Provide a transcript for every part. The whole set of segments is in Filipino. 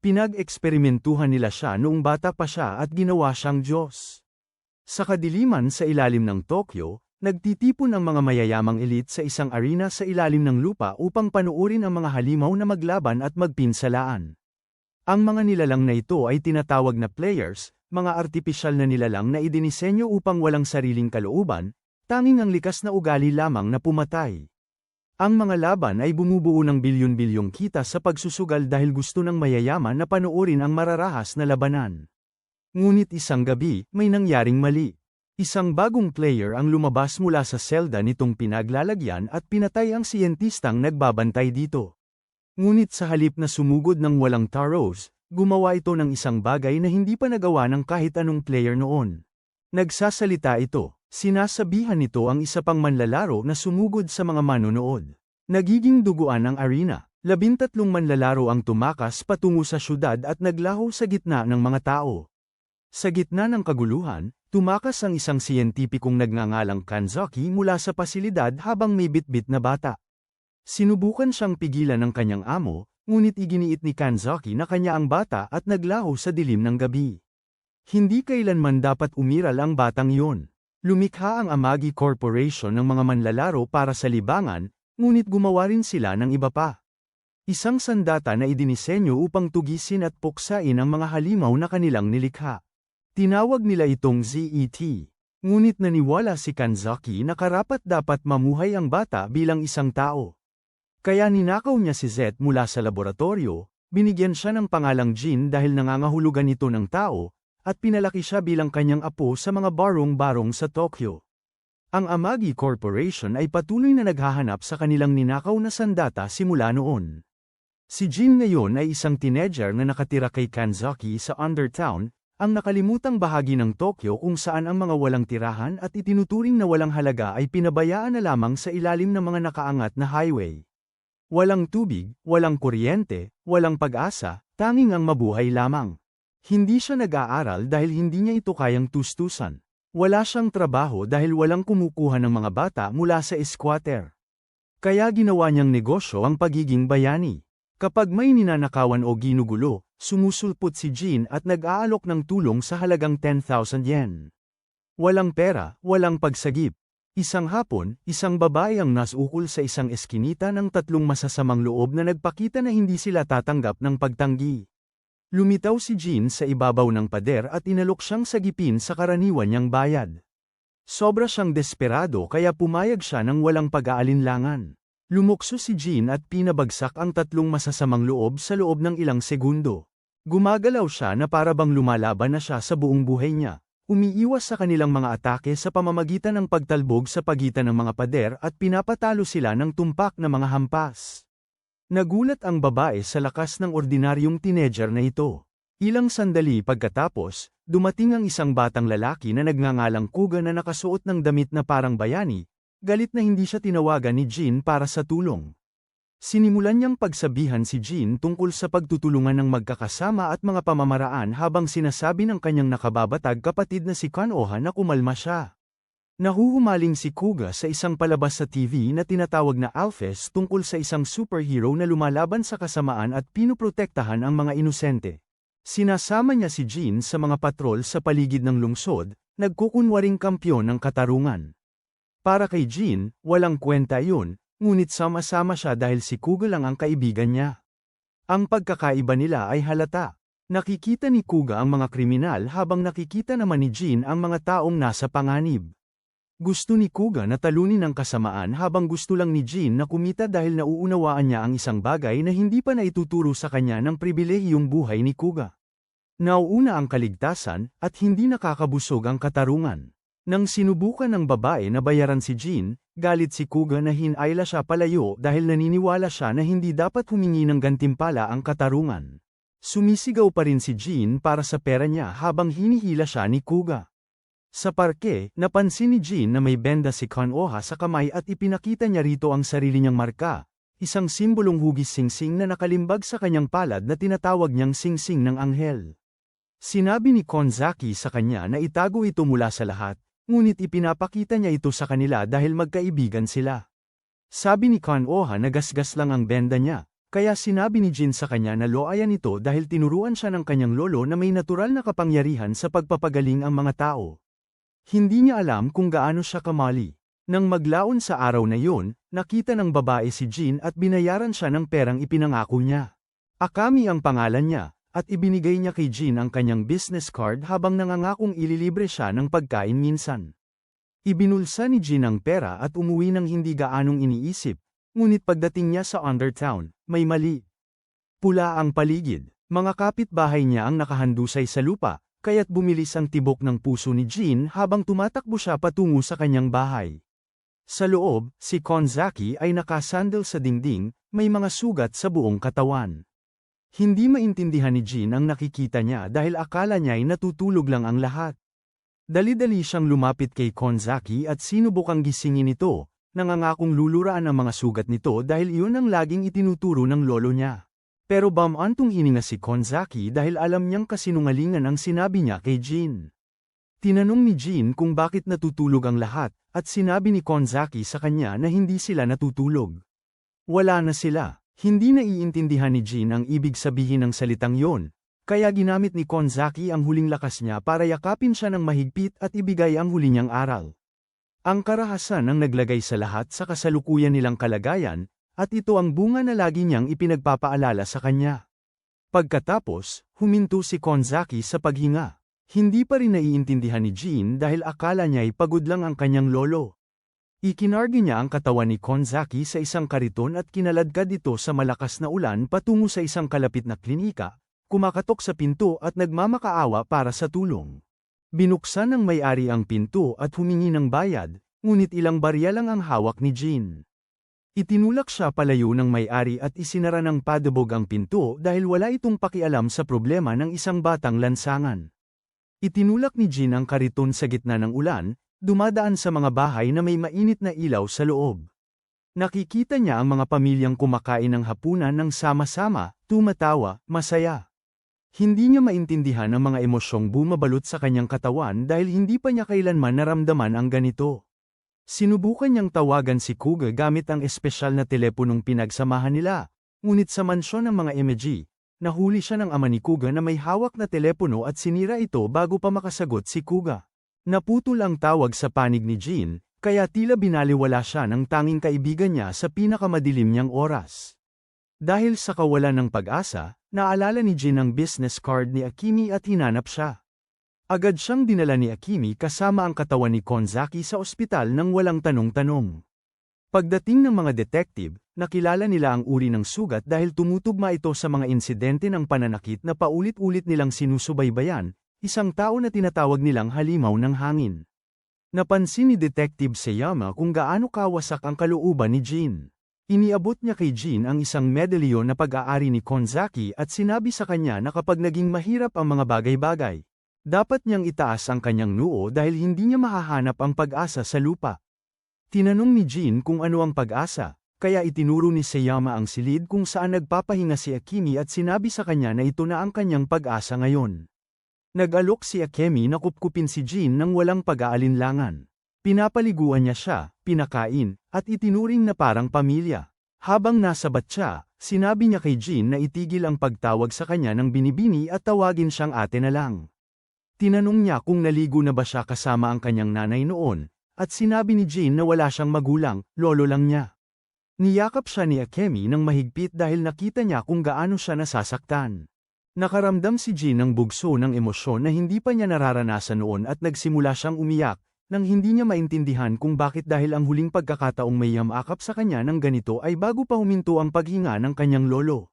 Pinag-eksperimentuhan nila siya noong bata pa siya at ginawa siyang Diyos. Sa kadiliman sa ilalim ng Tokyo, nagtitipon ang mga mayayamang elite sa isang arena sa ilalim ng lupa upang panuorin ang mga halimaw na maglaban at magpinsalaan. Ang mga nilalang na ito ay tinatawag na players, mga artipisyal na nilalang na idinisenyo upang walang sariling kalooban, tanging ang likas na ugali lamang na pumatay. Ang mga laban ay bumubuo ng bilyon-bilyong kita sa pagsusugal dahil gusto ng mayayaman na panoorin ang mararahas na labanan. Ngunit isang gabi, may nangyaring mali. Isang bagong player ang lumabas mula sa selda nitong pinaglalagyan at pinatay ang siyentistang nagbabantay dito. Ngunit sa halip na sumugod ng walang taros, gumawa ito ng isang bagay na hindi pa nagawa ng kahit anong player noon. Nagsasalita ito. Sinasabihan nito ang isa pang manlalaro na sumugod sa mga manonood. Nagiging duguan ang arena. 13 manlalaro ang tumakas patungo sa syudad at naglaho sa gitna ng mga tao. Sa gitna ng kaguluhan, tumakas ang isang siyentipikong nagngangalang Kanzaki mula sa pasilidad habang may bitbit na bata. Sinubukan siyang pigilan ng kanyang amo, ngunit iginiit ni Kanzaki na kanya ang bata at naglaho sa dilim ng gabi. Hindi kailanman dapat umiral ang batang iyon. Lumikha ang Amagi Corporation ng mga manlalaro para sa libangan, ngunit gumawa rin sila ng iba pa. Isang sandata na idinisenyo upang tugisin at puksain ang mga halimaw na kanilang nilikha. Tinawag nila itong ZET. Ngunit naniwala si Kanzaki na karapat-dapat mamuhay ang bata bilang isang tao. Kaya ninakaw niya si Z mula sa laboratorio, binigyan siya ng pangalang Jin dahil nangangahulugan ito ng tao, at pinalaki siya bilang kanyang apo sa mga barong-barong sa Tokyo. Ang Amagi Corporation ay patuloy na naghahanap sa kanilang ninakaw na sandata simula noon. Si Jin ngayon ay isang teenager na nakatira kay Kanzaki sa Undertown, ang nakalimutang bahagi ng Tokyo kung saan ang mga walang tirahan at itinuturing na walang halaga ay pinabayaan na lamang sa ilalim ng mga nakaangat na highway. Walang tubig, walang kuryente, walang pag-asa, tanging ang mabuhay lamang. Hindi siya nag-aaral dahil hindi niya ito kayang tustusan. Wala siyang trabaho dahil walang kumukuha ng mga bata mula sa squatter. Kaya ginawa niyang negosyo ang pagiging bayani. Kapag may ninanakawan o ginugulo, sumusulpot si Jin at nag-aalok ng tulong sa halagang 10,000 yen. Walang pera, walang pagsagip. Isang hapon, isang babae ang nasukol sa isang eskinita ng 3 masasamang loob na nagpakita na hindi sila tatanggap ng pagtanggi. Lumitaw si Jin sa ibabaw ng pader at inalok siyang sagipin sa karaniwan niyang bayad. Sobra siyang desperado kaya pumayag siya ng walang pag-aalinlangan. Lumukso si Jin at pinabagsak ang 3 masasamang loob sa loob ng ilang segundo. Gumagalaw siya na para bang lumalaban na siya sa buong buhay niya. Umiiwas sa kanilang mga atake sa pamamagitan ng pagtalbog sa pagitan ng mga pader at pinapatalo sila ng tumpak na mga hampas. Nagulat ang babae sa lakas ng ordinaryong teenager na ito. Ilang sandali pagkatapos, dumating ang isang batang lalaki na nagngangalang Kuga na nakasuot ng damit na parang bayani, galit na hindi siya tinawagan ni Jin para sa tulong. Sinimulan niyang pagsabihan si Jin tungkol sa pagtutulungan ng magkakasama at mga pamamaraan habang sinasabi ng kanyang nakababatag kapatid na si Kanoha na kumalma siya. Nahuhumaling si Kuga sa isang palabas sa TV na tinatawag na Alphys tungkol sa isang superhero na lumalaban sa kasamaan at pinuprotektahan ang mga inosente. Sinasama niya si Jin sa mga patrol sa paligid ng lungsod, nagkukunwaring kampyon ng katarungan. Para kay Jin, walang kwenta yun, ngunit sama-sama siya dahil si Kuga lang ang kaibigan niya. Ang pagkakaiba nila ay halata. Nakikita ni Kuga ang mga kriminal habang nakikita naman ni Jin ang mga taong nasa panganib. Gusto ni Kuga na talunin ang kasamaan habang gusto lang ni Jin na kumita dahil nauunawaan niya ang isang bagay na hindi pa naituturo sa kanya ng pribilehiyong buhay ni Kuga. Nauuna ang kaligtasan, at hindi nakakabusog ang katarungan. Nang sinubukan ng babae na bayaran si Jin, galit si Kuga na hinayla siya palayo dahil naniniwala siya na hindi dapat humingi ng gantimpala ang katarungan. Sumisigaw pa rin si Jin para sa pera niya habang hinihila siya ni Kuga. Sa parke, napansin ni Jin na may benda si Kanoha sa kamay at ipinakita niya rito ang sarili niyang marka, isang simbolong hugis singsing na nakalimbag sa kanyang palad na tinatawag niyang singsing ng anghel. Sinabi ni Kanzaki sa kanya na itago ito mula sa lahat, ngunit ipinapakita niya ito sa kanila dahil magkaibigan sila. Sabi ni Kanoha na gasgas lang ang benda niya, Kaya sinabi ni Jin sa kanya na loayan ito dahil tinuruan siya ng kanyang lolo na may natural na kapangyarihan sa pagpapagaling ang mga tao. Hindi niya alam kung gaano siya kamali. Nang maglaon sa araw na yun, nakita ng babae si Jin at binayaran siya ng perang ipinangako niya. Akami ang pangalan niya, at ibinigay niya kay Jin ang kanyang business card habang nangangakong ililibre siya ng pagkain minsan. Ibinulsa ni Jin ang pera at umuwi ng hindi gaanong iniisip. Ngunit pagdating niya sa Undertown, may mali. Pula ang paligid, mga kapitbahay niya ang nakahandusay sa lupa, kaya't bumilis ang tibok ng puso ni Jin habang tumatakbo siya patungo sa kanyang bahay. Sa loob, si Konzaki ay nakasandal sa dingding, may mga sugat sa buong katawan. Hindi maintindihan ni Jin ang nakikita niya dahil akala niya ay natutulog lang ang lahat. Dali-dali siyang lumapit kay Konzaki at sinubukang gisingin ito. Nangangakong luluraan ang mga sugat nito dahil iyon ang laging itinuturo ng lolo niya. Pero bamantong hininga si Konzaki dahil alam niyang kasinungalingan ang sinabi niya kay Jin. Tinanong ni Jin kung bakit natutulog ang lahat, at sinabi ni Konzaki sa kanya na hindi sila natutulog. Wala na sila. Hindi naiintindihan ni Jin ang ibig sabihin ng salitang yon, kaya ginamit ni Konzaki ang huling lakas niya para yakapin siya ng mahigpit at ibigay ang huli niyang aral. Ang karahasan ang naglagay sa lahat sa kasalukuyan nilang kalagayan, at ito ang bunga na lagi niyang ipinagpapaalala sa kanya. Pagkatapos, huminto si Konzaki sa paghinga. Hindi pa rin naiintindihan ni Jin dahil akala niya ay pagod lang ang kanyang lolo. Ikinargi niya ang katawan ni Konzaki sa isang kariton at kinaladkad ito sa malakas na ulan patungo sa isang kalapit na klinika, kumakatok sa pinto at nagmamakaawa para sa tulong. Binuksan ng may-ari ang pinto at humingi ng bayad, ngunit ilang barya lang ang hawak ni Jin. Itinulak siya palayo ng may-ari at isinara ng padabog ang pinto dahil wala itong pakialam sa problema ng isang batang lansangan. Itinulak ni Jin ang kariton sa gitna ng ulan, dumadaan sa mga bahay na may mainit na ilaw sa loob. Nakikita niya ang mga pamilyang kumakain ng hapunan ng sama-sama, tumatawa, masaya. Hindi niya maintindihan ang mga emosyong bumabalot sa kanyang katawan dahil hindi pa niya kailanman naramdaman ang ganito. Sinubukan niyang tawagan si Kuga gamit ang espesyal na teleponong pinagsamahan nila, ngunit sa mansyon ng mga MG, nahuli siya ng ama ni Kuga na may hawak na telepono at sinira ito bago pa makasagot si Kuga. Naputol ang tawag sa panig ni Jin, kaya tila binaliwala siya ng tanging kaibigan niya sa pinakamadilim niyang oras. Dahil sa kawalan ng pag-asa, naalala ni Jin ang business card ni Akemi at hinanap siya. Agad siyang dinala ni Akemi kasama ang katawan ni Konzaki sa ospital nang walang tanong-tanong. Pagdating ng mga detective, nakilala nila ang uri ng sugat dahil tumutugma ito sa mga insidente ng pananakit na paulit-ulit nilang sinusubaybayan, isang tao na tinatawag nilang halimaw ng hangin. Napansin ni Detective Sayama kung gaano kawasak ang kalooban ni Jin. Iniabot niya kay Jin ang isang medalyon na pag-aari ni Konzaki at sinabi sa kanya na kapag naging mahirap ang mga bagay-bagay, dapat niyang itaas ang kanyang noo dahil hindi niya mahahanap ang pag-asa sa lupa. Tinanong ni Jin kung ano ang pag-asa, kaya itinuro ni Sayama ang silid kung saan nagpapahinga si Akemi at sinabi sa kanya na ito na ang kanyang pag-asa ngayon. Nag-alok si Akemi na kupkupin si Jin nang walang pag-aalinlangan. Pinapaliguan niya siya, pinakain, at itinuring na parang pamilya. Habang nasa batya, sinabi niya kay Jin na itigil ang pagtawag sa kanya ng binibini at tawagin siyang ate na lang. Tinanong niya kung naligo na ba siya kasama ang kanyang nanay noon, at sinabi ni Jin na wala siyang magulang, lolo lang niya. Niyakap siya ni Akemi ng mahigpit dahil nakita niya kung gaano siya nasasaktan. Nakaramdam si Jin ng bugso ng emosyon na hindi pa niya nararanasan noon at nagsimula siyang umiyak, nang hindi niya maintindihan kung bakit dahil ang huling pagkakataong may yamakap sa kanya ng ganito ay bago pa huminto ang paghinga ng kanyang lolo.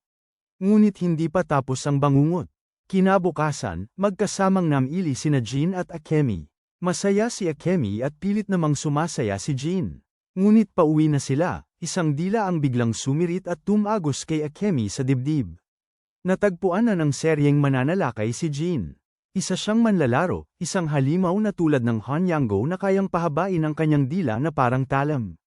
Ngunit hindi pa tapos ang bangungot. Kinabukasan, magkasamang namili sina Jin at Akemi. Masaya si Akemi at pilit namang sumasaya si Jin. Ngunit pauwi na sila, isang dila ang biglang sumirit at tumagos kay Akemi sa dibdib. Natagpuan na ng seryeng mananalakay si Jin. Isa siyang manlalaro, isang halimaw na tulad ng Hanyango na kayang pahabain ang kanyang dila na parang talam.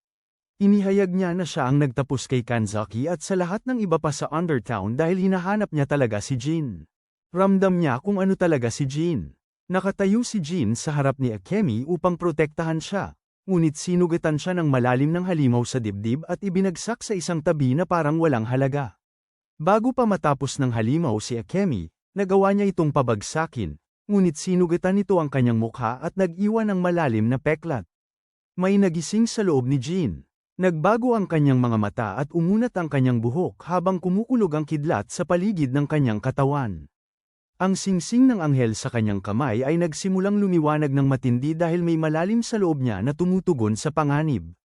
Inihayag niya na siya ang nagtapos kay Kanzaki at sa lahat ng iba pa sa Undertown dahil hinahanap niya talaga si Jin. Ramdam niya kung ano talaga si Jin. Nakatayo si Jin sa harap ni Akemi upang protektahan siya, ngunit sinugatan siya ng malalim ng halimaw sa dibdib at ibinagsak sa isang tabi na parang walang halaga. Bago pa matapos ng halimaw si Akemi, nagawa niya itong pabagsakin, ngunit sinugatan nito ang kanyang mukha at nag-iwan ng malalim na peklat. May nagising sa loob ni Jin. Nagbago ang kanyang mga mata at umunat ang kanyang buhok habang kumukulog ang kidlat sa paligid ng kanyang katawan. Ang singsing ng anghel sa kanyang kamay ay nagsimulang lumiwanag ng matindi dahil may malalim sa loob niya na tumutugon sa panganib.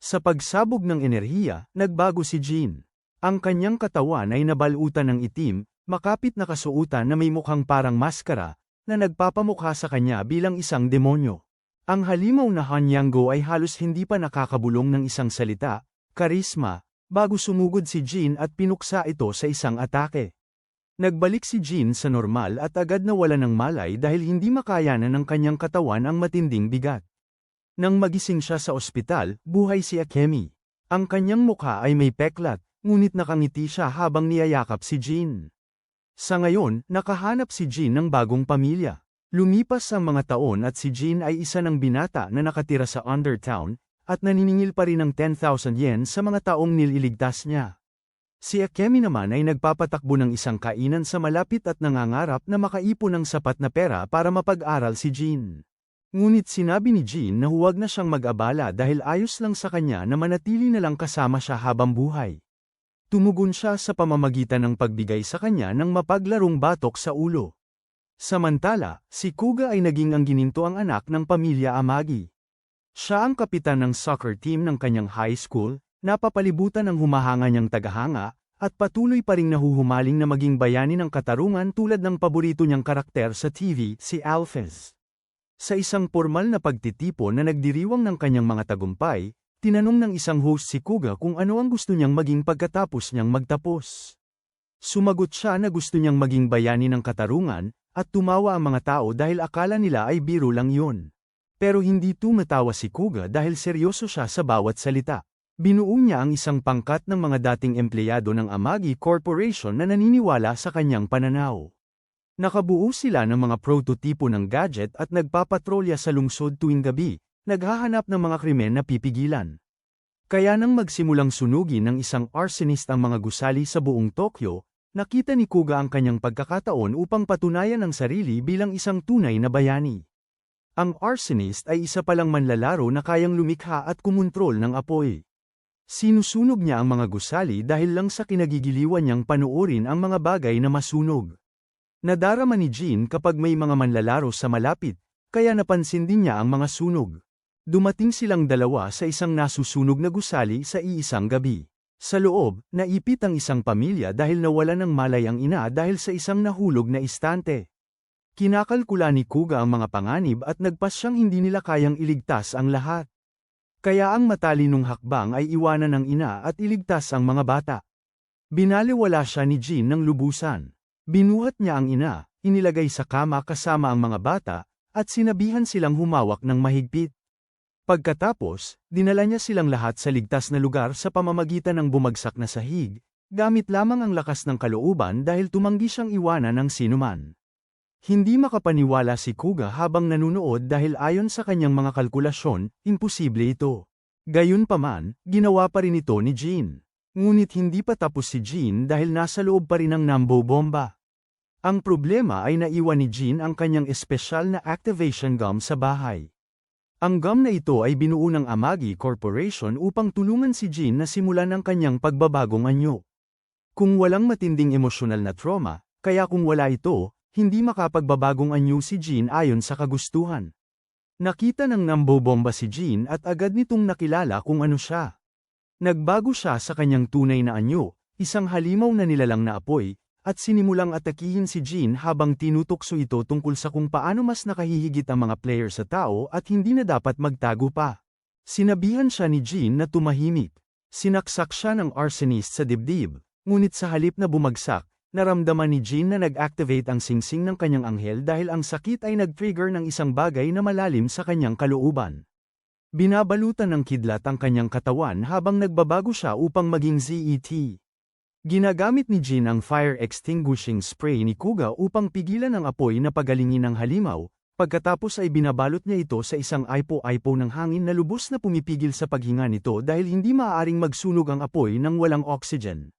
Sa pagsabog ng enerhiya, nagbago si Jin. Ang kanyang katawan ay nabalutan ng itim, makapit na kasuotan na may mukhang parang maskara, na nagpapamukha sa kanya bilang isang demonyo. Ang halimaw na Hanyango ay halos hindi pa nakakabulong ng isang salita, karisma, bago sumugod si Jin at pinuksa ito sa isang atake. Nagbalik si Jin sa normal at agad nawala ng malay dahil hindi makayanan ng kanyang katawan ang matinding bigat. Nang magising siya sa ospital, buhay si Akemi. Ang kanyang mukha ay may peklat, ngunit nakangiti siya habang niyayakap si Jin. Sa ngayon, nakahanap si Jin ng bagong pamilya. Lumipas ang mga taon at si Jin ay isa ng binata na nakatira sa Undertown, at naniningil pa rin ng 10,000 yen sa mga taong nililigtas niya. Si Akemi naman ay nagpapatakbo ng isang kainan sa malapit at nangangarap na makaipon ng sapat na pera para mapag-aral si Jin. Ngunit sinabi ni Jin na huwag na siyang mag-abala dahil ayos lang sa kanya na manatili na lang kasama siya habang buhay. Tumugon siya sa pamamagitan ng pagbigay sa kanya ng mapaglarong batok sa ulo. Samantala, si Kuga ay naging ang gininto ang anak ng pamilya Amagi. Siya ang kapitan ng soccer team ng kanyang high school, napapalibutan ng humahanga niyang tagahanga, at patuloy pa ring nahuhumaling na maging bayani ng katarungan tulad ng paborito niyang karakter sa TV, si Alphys. Sa isang formal na pagtitipon na nagdiriwang ng kanyang mga tagumpay, tinanong ng isang host si Kuga kung ano ang gusto niyang maging pagkatapos niyang magtapos. Sumagot siya na gusto niyang maging bayani ng katarungan, at tumawa ang mga tao dahil akala nila ay biro lang yun. Pero hindi tumatawa si Kuga dahil seryoso siya sa bawat salita. Binuo niya ang isang pangkat ng mga dating empleyado ng Amagi Corporation na naniniwala sa kanyang pananaw. Nakabuo sila ng mga prototipo ng gadget at nagpapatrolya sa lungsod tuwing gabi, naghahanap ng mga krimen na pipigilan. Kaya nang magsimulang sunugin ng isang arsonist ang mga gusali sa buong Tokyo, nakita ni Kuga ang kanyang pagkakataon upang patunayan ang sarili bilang isang tunay na bayani. Ang arsonist ay isa palang manlalaro na kayang lumikha at kumontrol ng apoy. Sinusunog niya ang mga gusali dahil lang sa kinagigiliwan niyang panuorin ang mga bagay na masunog. Nadarama ni Jin kapag may mga manlalaro sa malapit, kaya napansin din niya ang mga sunog. Dumating silang dalawa sa isang nasusunog na gusali sa iisang gabi. Sa loob, naipit ang isang pamilya dahil nawala ng malay ang ina dahil sa isang nahulog na istante. Kinakalkula ni Kuga ang mga panganib at nagpasyang hindi nila kayang iligtas ang lahat. Kaya ang matalinong hakbang ay iwanan ng ina at iligtas ang mga bata. Binaliwala siya ni Jin ng lubusan. Binuhat niya ang ina, inilagay sa kama kasama ang mga bata, at sinabihan silang humawak ng mahigpit. Pagkatapos, dinala niya silang lahat sa ligtas na lugar sa pamamagitan ng bumagsak na sahig, gamit lamang ang lakas ng kalooban dahil tumanggi siyang iwanan ng sinuman. Hindi makapaniwala si Kuga habang nanunood dahil ayon sa kanyang mga kalkulasyon, imposible ito. Gayunpaman, ginawa pa rin ito ni Jin. Ngunit hindi pa tapos si Jin dahil nasa loob pa rin ang Nambo bomba. Ang problema ay naiwan ni Jin ang kanyang espesyal na activation gum sa bahay. Ang gum na ito ay binuo ng Amagi Corporation upang tulungan si Jin na simulan ang kanyang pagbabagong anyo. Kung walang matinding emosyonal na trauma, kaya kung wala ito, hindi makapagbabagong anyo si Jin ayon sa kagustuhan. Nakita ng nambobomba si Jin at agad nitong nakilala kung ano siya. Nagbago siya sa kanyang tunay na anyo, isang halimaw na nilalang na apoy, at sinimulang atakihin si Jin habang tinutokso ito tungkol sa kung paano mas nakahihigit ang mga player sa tao at hindi na dapat magtago pa. Sinabihan siya ni Jin na tumahimik. Sinaksak siya ng arsonist sa dibdib, ngunit sa halip na bumagsak, naramdaman ni Jin na nag-activate ang singsing ng kanyang anghel dahil ang sakit ay nag-trigger ng isang bagay na malalim sa kanyang kalooban. Binabalutan ng kidlat ang kanyang katawan habang nagbabago siya upang maging ZET. Ginagamit ni Jin ang fire extinguishing spray ni Kuga upang pigilan ang apoy na pagalingin ng halimaw, pagkatapos ay binabalot niya ito sa isang aipo-aipo ng hangin na lubos na pumipigil sa paghinga nito dahil hindi maaaring magsunog ang apoy nang walang oxygen.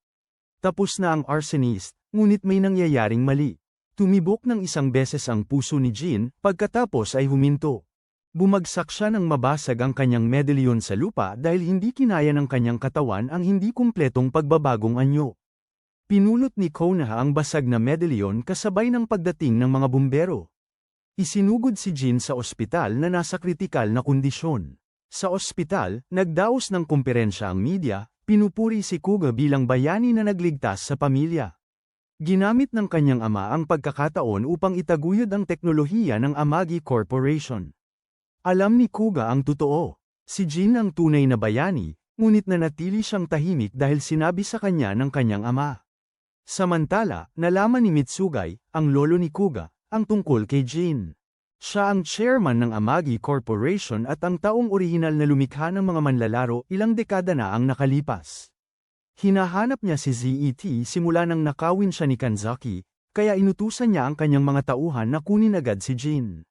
Tapos na ang arsonist, ngunit may nangyayaring mali. Tumibok ng isang beses ang puso ni Jean, pagkatapos ay huminto. Bumagsak siya nang mabasag ang kanyang medalyon sa lupa dahil hindi kinaya ng kanyang katawan ang hindi kumpletong pagbabagong anyo. Pinulot ni Konoha ang basag na medalyon kasabay ng pagdating ng mga bumbero. Isinugod si Jean sa ospital na nasa kritikal na kondisyon. Sa ospital, nagdaos ng kumperensya ang media, pinupuri si Kuga bilang bayani na nagligtas sa pamilya. Ginamit ng kanyang ama ang pagkakataon upang itaguyod ang teknolohiya ng Amagi Corporation. Alam ni Kuga ang totoo. Si Jean ang tunay na bayani, ngunit nanatili siyang tahimik dahil sinabi sa kanya ng kanyang ama. Samantala, nalaman ni Mitsugay, ang lolo ni Kuga, ang tungkol kay Jean. Siya ang chairman ng Amagi Corporation at ang taong orihinal na lumikha ng mga manlalaro ilang dekada na ang nakalipas. Hinahanap niya si ZET simula nang nakawin siya ni Kanzaki, kaya inutusan niya ang kanyang mga tauhan na kunin agad si Jean.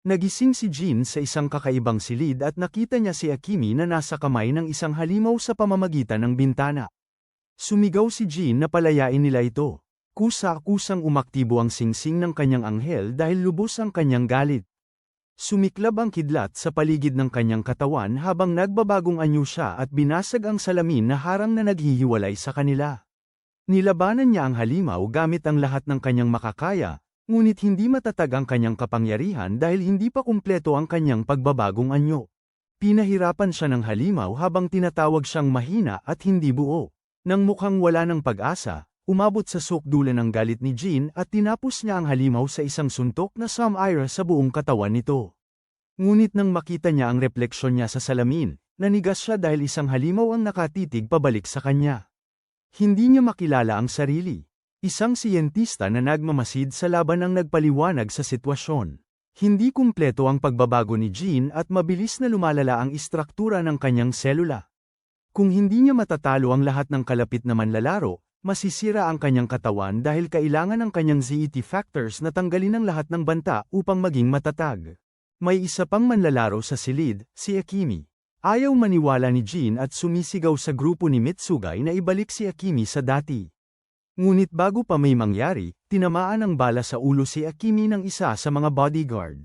Nagising si Jean sa isang kakaibang silid at nakita niya si Akemi na nasa kamay ng isang halimaw sa pamamagitan ng bintana. Sumigaw si Jean na palayain nila ito. Kusa-kusang umaktibo ang singsing ng kanyang anghel dahil lubos ang kanyang galit. Sumiklab ang kidlat sa paligid ng kanyang katawan habang nagbabagong anyo siya at binasag ang salamin na harang na naghihiwalay sa kanila. Nilabanan niya ang halimaw gamit ang lahat ng kanyang makakaya, ngunit hindi matatag ang kanyang kapangyarihan dahil hindi pa kumpleto ang kanyang pagbabagong anyo. Pinahirapan siya ng halimaw habang tinatawag siyang mahina at hindi buo. Nang mukhang wala ng pag-asa, umabot sa sukdulan ng galit ni Jean at tinapos niya ang halimaw sa isang suntok na sum-ira sa buong katawan nito. Ngunit nang makita niya ang refleksyon niya sa salamin, nanigas siya dahil isang halimaw ang nakatitig pabalik sa kanya. Hindi niya makilala ang sarili. Isang siyentista na nagmamasid sa laban ang nagpaliwanag sa sitwasyon. Hindi kumpleto ang pagbabago ni Jean at mabilis na lumalala ang istruktura ng kanyang selula. Kung hindi niya matatalo ang lahat ng kalapit na manlalaro, masisira ang kanyang katawan dahil kailangan ng kanyang ZET factors na tanggalin ang lahat ng banta upang maging matatag. May isa pang manlalaro sa silid, si Akemi. Ayaw maniwala ni Jean at sumisigaw sa grupo ni Mitsugay na ibalik si Akemi sa dati. Ngunit bago pa may mangyari, tinamaan ng bala sa ulo si Akemi ng isa sa mga bodyguard.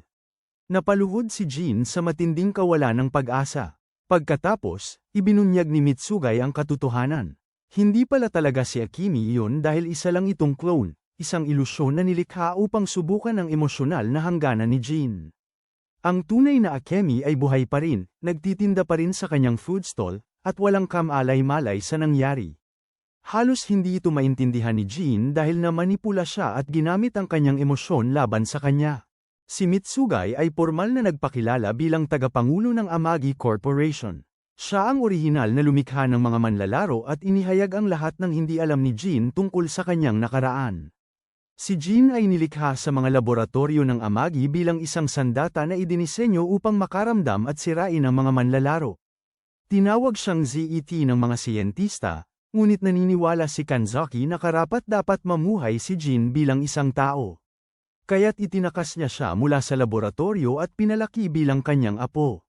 Napaluhod si Jean sa matinding kawalan ng pag-asa. Pagkatapos, ibinunyag ni Mitsugay ang katotohanan. Hindi pala talaga si Akemi iyon dahil isa lang itong clone, isang ilusyon na nilikha upang subukan ang emosyonal na hangganan ni Jean. Ang tunay na Akemi ay buhay pa rin, nagtitinda pa rin sa kanyang food stall, at walang kamalay-malay sa nangyari. Halos hindi ito maintindihan ni Jean dahil namanipula siya at ginamit ang kanyang emosyon laban sa kanya. Si Mitsugay ay formal na nagpakilala bilang tagapangulo ng Amagi Corporation. Siya ang orihinal na lumikha ng mga manlalaro at inihayag ang lahat ng hindi alam ni Jean tungkol sa kanyang nakaraan. Si Jean ay nilikha sa mga laboratorio ng Amagi bilang isang sandata na idinisenyo upang makaramdam at sirain ang mga manlalaro. Tinawag siyang ZET ng mga siyentista, ngunit naniniwala si Kanzaki na karapat-dapat mamuhay si Jean bilang isang tao. Kaya't itinakas niya siya mula sa laboratorio at pinalaki bilang kanyang apo.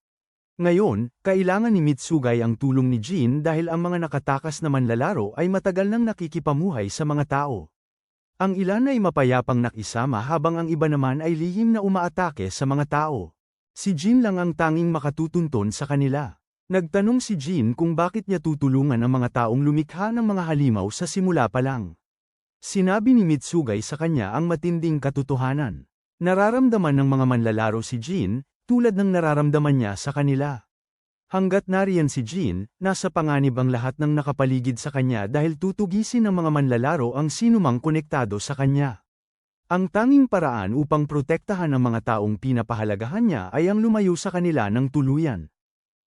Ngayon, kailangan ni Mitsugay ang tulong ni Jean dahil ang mga nakatakas na manlalaro ay matagal nang nakikipamuhay sa mga tao. Ang ilan ay mapayapang nakisama habang ang iba naman ay lihim na umaatake sa mga tao. Si Jean lang ang tanging makatutunton sa kanila. Nagtanong si Jean kung bakit niya tutulungan ang mga taong lumikha ng mga halimaw sa simula pa lang. Sinabi ni Mitsugay sa kanya ang matinding katotohanan. Nararamdaman ng mga manlalaro si Jean, tulad ng nararamdaman niya sa kanila. Hanggat nariyan si Jean, nasa panganib ang lahat ng nakapaligid sa kanya dahil tutugisin ng mga manlalaro ang sinumang konektado sa kanya. Ang tanging paraan upang protektahan ang mga taong pinapahalagahan niya ay ang lumayo sa kanila ng tuluyan.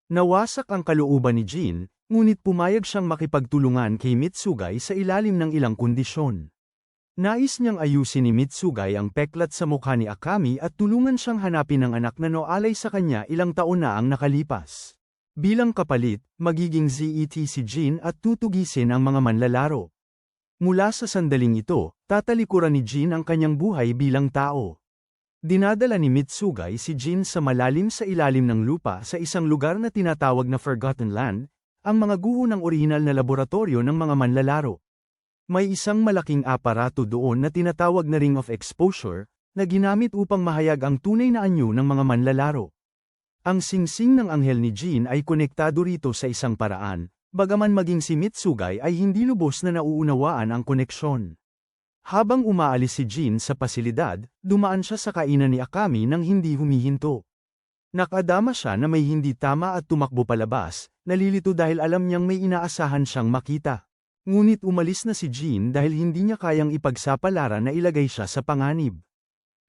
Nawasak ang kalooban ni Jean, ngunit pumayag siyang makipagtulungan kay Mitsugay sa ilalim ng ilang kondisyon. Nais niyang ayusin ni Mitsugay ang peklat sa mukha ni Akemi at tulungan siyang hanapin ang anak na noalay sa kanya ilang taon na ang nakalipas. Bilang kapalit, magiging ZET si Jean at tutugisin ang mga manlalaro. Mula sa sandaling ito, tatalikuran ni Jean ang kanyang buhay bilang tao. Dinadala ni Mitsugay si Jean sa malalim sa ilalim ng lupa sa isang lugar na tinatawag na Forgotten Land, ang mga guho ng orihinal na laboratorio ng mga manlalaro. May isang malaking aparato doon na tinatawag na Ring of Exposure, na ginamit upang mahayag ang tunay na anyo ng mga manlalaro. Ang singsing ng anghel ni Jin ay konektado rito sa isang paraan, bagaman maging si Mitsugay ay hindi lubos na nauunawaan ang koneksyon. Habang umaalis si Jin sa pasilidad, dumaan siya sa kainan ni Akami nang hindi humihinto. Nakadama siya na may hindi tama at tumakbo palabas, nalilito dahil alam niyang may inaasahan siyang makita. Ngunit umalis na si Jin dahil hindi niya kayang ipagsapalaran na ilagay siya sa panganib.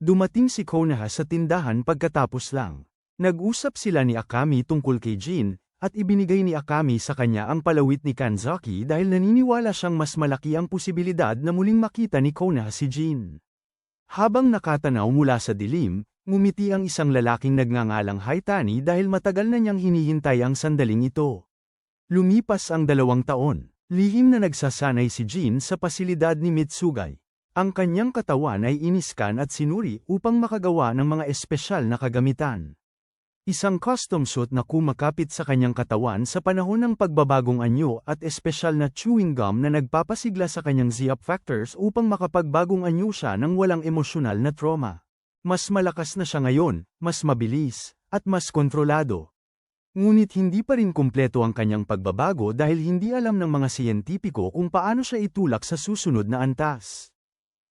Dumating si Konoha sa tindahan pagkatapos lang. Nag-usap sila ni Akami tungkol kay Jin, at ibinigay ni Akami sa kanya ang palawit ni Kanzaki dahil naniniwala siyang mas malaki ang posibilidad na muling makita ni Konoha si Jin. Habang nakatanaw mula sa dilim, ngumiti ang isang lalaking nagngangalang Haitani dahil matagal na niyang hinihintay ang sandaling ito. Lumipas ang 2 taon, lihim na nagsasanay si Jin sa pasilidad ni Mitsugay. Ang kanyang katawan ay iniskan at sinuri upang makagawa ng mga espesyal na kagamitan. Isang custom suit na kumakapit sa kanyang katawan sa panahon ng pagbabagong anyo at espesyal na chewing gum na nagpapasigla sa kanyang Z-up factors upang makapagbagong anyo siya ng walang emosyonal na trauma. Mas malakas na siya ngayon, mas mabilis, at mas kontrolado. Ngunit hindi pa rin kumpleto ang kanyang pagbabago dahil hindi alam ng mga siyentipiko kung paano siya itulak sa susunod na antas.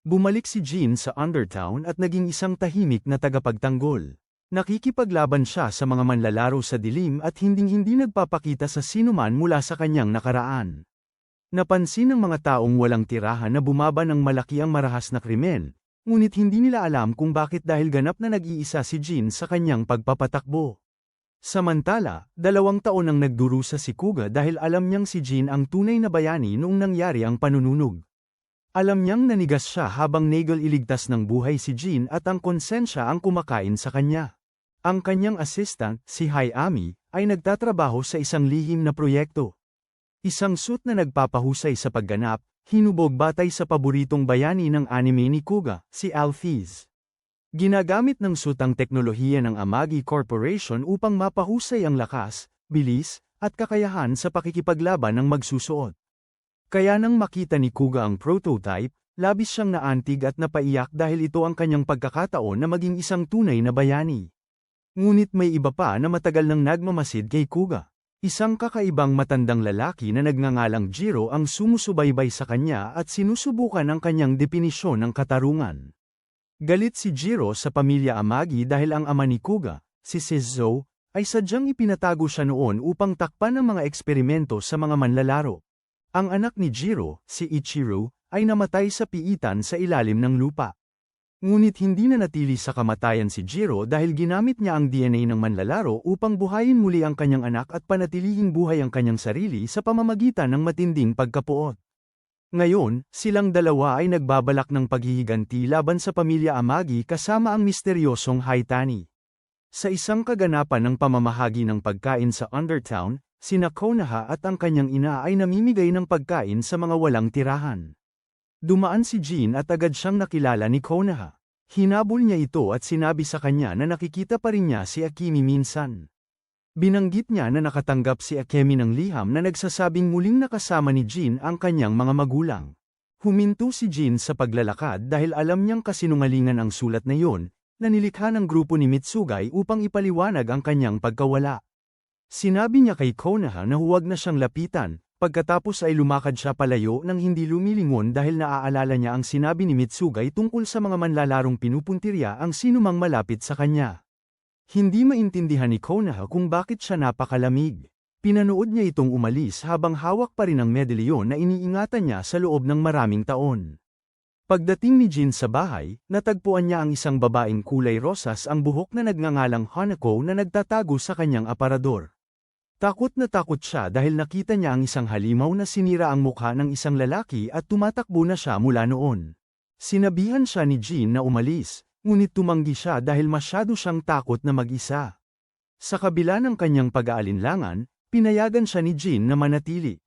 Bumalik si Jin sa Undertown at naging isang tahimik na tagapagtanggol. Nakikipaglaban siya sa mga manlalaro sa dilim at hinding-hindi nagpapakita sa sinuman mula sa kanyang nakaraan. Napansin ng mga taong walang tirahan na bumaba ng malaki ang marahas na krimen, ngunit hindi nila alam kung bakit dahil ganap na nag-iisa si Jin sa kanyang pagpapatakbo. Samantala, 2 taon ang nagdurusa si Kuga dahil alam niyang si Jin ang tunay na bayani noong nangyari ang panununog. Alam niyang nanigas siya habang Nagel iligtas ng buhay si Jin at ang konsensya ang kumakain sa kanya. Ang kanyang assistant, si Hayami, ay nagtatrabaho sa isang lihim na proyekto. Isang suit na nagpapahusay sa pagganap, hinubog batay sa paboritong bayani ng anime ni Kuga, si Alphys. Ginagamit ng suit ang teknolohiya ng Amagi Corporation upang mapahusay ang lakas, bilis, at kakayahan sa pakikipaglaban ng magsusuot. Kaya nang makita ni Kuga ang prototype, labis siyang naantig at napaiyak dahil ito ang kanyang pagkakataon na maging isang tunay na bayani. Ngunit may iba pa na matagal nang nagmamasid kay Kuga. Isang kakaibang matandang lalaki na nagngangalang Jiro ang sumusubaybay sa kanya at sinusubukan ang kanyang definisyon ng katarungan. Galit si Jiro sa pamilya Amagi dahil ang ama ni Kuga, si Shizuo, ay sadyang ipinatago siya noon upang takpan ang mga eksperimento sa mga manlalaro. Ang anak ni Jiro, si Ichiro, ay namatay sa piitan sa ilalim ng lupa. Ngunit hindi na natili sa kamatayan si Jiro dahil ginamit niya ang DNA ng manlalaro upang buhayin muli ang kanyang anak at panatilihing buhay ang kanyang sarili sa pamamagitan ng matinding pagkapuot. Ngayon, silang dalawa ay nagbabalak ng paghihiganti laban sa pamilya Amagi kasama ang misteryosong Haitani. Sa isang kaganapan ng pamamahagi ng pagkain sa Undertown, sina Konoha at ang kanyang ina ay namimigay ng pagkain sa mga walang tirahan. Dumaan si Jin at agad siyang nakilala ni Konoha. Hinabol niya ito at sinabi sa kanya na nakikita pa rin niya si Akemi minsan. Binanggit niya na nakatanggap si Akemi ng liham na nagsasabing muling nakasama ni Jin ang kanyang mga magulang. Huminto si Jin sa paglalakad dahil alam niyang kasinungalingan ang sulat na iyon, na nilikha ng grupo ni Mitsugay upang ipaliwanag ang kanyang pagkawala. Sinabi niya kay Konoha na huwag na siyang lapitan, pagkatapos ay lumakad siya palayo nang hindi lumilingon dahil naaalala niya ang sinabi ni Mitsugay tungkol sa mga manlalarong pinupuntirya ang sinumang malapit sa kanya. Hindi maintindihan ni Konoha kung bakit siya napakalamig. Pinanood niya itong umalis habang hawak pa rin ang medalyon na iniingatan niya sa loob ng maraming taon. Pagdating ni Jin sa bahay, natagpuan niya ang isang babaeng kulay rosas ang buhok na nagngangalang Hanako na nagtatago sa kanyang aparador. Takot na takot siya dahil nakita niya ang isang halimaw na sinira ang mukha ng isang lalaki at tumatakbo na siya mula noon. Sinabihan siya ni Jin na umalis, ngunit tumanggi siya dahil masyado siyang takot na mag-isa. Sa kabila ng kanyang pag-aalinlangan, pinayagan siya ni Jin na manatili.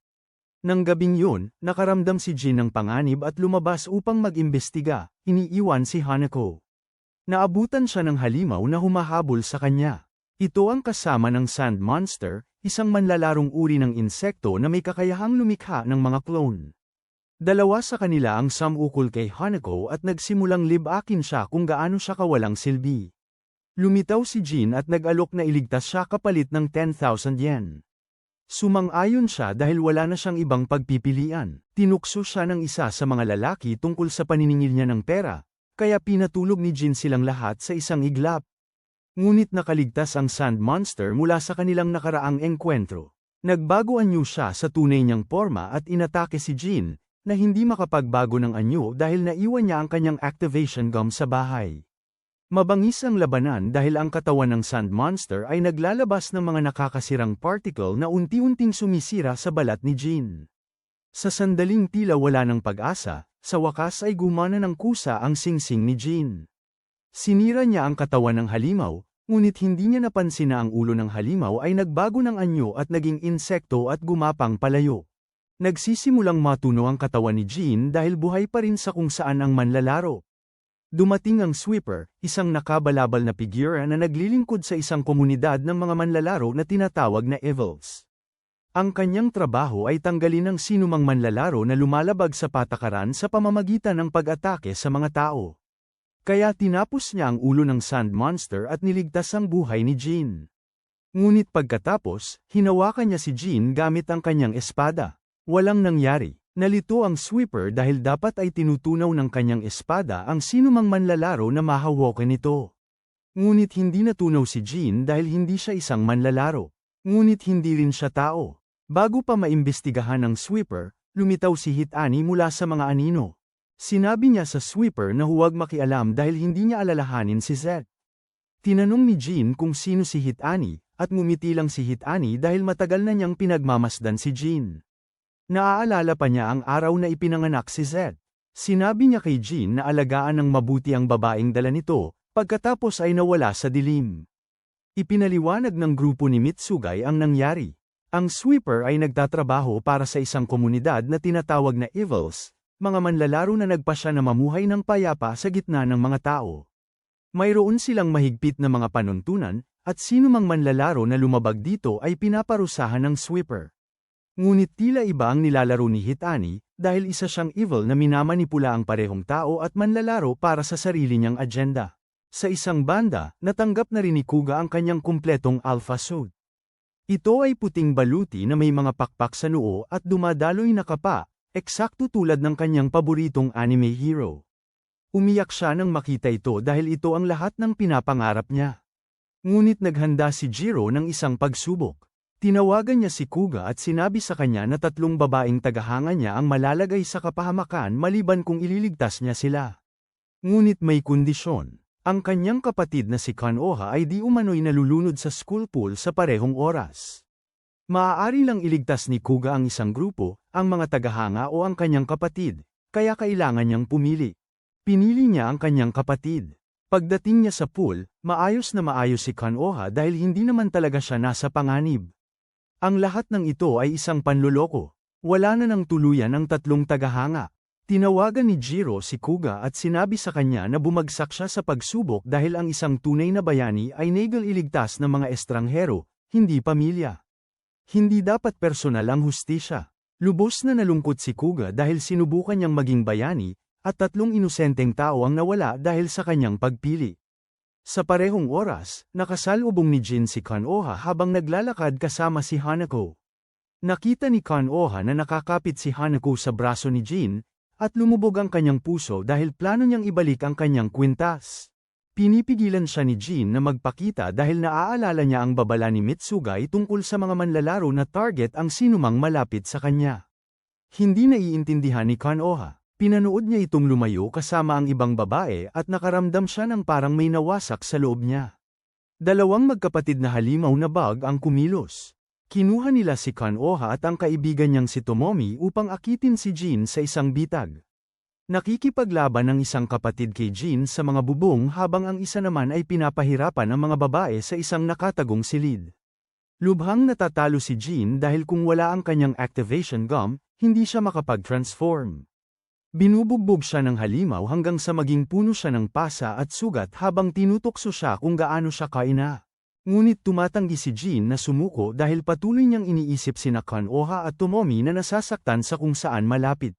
Nang gabing yun, nakaramdam si Jin ng panganib at lumabas upang mag-imbestiga, iniiwan si Hanako. Naabutan siya ng halimaw na humahabol sa kanya. Ito ang kasama ng Sand Monster, isang manlalarong uri ng insekto na may kakayahang lumikha ng mga clone. Dalawa sa kanila ang sumukol kay Hanako at nagsimulang libakin siya kung gaano siya kawalang silbi. Lumitaw si Jin at nag-alok na iligtas siya kapalit ng 10,000 yen. Sumang-ayon siya dahil wala na siyang ibang pagpipilian. Tinukso siya ng isa sa mga lalaki tungkol sa paniningil niya ng pera, kaya pinatulog ni Jin silang lahat sa isang iglap. Ngunit nakaligtas ang Sand Monster mula sa kanilang nakaraang engkwentro. Nagbago anyo siya sa tunay niyang forma at inatake si Jin, na hindi makapagbago ng anyo dahil naiwan niya ang kanyang activation gum sa bahay. Mabangis ang labanan dahil ang katawan ng Sand Monster ay naglalabas ng mga nakakasirang particle na unti-unting sumisira sa balat ni Jin. Sa sandaling tila wala ng pag-asa, sa wakas ay gumana ng kusa ang singsing ni Jin. Sinira niya ang katawan ng halimaw, ngunit hindi niya napansin na ang ulo ng halimaw ay nagbago ng anyo at naging insekto at gumapang palayo. Nagsisimulang matuno ang katawan ni Jin dahil buhay pa rin sa kung saan ang manlalaro. Dumating ang sweeper, isang nakabalabal na figura na naglilingkod sa isang komunidad ng mga manlalaro na tinatawag na Evils. Ang kanyang trabaho ay tanggalin ang sinumang manlalaro na lumalabag sa patakaran sa pamamagitan ng pag-atake sa mga tao. Kaya tinapos niya ang ulo ng Sand Monster at niligtas ang buhay ni Jin. Ngunit pagkatapos, hinawakan niya si Jin gamit ang kanyang espada. Walang nangyari. Nalito ang sweeper dahil dapat ay tinutunaw ng kanyang espada ang sinumang manlalaro na mahawakan nito. Ngunit hindi natunaw si Jin dahil hindi siya isang manlalaro. Ngunit hindi rin siya tao. Bago pa maimbestigahan ng sweeper, lumitaw si Hit-Ani mula sa mga anino. Sinabi niya sa sweeper na huwag makialam dahil hindi niya alalahanin si Zed. Tinanong ni Jin kung sino si Hit-Ani, at ngumiti lang si Hit-Ani dahil matagal na niyang pinagmamasdan si Jin. Naaalala pa niya ang araw na ipinanganak si Zed. Sinabi niya kay Jin na alagaan ng mabuti ang babaeng dala nito, pagkatapos ay nawala sa dilim. Ipinaliwanag ng grupo ni Mitsugay ang nangyari. Ang sweeper ay nagtatrabaho para sa isang komunidad na tinatawag na Evils, mga manlalaro na nagpasya na mamuhay ng payapa sa gitna ng mga tao. Mayroon silang mahigpit na mga panuntunan, at sinumang manlalaro na lumabag dito ay pinaparusahan ng sweeper. Ngunit tila iba ang nilalaro ni Hit-Ani, dahil isa siyang evil na minamanipula ang parehong tao at manlalaro para sa sarili niyang agenda. Sa isang banda, natanggap na rin ni Kuga ang kanyang kumpletong alpha suit. Ito ay puting baluti na may mga pakpak sa noo at dumadaloy na kapa, eksakto tulad ng kanyang paboritong anime hero. Umiyak siya nang makita ito dahil ito ang lahat ng pinapangarap niya. Ngunit naghanda si Jiro ng isang pagsubok. Tinawagan niya si Kuga at sinabi sa kanya na 3 babaeng tagahanga niya ang malalagay sa kapahamakan maliban kung ililigtas niya sila. Ngunit may kondisyon. Ang kanyang kapatid na si Konoha ay di umano'y nalulunod sa school pool sa parehong oras. Maaari lang iligtas ni Kuga ang isang grupo, ang mga tagahanga o ang kanyang kapatid, kaya kailangan niyang pumili. Pinili niya ang kanyang kapatid. Pagdating niya sa pool, maayos na maayos si Konoha dahil hindi naman talaga siya nasa panganib. Ang lahat ng ito ay isang panloloko. Wala na ng tuluyan ang 3 tagahanga. Tinawagan ni Jiro si Kuga at sinabi sa kanya na bumagsak siya sa pagsubok dahil ang isang tunay na bayani ay nagel iligtas ng mga estranghero, hindi pamilya. Hindi dapat personal ang hustisya. Lubos na nalungkot si Kuga dahil sinubukan niyang maging bayani, at 3 inosenteng tao ang nawala dahil sa kanyang pagpili. Sa parehong oras, nakasalubong ni Jin si Konoha habang naglalakad kasama si Hanako. Nakita ni Konoha na nakakapit si Hanako sa braso ni Jin, at lumubog ang kanyang puso dahil plano niyang ibalik ang kanyang kwintas. Pinipigilan siya ni Jin na magpakita dahil naaalala niya ang babala ni Mitsugay tungkol sa mga manlalaro na target ang sinumang malapit sa kanya. Hindi naiintindihan ni Konoha. Pinanood niya itong lumayo kasama ang ibang babae at nakaramdam siya ng parang may nawasak sa loob niya. 2 magkapatid na halimaw na bug ang kumilos. Kinuha nila si Konoha at ang kaibigan niyang si Tomomi upang akitin si Jin sa isang bitag. Nakikipaglaban ang isang kapatid kay Jin sa mga bubong habang ang isa naman ay pinapahirapan ang mga babae sa isang nakatagong silid. Lubhang natatalo si Jin dahil kung wala ang kanyang activation gum, hindi siya makapag-transform. Binubugbog siya ng halimaw hanggang sa maging puno siya ng pasa at sugat habang tinutokso siya kung gaano siya kaina. Ngunit tumatanggi si Jin na sumuko dahil patuloy niyang iniisip sina Konoha at Tomomi na nasasaktan sa kung saan malapit.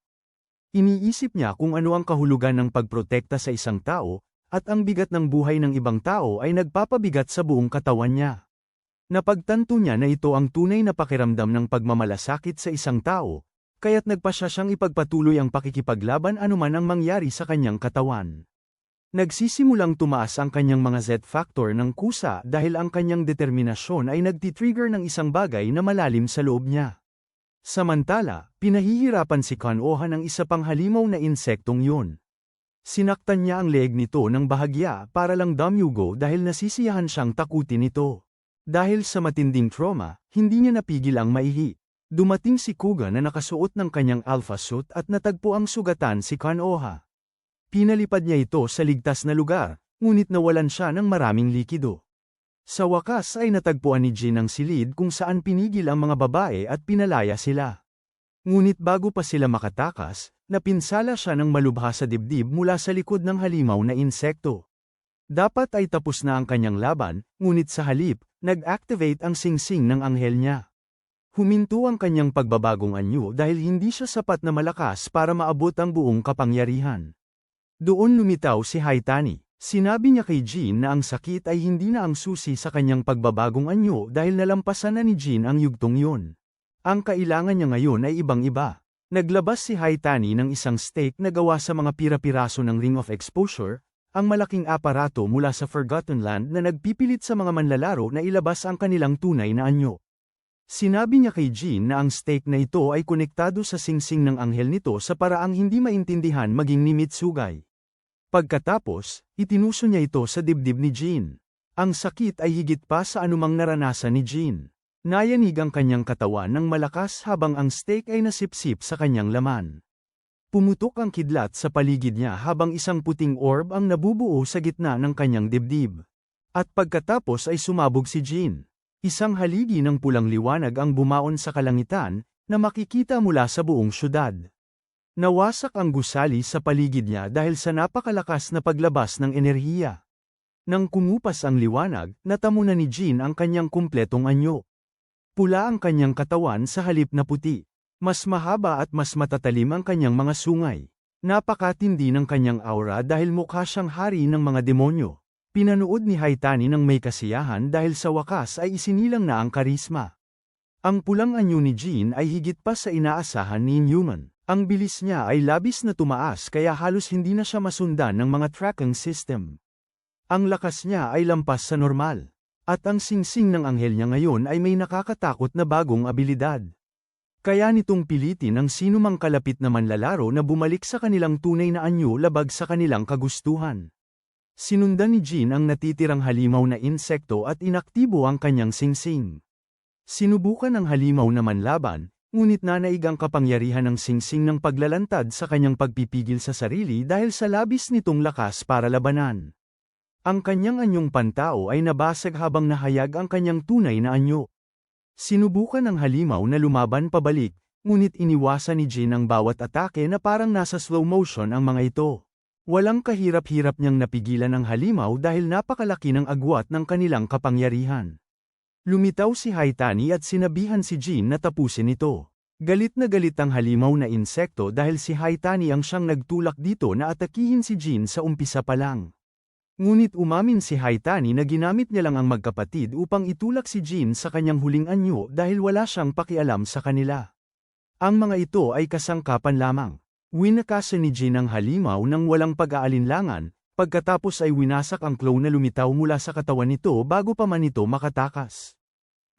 Iniisip niya kung ano ang kahulugan ng pagprotekta sa isang tao, at ang bigat ng buhay ng ibang tao ay nagpapabigat sa buong katawan niya. Napagtanto niya na ito ang tunay na pakiramdam ng pagmamalasakit sa isang tao, kaya't nagpasya siyang ipagpatuloy ang pakikipaglaban anuman ang mangyari sa kanyang katawan. Nagsisimulang tumaas ang kanyang mga Z-factor ng kusa dahil ang kanyang determinasyon ay nagtitrigger ng isang bagay na malalim sa loob niya. Samantala, pinahihirapan si Konoha ng isa pang halimaw na insektong yun. Sinaktan niya ang leeg nito ng bahagya para lang damyugo dahil nasisiyahan siyang takutin ito. Dahil sa matinding trauma, hindi niya napigil ang maihi. Dumating si Kuga na nakasuot ng kanyang alpha suit at natagpo ang sugatan si Konoha. Pinalipad niya ito sa ligtas na lugar, ngunit nawalan siya ng maraming likido. Sa wakas ay natagpuan ni Jin ang silid kung saan pinigil ang mga babae at pinalaya sila. Ngunit bago pa sila makatakas, napinsala siya ng malubha sa dibdib mula sa likod ng halimaw na insekto. Dapat ay tapos na ang kanyang laban, ngunit sa halip, nag-activate ang singsing ng anghel niya. Huminto ang kanyang pagbabagong anyo dahil hindi siya sapat na malakas para maabot ang buong kapangyarihan. Doon lumitaw si Haitani. Sinabi niya kay Jin na ang sakit ay hindi na ang susi sa kanyang pagbabagong anyo dahil nalampasan na ni Jin ang yugtong yun. Ang kailangan niya ngayon ay ibang-iba. Naglabas si Haitani ng isang stake na gawa sa mga pira-piraso ng Ring of Exposure, ang malaking aparato mula sa Forgotten Land na nagpipilit sa mga manlalaro na ilabas ang kanilang tunay na anyo. Sinabi niya kay Jin na ang stake na ito ay konektado sa singsing ng anghel nito sa paraang hindi maintindihan maging ni Mitsugay. Pagkatapos, itinuso niya ito sa dibdib ni Jin. Ang sakit ay higit pa sa anumang naranasan ni Jin. Nayanig ang kanyang katawan ng malakas habang ang stake ay nasipsip sa kanyang laman. Pumutok ang kidlat sa paligid niya habang isang puting orb ang nabubuo sa gitna ng kanyang dibdib. At pagkatapos ay sumabog si Jin. Isang haligi ng pulang liwanag ang bumaon sa kalangitan, na makikita mula sa buong syudad. Nawasak ang gusali sa paligid niya dahil sa napakalakas na paglabas ng enerhiya. Nang kumupas ang liwanag, natamo na ni Jin ang kanyang kumpletong anyo. Pula ang kanyang katawan sa halip na puti. Mas mahaba at mas matatalim ang kanyang mga sungay. Napakatindi ng kanyang aura dahil mukha siyang hari ng mga demonyo. Pinanood ni Haitani ng may kasiyahan dahil sa wakas ay isinilang na ang karisma. Ang pulang anyo ni Jin ay higit pa sa inaasahan ni Newman. Ang bilis niya ay labis na tumaas kaya halos hindi na siya masundan ng mga tracking system. Ang lakas niya ay lampas sa normal. At ang singsing ng anghel niya ngayon ay may nakakatakot na bagong abilidad. Kaya nitong pilitin ang sinumang kalapit na manlalaro na bumalik sa kanilang tunay na anyo labag sa kanilang kagustuhan. Sinundan ni Jin ang natitirang halimaw na insekto at inaktibo ang kanyang singsing. Sinubukan ng halimaw na manlaban, ngunit nanaig ang kapangyarihan ng singsing ng paglalantad sa kanyang pagpipigil sa sarili dahil sa labis nitong lakas para labanan. Ang kanyang anyong pantao ay nabasag habang nahayag ang kanyang tunay na anyo. Sinubukan ng halimaw na lumaban pabalik, ngunit iniwasan ni Jin ang bawat atake na parang nasa slow motion ang mga ito. Walang kahirap-hirap niyang napigilan ang halimaw dahil napakalaki ng agwat ng kanilang kapangyarihan. Lumitaw si Haitani at sinabihan si Jin na tapusin ito. Galit na galit ang halimaw na insekto dahil si Haitani ang siyang nagtulak dito na atakihin si Jin sa umpisa pa lang. Ngunit umamin si Haitani na ginamit niya lang ang magkapatid upang itulak si Jin sa kanyang huling anyo dahil wala siyang pakialam sa kanila. Ang mga ito ay kasangkapan lamang. Winakasan ni Jin ang halimaw nang walang pag-aalinlangan, pagkatapos ay winasak ang claw na lumitaw mula sa katawan nito bago pa man ito makatakas.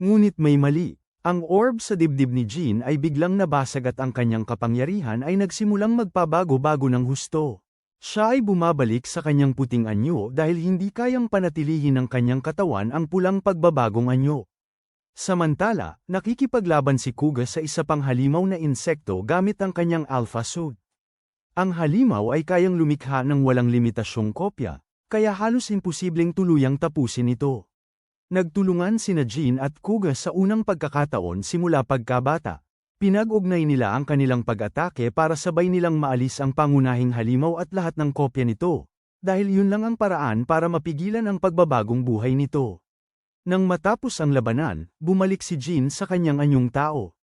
Ngunit may mali. Ang orb sa dibdib ni Jin ay biglang nabasag at ang kanyang kapangyarihan ay nagsimulang magpabago-bago ng husto. Siya ay bumabalik sa kanyang puting anyo dahil hindi kayang panatilihin ng kanyang katawan ang pulang pagbabagong anyo. Samantala, nakikipaglaban si Kuga sa isa pang halimaw na insekto gamit ang kanyang alpha suit. Ang halimaw ay kayang lumikha ng walang limitasyong kopya, kaya halos imposibleng tuluyang tapusin ito. Nagtulungan sina Jin at Kuga sa unang pagkakataon simula pagkabata. Pinag-ugnay nila ang kanilang pag-atake para sabay nilang maalis ang pangunahing halimaw at lahat ng kopya nito, dahil yun lang ang paraan para mapigilan ang pagbabagong buhay nito. Nang matapos ang labanan, bumalik si Jin sa kanyang anyong tao.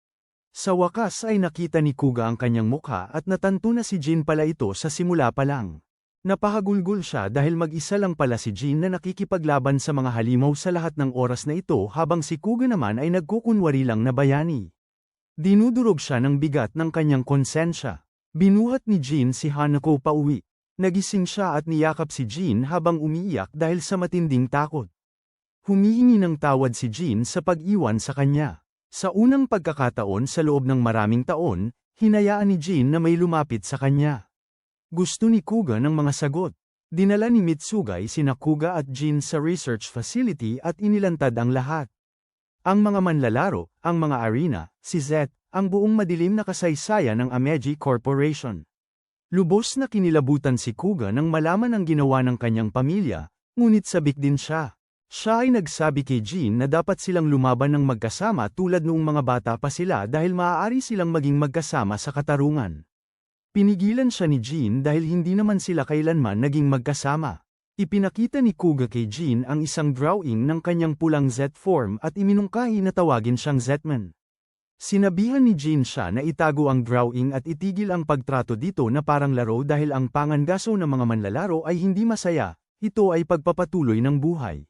Sa wakas ay nakita ni Kuga ang kanyang mukha at natanto na si Jin pala ito sa simula pa lang. Napahagulgol siya dahil mag-isa lang pala si Jin na nakikipaglaban sa mga halimaw sa lahat ng oras na ito habang si Kuga naman ay nagkukunwari lang na bayani. Dinudurog siya ng bigat ng kanyang konsensya. Binuhat ni Jin si Hanako pauwi. Nagising siya at niyakap si Jin habang umiiyak dahil sa matinding takot. Humihingi ng tawad si Jin sa pag-iwan sa kanya. Sa unang pagkakataon sa loob ng maraming taon, hinayaan ni Jin na may lumapit sa kanya. Gusto ni Kuga ng mga sagot. Dinala ni Mitsugay sina Kuga at Jin sa research facility at inilantad ang lahat. Ang mga manlalaro, ang mga arena, si Zet, ang buong madilim na kasaysayan ng Ameji Corporation. Lubos na kinilabutan si Kuga nang malaman ang ginawa ng kanyang pamilya, ngunit sabik din siya. Siya ay nagsabi kay Jin na dapat silang lumaban ng magkasama tulad noong mga bata pa sila dahil maaari silang maging magkasama sa katarungan. Pinigilan siya ni Jin dahil hindi naman sila kailanman naging magkasama. Ipinakita ni Kuga kay Jin ang isang drawing ng kanyang pulang Z form at iminungkahi na tawagin siyang Zetman. Sinabihan ni Jin siya na itago ang drawing at itigil ang pagtrato dito na parang laro dahil ang pangangaso ng mga manlalaro ay hindi masaya, ito ay pagpapatuloy ng buhay.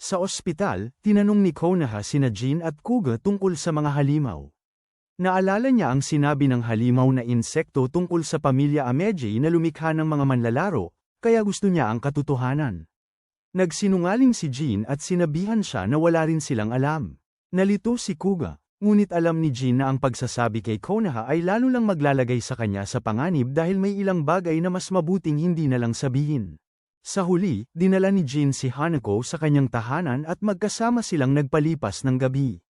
Sa ospital, tinanong ni Konoha sina Jin at Kuga tungkol sa mga halimaw. Naalala niya ang sinabi ng halimaw na insekto tungkol sa pamilya Ameji na lumikha ng mga manlalaro, kaya gusto niya ang katotohanan. Nagsinungaling si Jin at sinabihan siya na wala rin silang alam. Nalito si Kuga, ngunit alam ni Jin na ang pagsasabi kay Konoha ay lalo lang maglalagay sa kanya sa panganib dahil may ilang bagay na mas mabuting hindi na lang sabihin. Sa huli, dinala ni Jin si Hanako sa kanyang tahanan at magkasama silang nagpalipas ng gabi.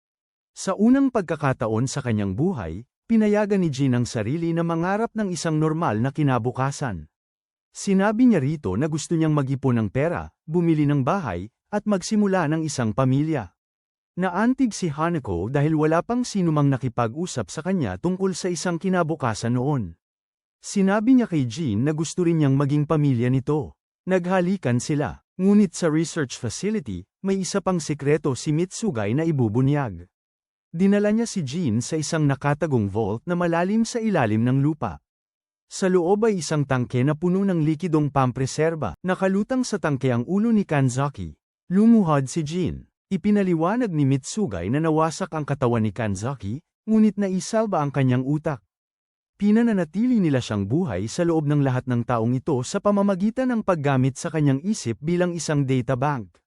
Sa unang pagkakataon sa kanyang buhay, pinayagan ni Jin ang sarili na mangarap ng isang normal na kinabukasan. Sinabi niya rito na gusto niyang mag-ipon ng pera, bumili ng bahay, at magsimula ng isang pamilya. Naantig si Hanako dahil wala pang sinumang nakipag-usap sa kanya tungkol sa isang kinabukasan noon. Sinabi niya kay Jin na gusto rin niyang maging pamilya nito. Naghalikan sila, ngunit sa research facility, may isa pang sikreto si Mitsugay na ibubunyag. Dinala niya si Jin sa isang nakatagong vault na malalim sa ilalim ng lupa. Sa loob ay isang tangke na puno ng likidong pampreserba. Nakalutang sa tangke ang ulo ni Kanzaki. Lumuhod si Jin. Ipinaliwanag ni Mitsugay na nawasak ang katawan ni Kanzaki, ngunit naisalba ang kanyang utak. Pinananatili nila siyang buhay sa loob ng lahat ng taong ito sa pamamagitan ng paggamit sa kanyang isip bilang isang data bank.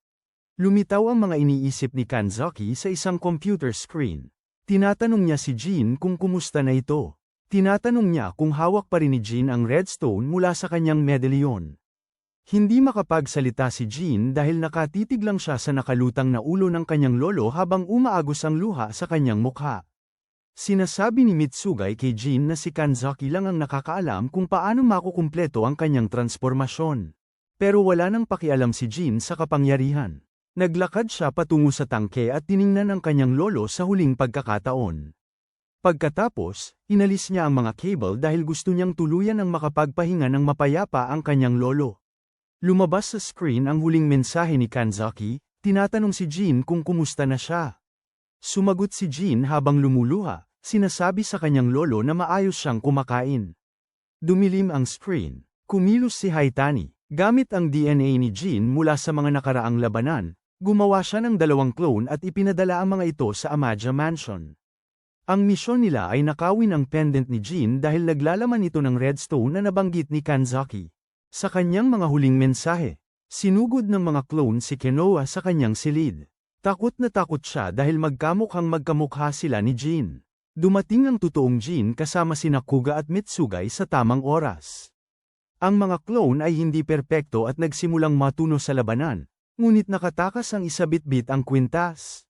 Lumitaw ang mga iniisip ni Kanzaki sa isang computer screen. Tinatanong niya si Jin kung kumusta na ito. Tinatanong niya kung hawak pa rin ni Jin ang redstone mula sa kanyang medalyon. Hindi makapagsalita si Jin dahil nakatitig lang siya sa nakalutang na ulo ng kanyang lolo habang umaagos ang luha sa kanyang mukha. Sinasabi ni Mitsugay kay Jin na si Kanzaki lang ang nakakaalam kung paano makukumpleto ang kanyang transformasyon. Pero wala nang pakialam si Jin sa kapangyarihan. Naglakad siya patungo sa tangke at tiningnan ang kanyang lolo sa huling pagkakataon. Pagkatapos, inalis niya ang mga cable dahil gusto niyang tuluyan ang makapagpahinga ng mapayapa ang kanyang lolo. Lumabas sa screen ang huling mensahe ni Kanzaki, tinatanong si Jin kung kumusta na siya. Sumagot si Jin habang lumuluha, sinasabi sa kanyang lolo na maayos siyang kumakain. Dumilim ang screen. Kumilos si Haitani. Gamit ang DNA ni Jin mula sa mga nakaraang labanan, gumawa siya ng 2 clone at ipinadala ang mga ito sa Amaja Mansion. Ang misyon nila ay nakawin ang pendant ni Jin dahil naglalaman ito ng redstone na nabanggit ni Kanzaki. Sa kanyang mga huling mensahe, sinugod ng mga clone si Kenoa sa kanyang silid. Takot na takot siya dahil magkamukhang magkamukha sila ni Jin. Dumating ang totoong Jin kasama sina Kuga at Mitsugay sa tamang oras. Ang mga clone ay hindi perpekto at nagsimulang matuno sa labanan, ngunit nakatakas ang isabit-bit ang kwintas.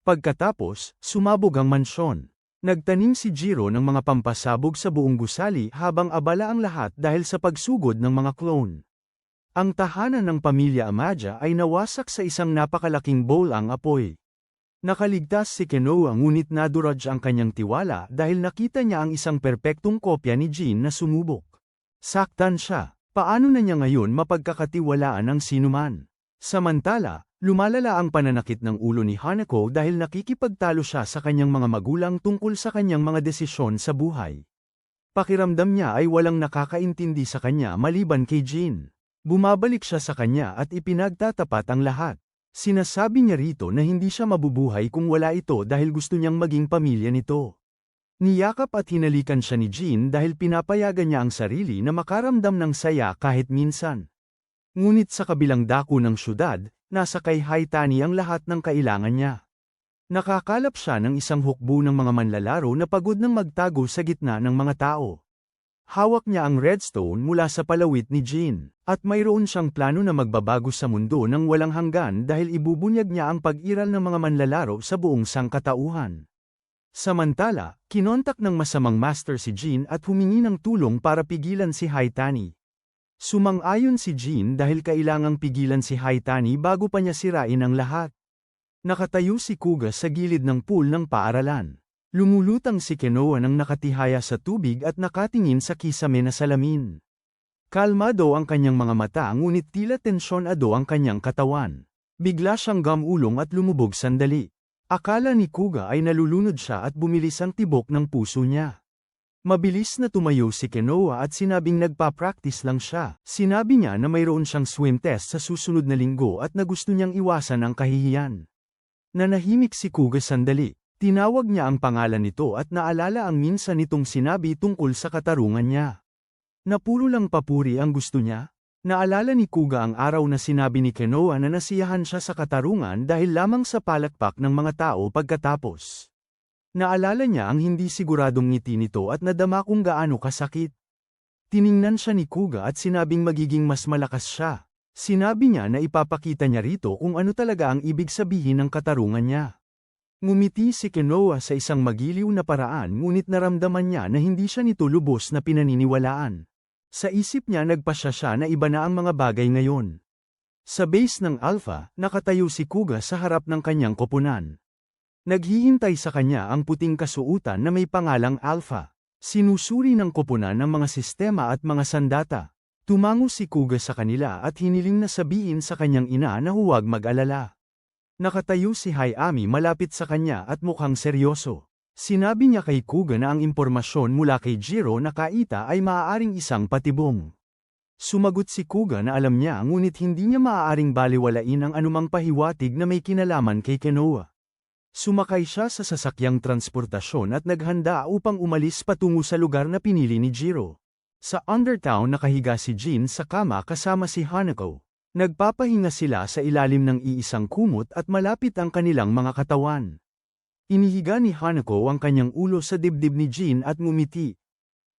Pagkatapos, sumabog ang mansyon. Nagtanim si Jiro ng mga pampasabog sa buong gusali habang abala ang lahat dahil sa pagsugod ng mga clone. Ang tahanan ng pamilya Amaja ay nawasak sa isang napakalaking bowl ang apoy. Nakaligtas si Kenoa ngunit naduraj ang kanyang tiwala dahil nakita niya ang isang perpektong kopya ni Jin na sumubok. Saktan siya. Paano na niya ngayon mapagkakatiwalaan ang sinuman? Samantala, Lumalala ang pananakit ng ulo ni Hanako dahil nakikipagtalo siya sa kanyang mga magulang tungkol sa kanyang mga desisyon sa buhay. Pakiramdam niya ay walang nakakaintindi sa kanya maliban kay Jin. Bumabalik siya sa kanya at ipinagtatapat ang lahat. Sinasabi niya rito na hindi siya mabubuhay kung wala ito dahil gusto niyang maging pamilya nito. Niyakap at hinalikan siya ni Jin dahil pinapayagan niya ang sarili na makaramdam ng saya kahit minsan. Ngunit sa kabilang dako ng syudad, nasa kay Haitani ang lahat ng kailangan niya. Nakakalap siya ng isang hukbo ng mga manlalaro na pagod ng magtago sa gitna ng mga tao. Hawak niya ang redstone mula sa palawit ni Jin, at mayroon siyang plano na magbabago sa mundo ng walang hanggan dahil ibubunyag niya ang pag-iral ng mga manlalaro sa buong sangkatauhan. Samantala, kinontak ng masamang master si Jin at humingi ng tulong para pigilan si Haitani. Sumang-ayon si Jin dahil kailangang pigilan si Haitani bago pa niya sirain ang lahat. Nakatayo si Kuga sa gilid ng pool ng paaralan. Lumulutang si Kenoa nang nakatihaya sa tubig at nakatingin sa kisame na salamin. Kalmado ang kanyang mga mata ngunit tila tensyonado ang kanyang katawan. Bigla siyang gamulong at lumubog sandali. Akala ni Kuga ay nalulunod siya at bumilis ang tibok ng puso niya. Mabilis na tumayo si Kenoa at sinabing nagpa-practice lang siya. Sinabi niya na mayroon siyang swim test sa susunod na linggo at na gusto niyang iwasan ang kahihiyan. Nanahimik si Kuga sandali. Tinawag niya ang pangalan nito at naalala ang minsan nitong sinabi tungkol sa katarungan niya. Na puro lang papuri ang gusto niya. Naalala ni Kuga ang araw na sinabi ni Kenoa na nasiyahan siya sa katarungan dahil lamang sa palakpak ng mga tao pagkatapos. Naalala niya ang hindi siguradong ngiti nito at nadama kung gaano kasakit. Tiningnan siya ni Kuga at sinabing magiging mas malakas siya. Sinabi niya na ipapakita niya rito kung ano talaga ang ibig sabihin ng katarungan niya. Ngumiti si Kenoa sa isang magiliw na paraan ngunit naramdaman niya na hindi siya nito lubos na pinaniniwalaan. Sa isip niya nagpasya siya na iba na ang mga bagay ngayon. Sa base ng Alpha, nakatayo si Kuga sa harap ng kanyang koponan. Naghihintay sa kanya ang puting kasuutan na may pangalang Alpha. Sinusuri ng koponan ng mga sistema at mga sandata. Tumango si Kuga sa kanila at hiniling na sabihin sa kanyang ina na huwag mag-alala. Nakatayo si Hayami malapit sa kanya at mukhang seryoso. Sinabi niya kay Kuga na ang impormasyon mula kay Jiro na Kaita ay maaaring isang patibong. Sumagot si Kuga na alam niya ngunit hindi niya maaaring baliwalain ang anumang pahiwatig na may kinalaman kay Kenoa. Sumakay siya sa sasakyang transportasyon at naghanda upang umalis patungo sa lugar na pinili ni Jiro. Sa Undertown nakahiga si Jin sa kama kasama si Hanako. Nagpapahinga sila sa ilalim ng iisang kumot at malapit ang kanilang mga katawan. Inihiga ni Hanako ang kanyang ulo sa dibdib ni Jin at ngumiti.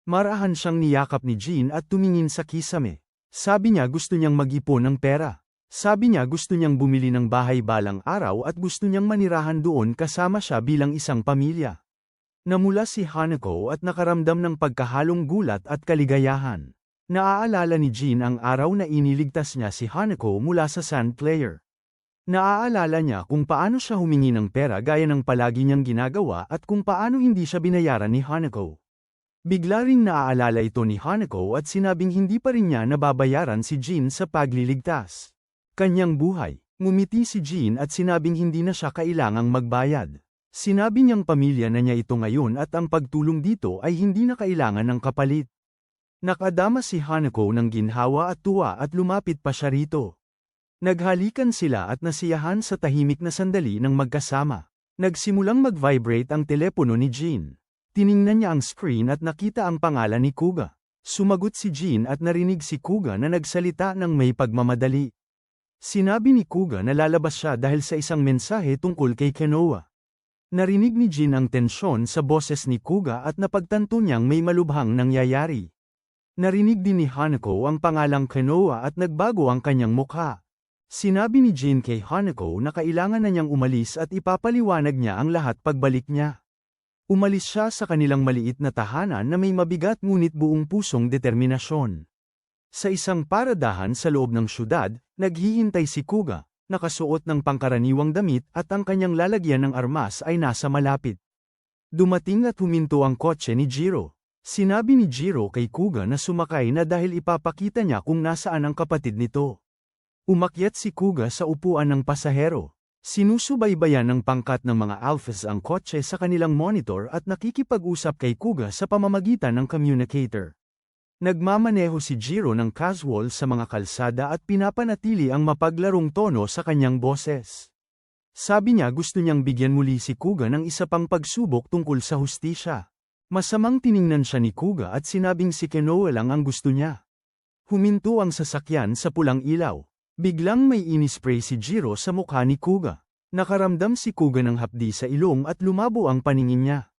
Marahan siyang niyakap ni Jin at tumingin sa kisame. Sabi niya gusto niyang mag-ipon ng pera. Sabi niya gusto niyang bumili ng bahay balang araw at gusto niyang manirahan doon kasama siya bilang isang pamilya. Namula si Hanako at nakaramdam ng pagkahalong gulat at kaligayahan. Naaalala ni Jin ang araw na iniligtas niya si Hanako mula sa Sand Player. Naaalala niya kung paano siya humingi ng pera gaya ng palagi niyang ginagawa at kung paano hindi siya binayaran ni Hanako. Bigla ring naaalala ito ni Hanako at sinabing hindi pa rin niya nababayaran si Jin sa pagliligtas. Kanyang buhay. Ngumiti si Jin at sinabing hindi na siya kailangang magbayad. Sinabi niyang pamilya na niya ito ngayon at ang pagtulong dito ay hindi na kailangan ng kapalit. Nakadama si Hanako ng ginhawa at tuwa at lumapit pa siya rito. Naghalikan sila at nasiyahan sa tahimik na sandali ng magkasama. Nagsimulang mag-vibrate ang telepono ni Jin. Tiningnan niya ang screen at nakita ang pangalan ni Kuga. Sumagot si Jin at narinig si Kuga na nagsalita ng may pagmamadali. Sinabi ni Kuga na lalabas siya dahil sa isang mensahe tungkol kay Kenoa. Narinig ni Jin ang tensyon sa boses ni Kuga at napagtanto niyang may malubhang nangyayari. Narinig din ni Hanako ang pangalang Kenoa at nagbago ang kanyang mukha. Sinabi ni Jin kay Hanako na kailangan na niyang umalis at ipapaliwanag niya ang lahat pagbalik niya. Umalis siya sa kanilang maliit na tahanan na may mabigat ngunit buong pusong determinasyon. Sa isang paradahan sa loob ng syudad, naghihintay si Kuga, nakasuot ng pangkaraniwang damit at ang kanyang lalagyan ng armas ay nasa malapit. Dumating at huminto ang kotse ni Jiro. Sinabi ni Jiro kay Kuga na sumakay na dahil ipapakita niya kung nasaan ang kapatid nito. Umakyat si Kuga sa upuan ng pasahero. Sinusubaybayan ng pangkat ng mga alphas ang kotse sa kanilang monitor at nakikipag-usap kay Kuga sa pamamagitan ng communicator. Nagmamaneho si Jiro ng casual sa mga kalsada at pinapanatili ang mapaglarong tono sa kanyang boses. Sabi niya gusto niyang bigyan muli si Kuga ng isa pang pagsubok tungkol sa hustisya. Masamang tiningnan siya ni Kuga at sinabing si Kenoa lang ang gusto niya. Huminto ang sasakyan sa pulang ilaw. Biglang may inispray si Jiro sa mukha ni Kuga. Nakaramdam si Kuga ng hapdi sa ilong at lumabo ang paningin niya.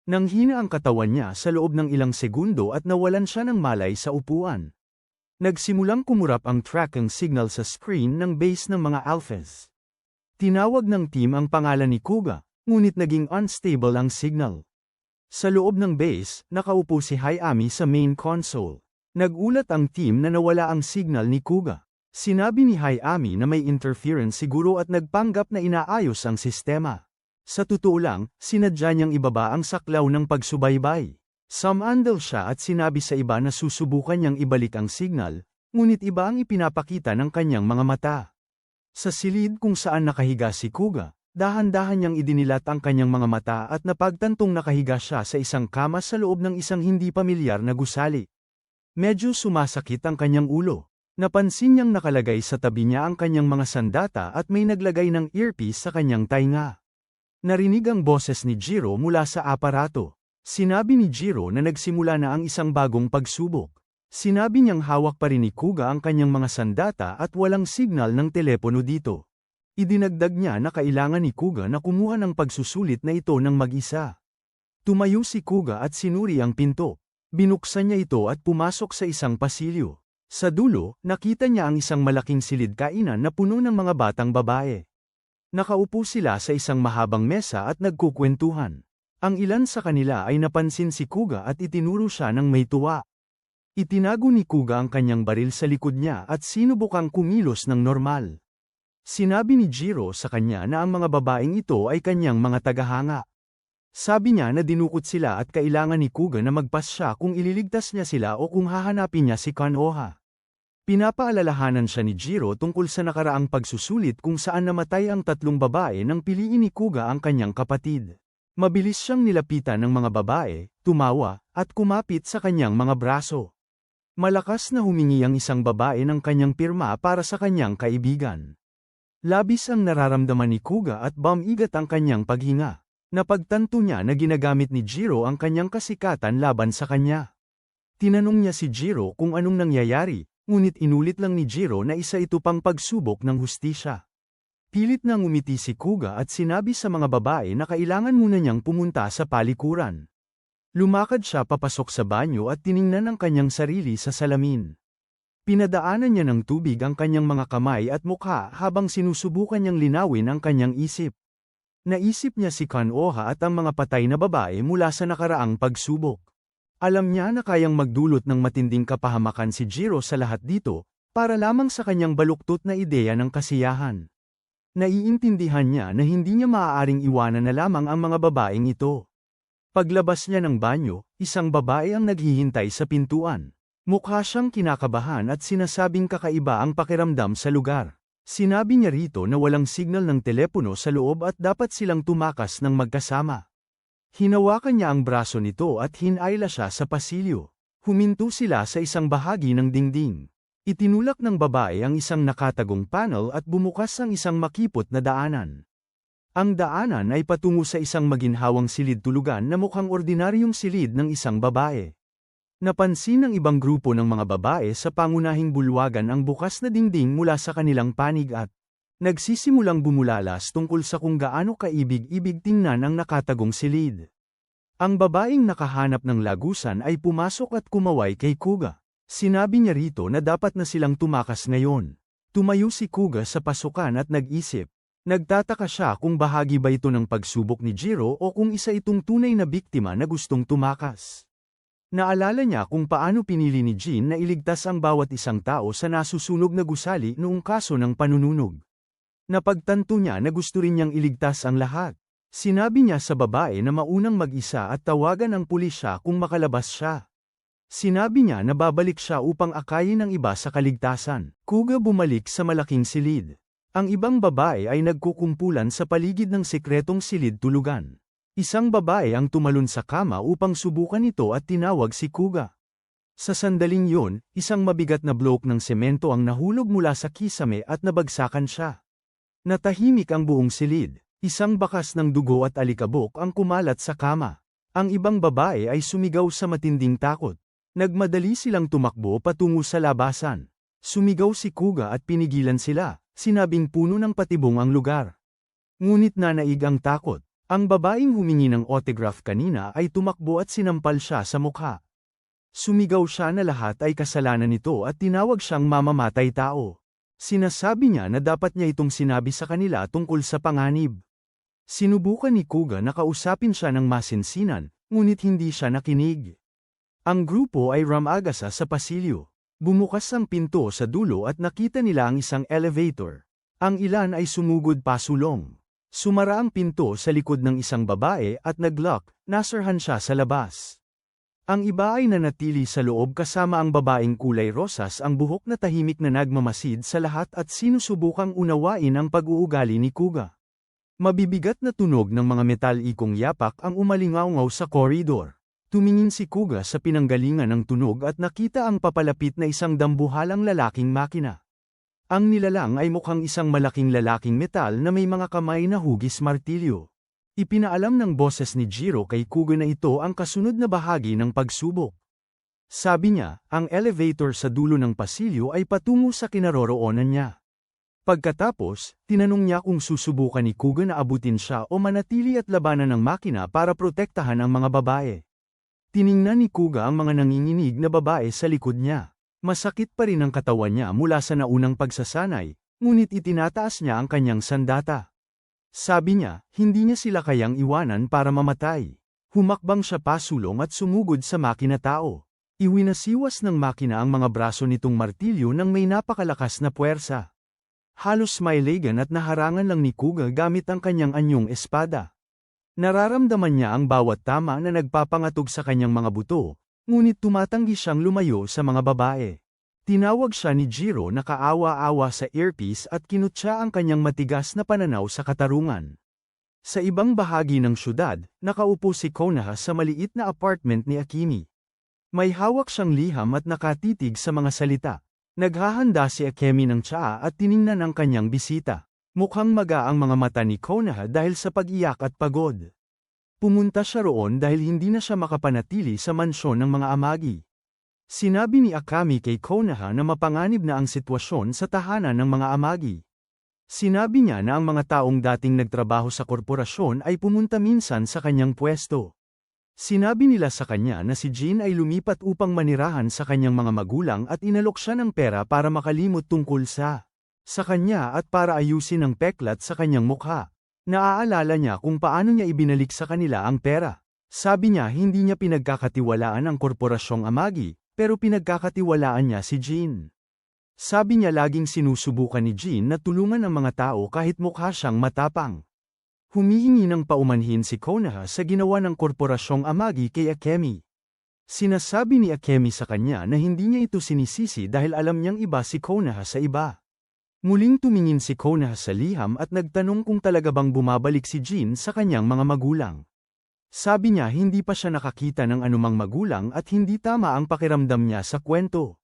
Nanghina ang katawan niya sa loob ng ilang segundo at nawalan siya ng malay sa upuan. Nagsimulang kumurap ang tracking signal sa screen ng base ng mga alphas. Tinawag ng team ang pangalan ni Kuga, ngunit naging unstable ang signal. Sa loob ng base, nakaupo si Hayami sa main console. Nagulat ang team na nawala ang signal ni Kuga. Sinabi ni Hayami na may interference siguro at nagpanggap na inaayos ang sistema. Sa totoo lang, sinadya niyang ibaba ang saklaw ng pagsubaybay. Sumandal siya at sinabi sa iba na susubukan niyang ibalik ang signal, ngunit iba ang ipinapakita ng kanyang mga mata. Sa silid kung saan nakahiga si Kuga, dahan-dahan niyang idinilat ang kanyang mga mata at napagtantong nakahiga siya sa isang kama sa loob ng isang hindi pamilyar na gusali. Medyo sumasakit ang kanyang ulo. Napansin niyang nakalagay sa tabi niya ang kanyang mga sandata at may naglagay ng earpiece sa kanyang tainga. Narinig ang boses ni Jiro mula sa aparato. Sinabi ni Jiro na nagsimula na ang isang bagong pagsubok. Sinabi niyang hawak pa rin ni Kuga ang kanyang mga sandata at walang signal ng telepono dito. Idinagdag niya na kailangan ni Kuga na kumuha ng pagsusulit na ito ng mag-isa. Tumayo si Kuga at sinuri ang pinto. Binuksan niya ito at pumasok sa isang pasilyo. Sa dulo, nakita niya ang isang malaking silid kainan na puno ng mga batang babae. Nakaupo sila sa isang mahabang mesa at nagkukwentuhan. Ang ilan sa kanila ay napansin si Kuga at itinuro siya ng may tuwa. Itinago ni Kuga ang kanyang baril sa likod niya at sinubukang kumilos ng normal. Sinabi ni Jiro sa kanya na ang mga babaeng ito ay kanyang mga tagahanga. Sabi niya na dinukot sila at kailangan ni Kuga na magpas siya kung ililigtas niya sila o kung hahanapin niya si Konoha. Pinapaalalahanan siya ni Jiro tungkol sa nakaraang pagsusulit kung saan namatay ang tatlong babae nang piliin ni Kuga ang kanyang kapatid. Mabilis siyang nilapitan ng mga babae, tumawa, at kumapit sa kanyang mga braso. Malakas na humingi ang isang babae ng kanyang pirma para sa kanyang kaibigan. Labis ang nararamdaman ni Kuga at bumigat ang kanyang paghinga. Napagtanto niya na ginagamit ni Jiro ang kanyang kasikatan laban sa kanya. Tinanong niya si Jiro kung anong nangyayari. Ngunit inulit lang ni Jiro na isa ito pang pagsubok ng hustisya. Pilit na ngumiti si Kuga at sinabi sa mga babae na kailangan muna niyang pumunta sa palikuran. Lumakad siya papasok sa banyo at tiningnan ang kanyang sarili sa salamin. Pinadaanan niya ng tubig ang kanyang mga kamay at mukha habang sinusubukan niyang linawin ang kanyang isip. Naisip niya si Konoha at ang mga patay na babae mula sa nakaraang pagsubok. Alam niya na kayang magdulot ng matinding kapahamakan si Jiro sa lahat dito, para lamang sa kanyang baluktot na ideya ng kasiyahan. Naiintindihan niya na hindi niya maaaring iwanan na lamang ang mga babaeng ito. Paglabas niya ng banyo, isang babae ang naghihintay sa pintuan. Mukha siyang kinakabahan at sinasabing kakaiba ang pakiramdam sa lugar. Sinabi niya rito na walang signal ng telepono sa loob at dapat silang tumakas ng magkasama. Hinawakan niya ang braso nito at hinayla siya sa pasilyo. Huminto sila sa isang bahagi ng dingding. Itinulak ng babae ang isang nakatagong panel at bumukas ang isang makipot na daanan. Ang daanan ay patungo sa isang maginhawang silid tulugan na mukhang ordinaryong silid ng isang babae. Napansin ng ibang grupo ng mga babae sa pangunahing bulwagan ang bukas na dingding mula sa kanilang panig at nagsisimulang bumulalas tungkol sa kung gaano kaibig-ibig tingnan ang nakatagong silid. Ang babaeng nakahanap ng lagusan ay pumasok at kumaway kay Kuga. Sinabi niya rito na dapat na silang tumakas ngayon. Tumayo si Kuga sa pasukan at nag-isip. Nagtataka siya kung bahagi ba ito ng pagsubok ni Jiro o kung isa itong tunay na biktima na gustong tumakas. Naalala niya kung paano pinili ni Jin na iligtas ang bawat isang tao sa nasusunog na gusali noong kaso ng panununog. Napagtanto niya na gusto rin niyang iligtas ang lahat. Sinabi niya sa babae na maunang mag-isa at tawagan ang pulisya kung makalabas siya. Sinabi niya na babalik siya upang akayin ang iba sa kaligtasan. Kuga bumalik sa malaking silid. Ang ibang babae ay nagkukumpulan sa paligid ng sikretong silid tulugan. Isang babae ang tumalon sa kama upang subukan ito at tinawag si Kuga. Sa sandaling yun, isang mabigat na blok ng semento ang nahulog mula sa kisame at nabagsakan siya. Natahimik ang buong silid. Isang bakas ng dugo at alikabok ang kumalat sa kama. Ang ibang babae ay sumigaw sa matinding takot. Nagmadali silang tumakbo patungo sa labasan. Sumigaw si Kuga at pinigilan sila, sinabing puno ng patibong ang lugar. Ngunit nanaig ang takot. Ang babaeng humingi ng autograph kanina ay tumakbo at sinampal siya sa mukha. Sumigaw siya na lahat ay kasalanan nito at tinawag siyang mamamatay tao. Sinasabi niya na dapat niya itong sinabi sa kanila tungkol sa panganib. Sinubukan ni Kuga na kausapin siya ng masinsinan, ngunit hindi siya nakinig. Ang grupo ay ramagasa sa pasilyo. Bumukas ang pinto sa dulo at nakita nila ang isang elevator. Ang ilan ay sumugod pasulong. Sumara ang pinto sa likod ng isang babae at nag-lock, nasarhan siya sa labas. Ang iba ay nanatili sa loob kasama ang babaeng kulay rosas, ang buhok na tahimik na nagmamasid sa lahat at sinusubukang unawain ang pag-uugali ni Kuga. Mabibigat na tunog ng mga metal-ikong yapak ang umalingaw sa koridor. Tumingin si Kuga sa pinanggalingan ng tunog at nakita ang papalapit na isang dambuhalang lalaking makina. Ang nilalang ay mukhang isang malaking lalaking metal na may mga kamay na hugis martilyo. Ipinaalam ng boses ni Jiro kay Kuga na ito ang kasunod na bahagi ng pagsubok. Sabi niya, ang elevator sa dulo ng pasilyo ay patungo sa kinaroroonan niya. Pagkatapos, tinanong niya kung susubukan ni Kuga na abutin siya o manatili at labanan ng makina para protektahan ang mga babae. Tiningnan ni Kuga ang mga nanginginig na babae sa likod niya. Masakit pa rin ang katawan niya mula sa naunang pagsasanay, ngunit itinataas niya ang kanyang sandata. Sabi niya, hindi niya sila kayang iwanan para mamatay. Humakbang siya pasulong at sumugod sa makina tao. Iwinasiwas ng makina ang mga braso nitong martilyo nang may napakalakas na puwersa. Halos mailagan at naharangan lang ni Kuga gamit ang kanyang anyong espada. Nararamdaman niya ang bawat tama na nagpapangatog sa kanyang mga buto, ngunit tumatanggi siyang lumayo sa mga babae. Tinawag siya ni Jiro na kaawa-awa sa earpiece at kinutya ang kanyang matigas na pananaw sa katarungan. Sa ibang bahagi ng syudad, nakaupo si Konoha sa maliit na apartment ni Akemi. May hawak siyang liham at nakatitig sa mga salita. Naghahanda si Akemi ng tsaa at tiningnan ang kanyang bisita. Mukhang maga ang mga mata ni Konoha dahil sa pag-iyak at pagod. Pumunta siya roon dahil hindi na siya makapanatili sa mansyon ng mga amagi. Sinabi ni Akemi kay Konoha na mapanganib na ang sitwasyon sa tahanan ng mga amagi. Sinabi niya na ang mga taong dating nagtrabaho sa korporasyon ay pumunta minsan sa kanyang pwesto. Sinabi nila sa kanya na si Jin ay lumipat upang manirahan sa kanyang mga magulang at inalok siya ng pera para makalimot tungkol sa kanya at para ayusin ang peklat sa kanyang mukha. Naaalala niya kung paano niya ibinalik sa kanila ang pera. Sabi niya hindi niya pinagkakatiwalaan ang korporasyong amagi, pero pinagkakatiwalaan niya si Jin. Sabi niya laging sinusubukan ni Jin na tulungan ang mga tao kahit mukha siyang matapang. Humihingi ng paumanhin si Konoha sa ginawa ng korporasyong amagi kay Akemi. Sinasabi ni Akemi sa kanya na hindi niya ito sinisisi dahil alam niyang iba si Konoha sa iba. Muling tumingin si Konoha sa liham at nagtanong kung talaga bang bumabalik si Jin sa kanyang mga magulang. Sabi niya hindi pa siya nakakita ng anumang magulang at hindi tama ang pakiramdam niya sa kwento.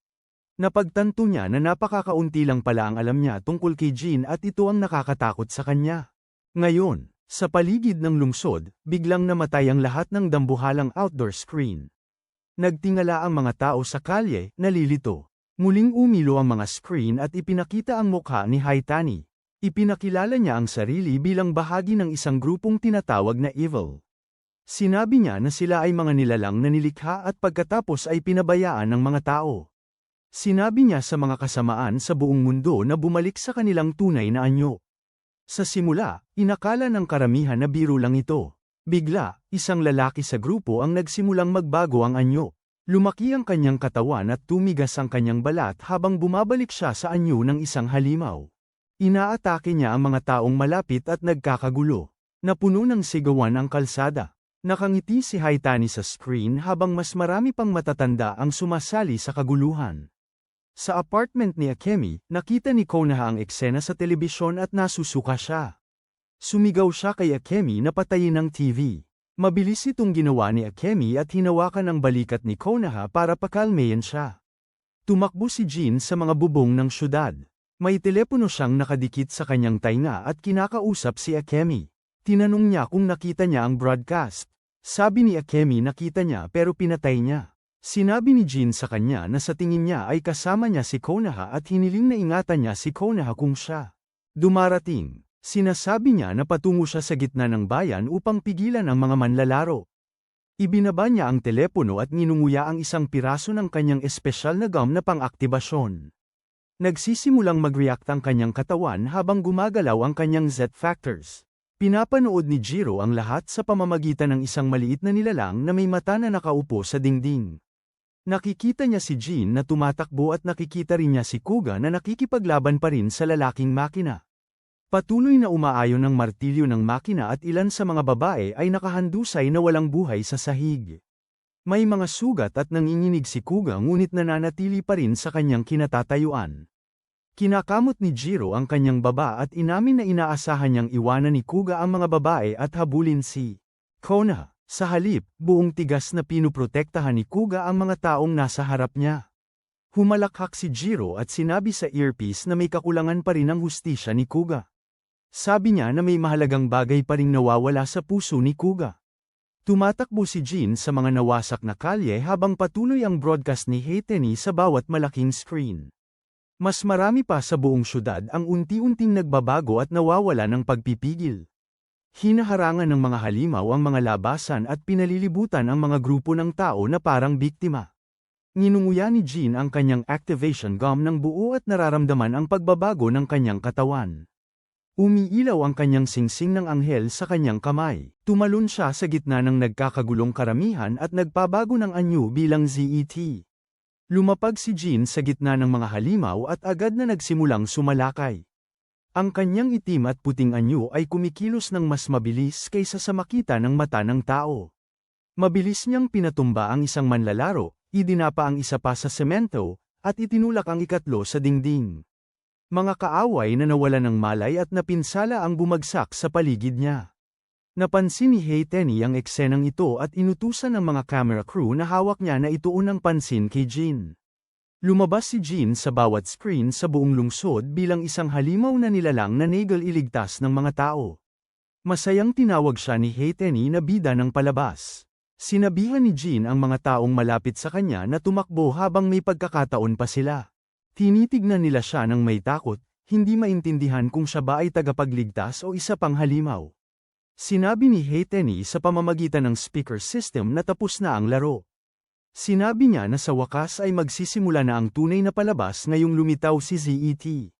Napagtanto niya na napakakaunti lang pala ang alam niya tungkol kay Jin at ito ang nakakatakot sa kanya. Ngayon, sa paligid ng lungsod, biglang namatay ang lahat ng dambuhalang outdoor screen. Nagtingala ang mga tao sa kalye, nalilito. Muling umilo ang mga screen at ipinakita ang mukha ni Haitani. Ipinakilala niya ang sarili bilang bahagi ng isang grupong tinatawag na Evil. Sinabi niya na sila ay mga nilalang na nilikha at pagkatapos ay pinabayaan ng mga tao. Sinabi niya sa mga kasamaan sa buong mundo na bumalik sa kanilang tunay na anyo. Sa simula, inakala ng karamihan na biro lang ito. Bigla, isang lalaki sa grupo ang nagsimulang magbago ang anyo. Lumaki ang kanyang katawan at tumigas ang kanyang balat habang bumabalik siya sa anyo ng isang halimaw. Inaatake niya ang mga taong malapit at nagkakagulo. Napuno ng sigawan ang kalsada. Nakangiti si Haitani sa screen habang mas marami pang matatanda ang sumasali sa kaguluhan. Sa apartment ni Akemi, nakita ni Konoha ang eksena sa telebisyon at nasusuka siya. Sumigaw siya kay Akemi na patayin ang TV. Mabilis itong ginawa ni Akemi at hinawakan ang balikat ni Konoha para pakalmayan siya. Tumakbo si Jin sa mga bubong ng syudad. May telepono siyang nakadikit sa kanyang tainga at kinakausap si Akemi. Tinanong niya kung nakita niya ang broadcast. Sabi ni Akemi nakita niya pero pinatay niya. Sinabi ni Jin sa kanya na sa tingin niya ay kasama niya si Konoha at hiniling na ingatan niya si Konoha kung siya dumarating. Sinasabi niya na patungo siya sa gitna ng bayan upang pigilan ang mga manlalaro. Ibinaba niya ang telepono at ninunguya ang isang piraso ng kanyang espesyal na gum na pang-aktibasyon. Nagsisimulang mag-react ang kanyang katawan habang gumagalaw ang kanyang Z-factors. Pinapanood ni Jiro ang lahat sa pamamagitan ng isang maliit na nilalang na may mata na nakaupo sa dingding. Nakikita niya si Jin na tumatakbo at nakikita rin niya si Kuga na nakikipaglaban pa rin sa lalaking makina. Patuloy na umaayon ng martilyo ng makina at ilan sa mga babae ay nakahandusay na walang buhay sa sahig. May mga sugat at nanginginig si Kuga ngunit nananatili pa rin sa kanyang kinatatayuan. Kinakamot ni Jiro ang kanyang baba at inamin na inaasahan niyang iwanan ni Kuga ang mga babae at habulin si Konoha. Sa halip, buong tigas na pinuprotektahan ni Kuga ang mga taong nasa harap niya. Humalakhak si Jiro at sinabi sa earpiece na may kakulangan pa rin ang hustisya ni Kuga. Sabi niya na may mahalagang bagay pa ring nawawala sa puso ni Kuga. Tumatakbo si Jin sa mga nawasak na kalye habang patuloy ang broadcast ni Haitani sa bawat malaking screen. Mas marami pa sa buong syudad ang unti-unting nagbabago at nawawala ng pagpipigil. Hinaharangan ng mga halimaw ang mga labasan at pinalilibutan ang mga grupo ng tao na parang biktima. Ninunguya ni Jin ang kanyang activation gum ng buo at nararamdaman ang pagbabago ng kanyang katawan. Umiilaw ang kanyang singsing ng anghel sa kanyang kamay. Tumalon siya sa gitna ng nagkakagulong karamihan at nagpabago ng anyo bilang ZET. Lumapag si Jin sa gitna ng mga halimaw at agad na nagsimulang sumalakay. Ang kanyang itim at puting anyo ay kumikilos ng mas mabilis kaysa sa makita ng mata ng tao. Mabilis niyang pinatumba ang isang manlalaro, idinapa ang isa pa sa semento, at itinulak ang ikatlo sa dingding. Mga kaaway na nawalan ng malay at napinsala ang bumagsak sa paligid niya. Napansin ni Haitani ang eksenang ito at inutusan ng mga camera crew na hawak niya na ituon ang pansin kay Jin. Lumabas si Jin sa bawat screen sa buong lungsod bilang isang halimaw na nilalang na nagel iligtas ng mga tao. Masayang tinawag siya ni Haitani na bida ng palabas. Sinabihan ni Jin ang mga taong malapit sa kanya na tumakbo habang may pagkakataon pa sila. Tinitignan nila siya ng may takot, hindi maintindihan kung siya ba ay tagapagligtas o isa pang halimaw. Sinabi ni Haitani sa pamamagitan ng speaker system na tapos na ang laro. Sinabi niya na sa wakas ay magsisimula na ang tunay na palabas ngayong lumitaw si ZET.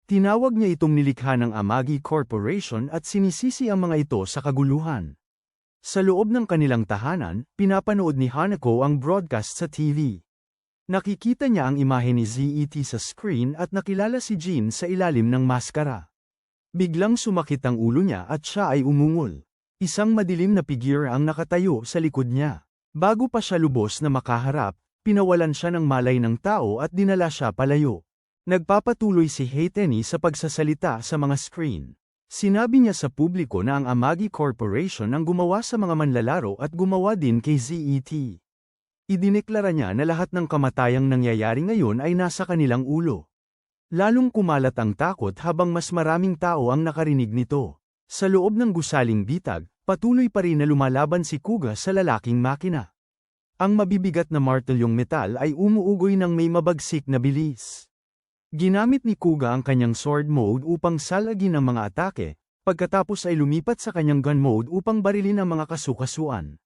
Tinawag niya itong nilikha ng Amagi Corporation at sinisisi ang mga ito sa kaguluhan. Sa loob ng kanilang tahanan, pinapanood ni Hanako ang broadcast sa TV. Nakikita niya ang imahe ni ZET sa screen at nakilala si Jin sa ilalim ng maskara. Biglang sumakit ang ulo niya at siya ay umungol. Isang madilim na figure ang nakatayo sa likod niya. Bago pa siya lubos na makaharap, pinawalan siya ng malay ng tao at dinala siya palayo. Nagpapatuloy si Haitani sa pagsasalita sa mga screen. Sinabi niya sa publiko na ang Amagi Corporation ang gumawa sa mga manlalaro at gumawa din kay ZET. Idineklara niya na lahat ng kamatayang nangyayari ngayon ay nasa kanilang ulo. Lalong kumalat ang takot habang mas maraming tao ang nakarinig nito. Sa loob ng gusaling bitag, patuloy pa rin na lumalaban si Kuga sa lalaking makina. Ang mabibigat na martelyong metal ay umuugoy ng may mabagsik na bilis. Ginamit ni Kuga ang kanyang sword mode upang salagin ang mga atake, pagkatapos ay lumipat sa kanyang gun mode upang barilin ang mga kasukasuan.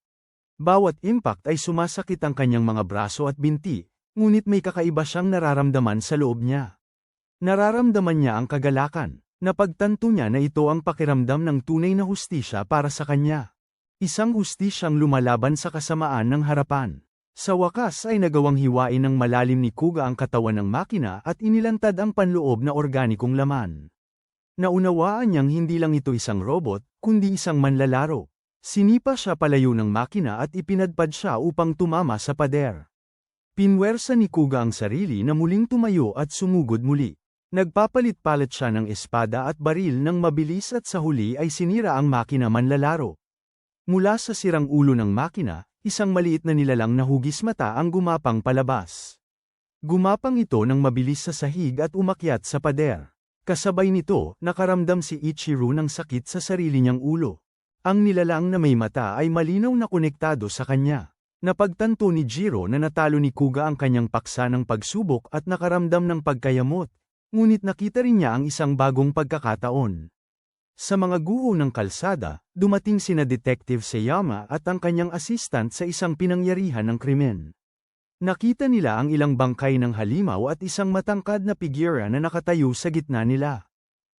Bawat impact ay sumasakit ang kanyang mga braso at binti, ngunit may kakaiba siyang nararamdaman sa loob niya. Nararamdaman niya ang kagalakan. Napagtanto niya na ito ang pakiramdam ng tunay na hustisya para sa kanya. Isang hustisyang lumalaban sa kasamaan ng harapan. Sa wakas ay nagawang hiwain ng malalim ni Kuga ang katawan ng makina at inilantad ang panloob na organikong laman. Naunawaan niyang hindi lang ito isang robot, kundi isang manlalaro. Sinipa siya palayo ng makina at ipinadpad siya upang tumama sa pader. Pinwersa ni Kuga ang sarili na muling tumayo at sumugod muli. Nagpapalit-palit siya ng espada at baril ng mabilis at sa huli ay sinira ang makina manlalaro. Mula sa sirang ulo ng makina, isang maliit na nilalang na hugis mata ang gumapang palabas. Gumapang ito ng mabilis sa sahig at umakyat sa pader. Kasabay nito, nakaramdam si Ichiro ng sakit sa sarili niyang ulo. Ang nilalang na may mata ay malinaw na konektado sa kanya. Napagtanto ni Jiro na natalo ni Kuga ang kanyang paksa ng pagsubok at nakaramdam ng pagkayamot, ngunit nakita rin niya ang isang bagong pagkakataon. Sa mga guho ng kalsada, dumating sina Detective Sayama at ang kanyang assistant sa isang pinangyarihan ng krimen. Nakita nila ang ilang bangkay ng halimaw at isang matangkad na figura na nakatayo sa gitna nila.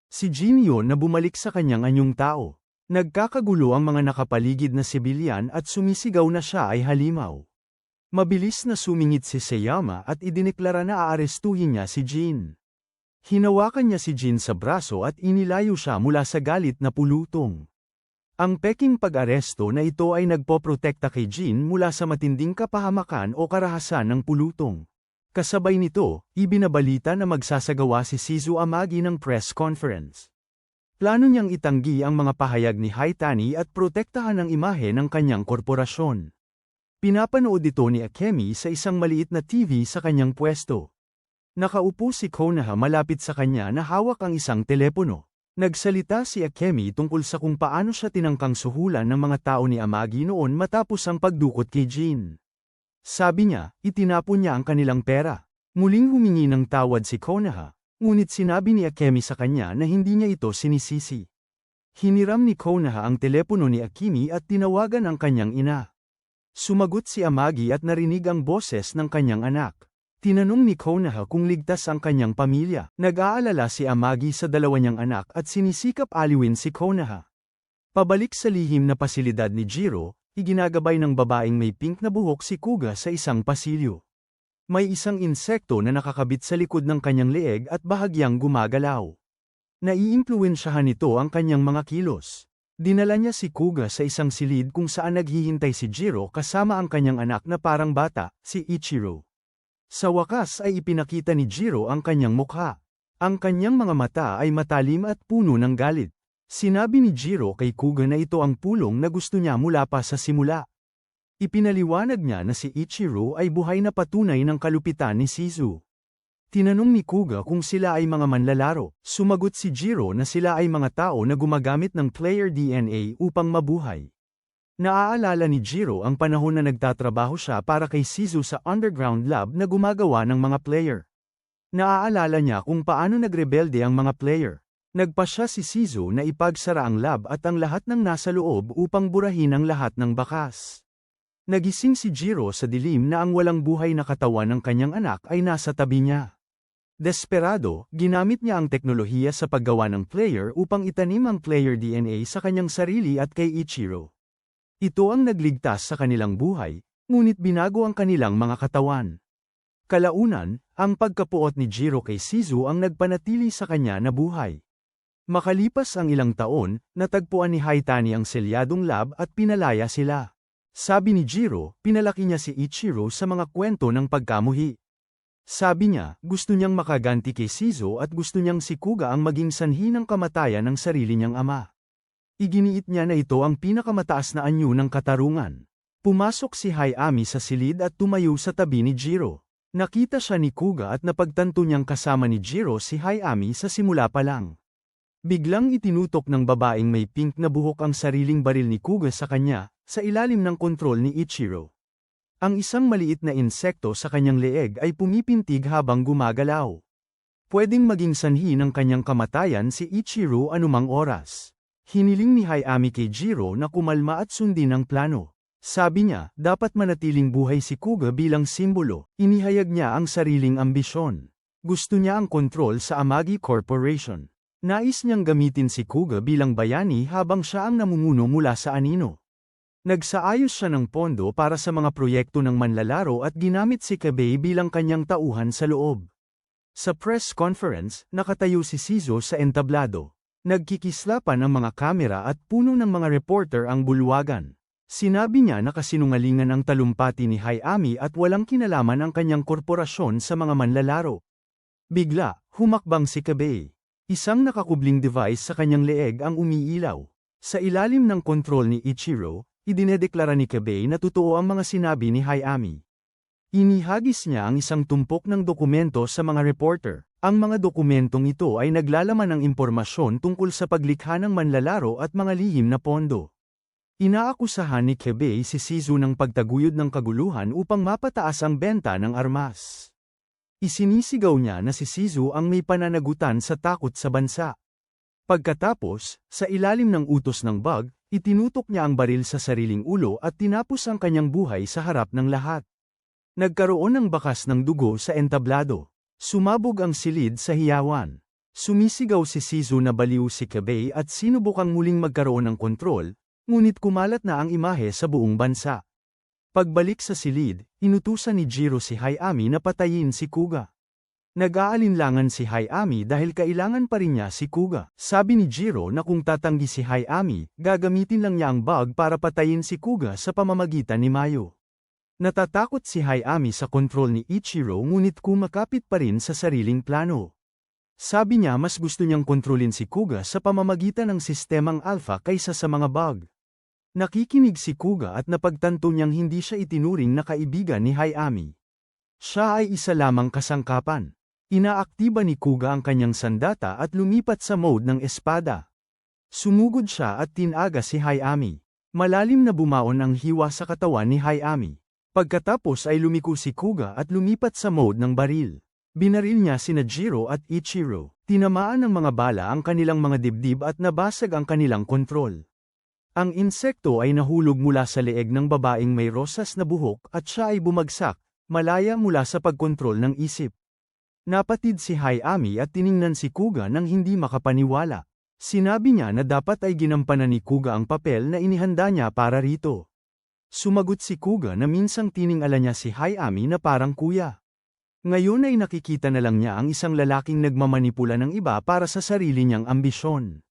Si Jin yun na bumalik sa kanyang anyong tao. Nagkakagulo ang mga nakapaligid na sibilyan at sumisigaw na siya ay halimaw. Mabilis na sumingit si Sayama at idineklara na aarestuhin niya si Jin. Hinawakan niya si Jin sa braso at inilayo siya mula sa galit na pulutong. Ang peking pag-aresto na ito ay nagpoprotekta kay Jin mula sa matinding kapahamakan o karahasan ng pulutong. Kasabay nito, ibinabalita na magsasagawa si Shizu Amagi ng press conference. Plano niyang itanggi ang mga pahayag ni Haitani at protektahan ang imahe ng kanyang korporasyon. Pinapanood ito ni Akemi sa isang maliit na TV sa kanyang pwesto. Nakaupo si Konoha malapit sa kanya na hawak ang isang telepono. Nagsalita si Akemi tungkol sa kung paano siya tinangkang suhulan ng mga tao ni Amagi noon matapos ang pagdukot kay Jin. Sabi niya, itinapon niya ang kanilang pera. Muling humingi ng tawad si Konoha, ngunit sinabi ni Akemi sa kanya na hindi niya ito sinisisi. Hiniram ni Konoha ang telepono ni Akemi at tinawagan ang kanyang ina. Sumagot si Amagi at narinig ang boses ng kanyang anak. Tinanong ni Konoha kung ligtas ang kanyang pamilya. Nag-aalala si Amagi sa dalawa niyang anak at sinisikap aliwin si Konoha. Pabalik sa lihim na pasilidad ni Jiro, iginagabay ng babaeng may pink na buhok si Kuga sa isang pasilyo. May isang insekto na nakakabit sa likod ng kanyang leeg at bahagyang gumagalaw. Naiimpluwensyahan nito ang kanyang mga kilos. Dinala niya si Kuga sa isang silid kung saan naghihintay si Jiro kasama ang kanyang anak na parang bata, si Ichiro. Sa wakas ay ipinakita ni Jiro ang kanyang mukha. Ang kanyang mga mata ay matalim at puno ng galit. Sinabi ni Jiro kay Kuga na ito ang pulong na gusto niya mula pa sa simula. Ipinaliwanag niya na si Ichiro ay buhay na patunay ng kalupitan ni Shizu. Tinanong ni Kuga kung sila ay mga manlalaro. Sumagot si Jiro na sila ay mga tao na gumagamit ng player DNA upang mabuhay. Naaalala ni Jiro ang panahon na nagtatrabaho siya para kay Shizu sa underground lab na gumagawa ng mga player. Naaalala niya kung paano nagrebelde ang mga player. Nagpasya si Shizu na ipagsara ang lab at ang lahat ng nasa loob upang burahin ang lahat ng bakas. Nagising si Jiro sa dilim na ang walang buhay na katawan ng kanyang anak ay nasa tabi niya. Desperado, ginamit niya ang teknolohiya sa paggawa ng player upang itanim ang player DNA sa kanyang sarili at kay Ichiro. Ito ang nagligtas sa kanilang buhay, ngunit binago ang kanilang mga katawan. Kalaunan, ang pagkapuot ni Jiro kay Shizu ang nagpanatili sa kanya na buhay. Makalipas ang ilang taon, natagpuan ni Haitani ang selyadong lab at pinalaya sila. Sabi ni Jiro, pinalaki niya si Ichiro sa mga kwento ng pagkamuhi. Sabi niya, gusto niyang makaganti kay Shizu at gusto niyang si Kuga ang maging sanhi ng kamatayan ng sarili niyang ama. Iginiit niya na ito ang pinakamataas na anyo ng katarungan. Pumasok si Hayami sa silid at tumayo sa tabi ni Jiro. Nakita siya ni Kuga at napagtanto niyang kasama ni Jiro si Hayami sa simula pa lang. Biglang itinutok ng babaeng may pink na buhok ang sariling baril ni Kuga sa kanya, sa ilalim ng kontrol ni Ichiro. Ang isang maliit na insekto sa kanyang leeg ay pumipintig habang gumagalaw. Pwedeng maging sanhi ng kanyang kamatayan si Ichiro anumang oras. Hiniling ni Hayami kay Jiro na kumalma at sundin ang plano. Sabi niya, dapat manatiling buhay si Kuga bilang simbolo. Inihayag niya ang sariling ambisyon. Gusto niya ang kontrol sa Amagi Corporation. Nais niyang gamitin si Kuga bilang bayani habang siya ang namumuno mula sa anino. Nagsaayos siya ng pondo para sa mga proyekto ng manlalaro at ginamit si Kabei bilang kanyang tauhan sa loob. Sa press conference, nakatayo si Shizu sa entablado. Nagkikislapan ang mga kamera at puno ng mga reporter ang bulwagan. Sinabi niya na kasinungalingan ang talumpati ni Hayami at walang kinalaman ang kanyang korporasyon sa mga manlalaro. Bigla, humakbang si Kabei. Isang nakakubling device sa kanyang leeg ang umiilaw. Sa ilalim ng kontrol ni Ichiro, idinedeklara ni Kabei na totoo ang mga sinabi ni Hayami. Inihagis niya ang isang tumpok ng dokumento sa mga reporter. Ang mga dokumentong ito ay naglalaman ng impormasyon tungkol sa paglikha ng manlalaro at mga lihim na pondo. Inaakusahan ni Kabei si Shizu ng pagtaguyod ng kaguluhan upang mapataas ang benta ng armas. Isinisigaw niya na si Shizu ang may pananagutan sa takot sa bansa. Pagkatapos, sa ilalim ng utos ng bug, itinutok niya ang baril sa sariling ulo at tinapos ang kanyang buhay sa harap ng lahat. Nagkaroon ng bakas ng dugo sa entablado. Sumabog ang silid sa hiyawan. Sumisigaw si Shizu na baliw si Kabei at sinubukang muling magkaroon ng kontrol, ngunit kumalat na ang imahe sa buong bansa. Pagbalik sa silid, inutusan ni Jiro si Hayami na patayin si Kuga. Nag-aalinlangan si Hayami dahil kailangan pa rin niya si Kuga. Sabi ni Jiro na kung tatanggi si Hayami, gagamitin lang niya ang bug para patayin si Kuga sa pamamagitan ni Mayo. Natatakot si Hayami sa kontrol ni Ichiro ngunit kumakapit pa rin sa sariling plano. Sabi niya mas gusto niyang kontrolin si Kuga sa pamamagitan ng sistemang alpha kaysa sa mga bug. Nakikinig si Kuga at napagtanto niyang hindi siya itinuring na kaibigan ni Hayami. Siya ay isa lamang kasangkapan. Inaaktiba ni Kuga ang kanyang sandata at lumipat sa mode ng espada. Sumugod siya at tinaga si Hayami. Malalim na bumaon ang hiwa sa katawan ni Hayami. Pagkatapos ay lumiko si Kuga at lumipat sa mode ng baril. Binaril niya sina Jiro at Ichiro. Tinamaan ng mga bala ang kanilang mga dibdib at nabasag ang kanilang kontrol. Ang insekto ay nahulog mula sa leeg ng babaeng may rosas na buhok at siya ay bumagsak, malaya mula sa pagkontrol ng isip. Napatid si Hayami at tiningnan si Kuga nang hindi makapaniwala. Sinabi niya na dapat ay ginampanan ni Kuga ang papel na inihanda niya para rito. Sumagot si Kuga na minsang tiningala niya si Hayami na parang kuya. Ngayon ay nakikita na lang niya ang isang lalaking nagmamanipula ng iba para sa sarili niyang ambisyon.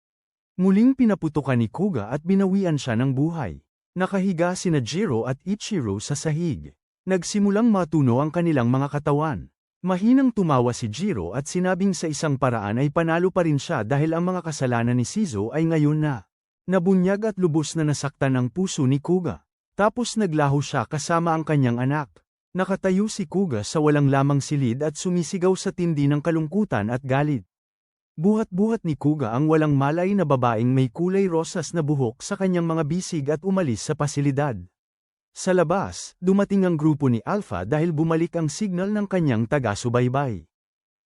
Muling pinaputukan ni Kuga at binawian siya ng buhay. Nakahiga sina Jiro at Ichiro sa sahig. Nagsimulang matuno ang kanilang mga katawan. Mahinang tumawa si Jiro at sinabing sa isang paraan ay panalo pa rin siya dahil ang mga kasalanan ni Shizu ay ngayon na. Nabunyag at lubos na nasaktan ang puso ni Kuga. Tapos naglaho siya kasama ang kanyang anak. Nakatayo si Kuga sa walang lamang silid at sumisigaw sa tindi ng kalungkutan at galit. Buhat-buhat ni Kuga ang walang malay na babaeng may kulay rosas na buhok sa kanyang mga bisig at umalis sa pasilidad. Sa labas, dumating ang grupo ni Alpha dahil bumalik ang signal ng kanyang taga-subaybay.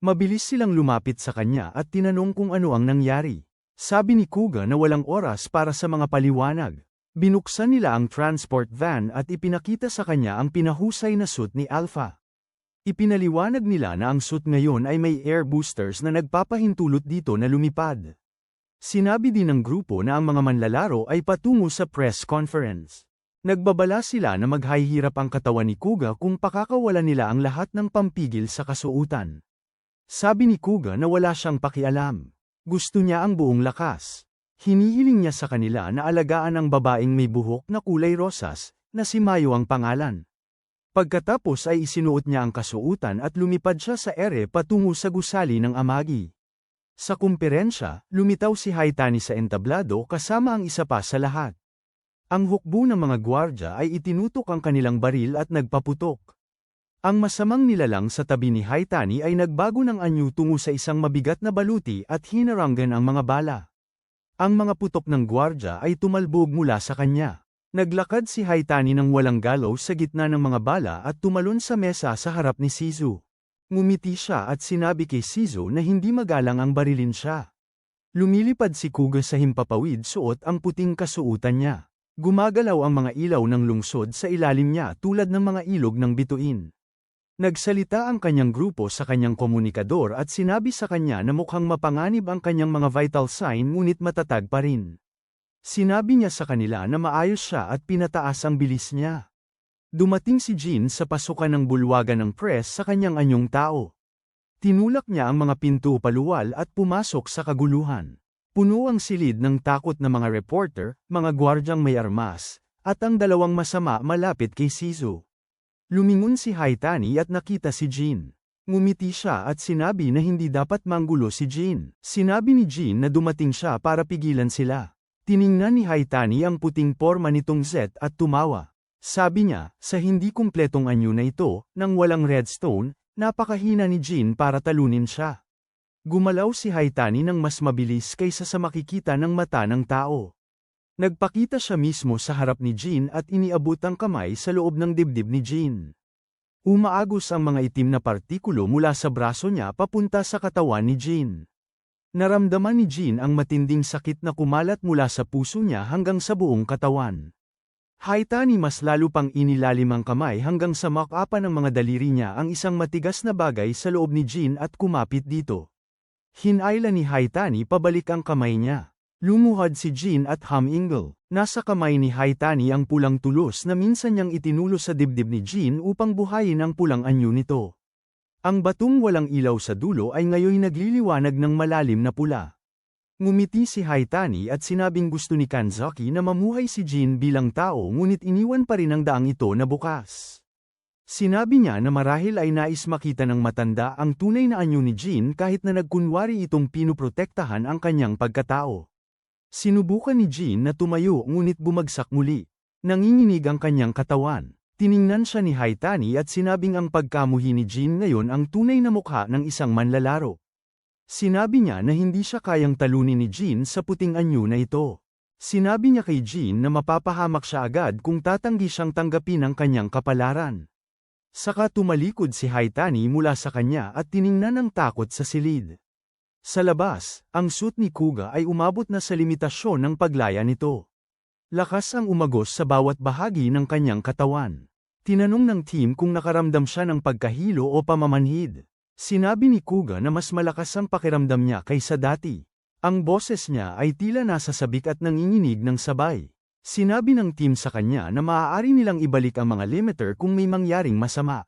Mabilis silang lumapit sa kanya at tinanong kung ano ang nangyari. Sabi ni Kuga na walang oras para sa mga paliwanag. Binuksan nila ang transport van at ipinakita sa kanya ang pinahusay na suit ni Alpha. Ipinaliwanag nila na ang suit ngayon ay may air boosters na nagpapahintulot dito na lumipad. Sinabi din ng grupo na ang mga manlalaro ay patungo sa press conference. Nagbabala sila na maghahirap ang katawan ni Kuga kung pakakawalan nila ang lahat ng pampigil sa kasuutan. Sabi ni Kuga na wala siyang pakialam. Gusto niya ang buong lakas. Hinihiling niya sa kanila na alagaan ang babaeng may buhok na kulay rosas, na si Mayo ang pangalan. Pagkatapos ay isinuot niya ang kasuutan at lumipad siya sa ere patungo sa gusali ng Amagi. Sa kumperensya, lumitaw si Haytani sa entablado kasama ang isa pa sa lahat. Ang hukbo ng mga gwardya ay itinutok ang kanilang baril at nagpaputok. Ang masamang nilalang sa tabi ni Haytani ay nagbago ng anyo tungo sa isang mabigat na baluti at hinaranggan ang mga bala. Ang mga putok ng gwardya ay tumalbog mula sa kanya. Naglakad si Haytani ng walang galaw sa gitna ng mga bala at tumalon sa mesa sa harap ni Shizu. Ngumiti siya at sinabi kay Shizu na hindi magalang ang barilin siya. Lumilipad si Kuga sa himpapawid suot ang puting kasuutan niya. Gumagalaw ang mga ilaw ng lungsod sa ilalim niya tulad ng mga ilog ng bituin. Nagsalita ang kanyang grupo sa kanyang komunikador at sinabi sa kanya na mukhang mapanganib ang kanyang mga vital sign ngunit matatag pa rin. Sinabi niya sa kanila na maayos siya at pinataas ang bilis niya. Dumating si Jin sa pasukan ng bulwagan ng press sa kanyang anyong tao. Tinulak niya ang mga pinto paluwal at pumasok sa kaguluhan. Puno ang silid ng takot na mga reporter, mga gwardyang may armas, at ang dalawang masama malapit kay Shiso. Lumingon si Haitani at nakita si Jin. Ngumiti siya at sinabi na hindi dapat manggulo si Jin. Sinabi ni Jin na dumating siya para pigilan sila. Tiningnan ni Haitani ang puting porma nitong Z at tumawa. Sabi niya, sa hindi kumpletong anyo na ito, nang walang redstone, napakahina ni Jin para talunin siya. Gumalaw si Haitani ng mas mabilis kaysa sa makikita ng mata ng tao. Nagpakita siya mismo sa harap ni Jin at iniabot ang kamay sa loob ng dibdib ni Jin. Umaagos ang mga itim na partikulo mula sa braso niya papunta sa katawan ni Jin. Naramdaman ni Jin ang matinding sakit na kumalat mula sa puso niya hanggang sa buong katawan. Haitani mas lalo pang inilalim ang kamay hanggang sa makapan ng mga daliri niya ang isang matigas na bagay sa loob ni Jin at kumapit dito. Hinayla ni Haitani pabalik ang kamay niya. Lumuhad si Jin at humingle. Nasa kamay ni Haitani ang pulang tulos na minsan niyang itinulo sa dibdib ni Jin upang buhayin ang pulang anyo nito. Ang batong walang ilaw sa dulo ay ngayon nagliliwanag ng malalim na pula. Ngumiti si Haitani at sinabing gusto ni Kanzaki na mamuhay si Jin bilang tao ngunit iniwan pa rin ang daang ito na bukas. Sinabi niya na marahil ay nais makita ng matanda ang tunay na anyo ni Jin kahit na nagkunwari itong pinuprotektahan ang kanyang pagkatao. Sinubukan ni Jin na tumayo ngunit bumagsak muli. Nanginginig ang kanyang katawan. Tiningnan siya ni Haitani at sinabing ang pagkamuhi ni Jin ngayon ang tunay na mukha ng isang manlalaro. Sinabi niya na hindi siya kayang talunin ni Jin sa puting anyo na ito. Sinabi niya kay Jin na mapapahamak siya agad kung tatanggi siyang tanggapin ang kanyang kapalaran. Saka tumalikod si Haitani mula sa kanya at tiningnan ng takot sa silid. Sa labas, ang suit ni Kuga ay umabot na sa limitasyon ng paglaya nito. Lakas ang umagos sa bawat bahagi ng kanyang katawan. Tinanong ng team kung nakaramdam siya ng pagkahilo o pamamanhid. Sinabi ni Kuga na mas malakas ang pakiramdam niya kaysa dati. Ang boses niya ay tila nasa sabik at nanginginig ng sabay. Sinabi ng team sa kanya na maaari nilang ibalik ang mga limiter kung may mangyaring masama.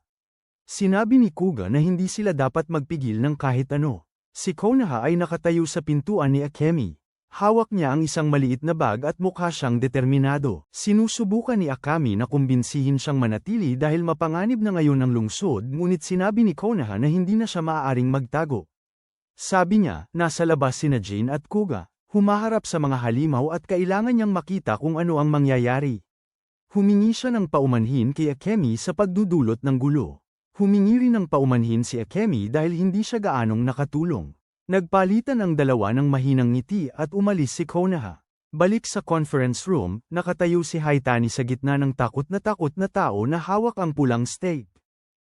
Sinabi ni Kuga na hindi sila dapat magpigil ng kahit ano. Si Konoha ay nakatayo sa pintuan ni Akemi. Hawak niya ang isang maliit na bag at mukha siyang determinado. Sinusubukan ni Akami na kumbinsihin siyang manatili dahil mapanganib na ngayon ang lungsod ngunit sinabi ni Konoha na hindi na siya maaaring magtago. Sabi niya, nasa labas sina Jin at Kuga. Humaharap sa mga halimaw at kailangan niyang makita kung ano ang mangyayari. Humingi siya ng paumanhin kay Akemi sa pagdudulot ng gulo. Humingi rin ng paumanhin si Akemi dahil hindi siya gaanong nakatulong. Nagpalitan ang dalawa ng mahinang ngiti at umalis si Konoha. Balik sa conference room, nakatayo si Haitani sa gitna ng takot na tao na hawak ang pulang steak.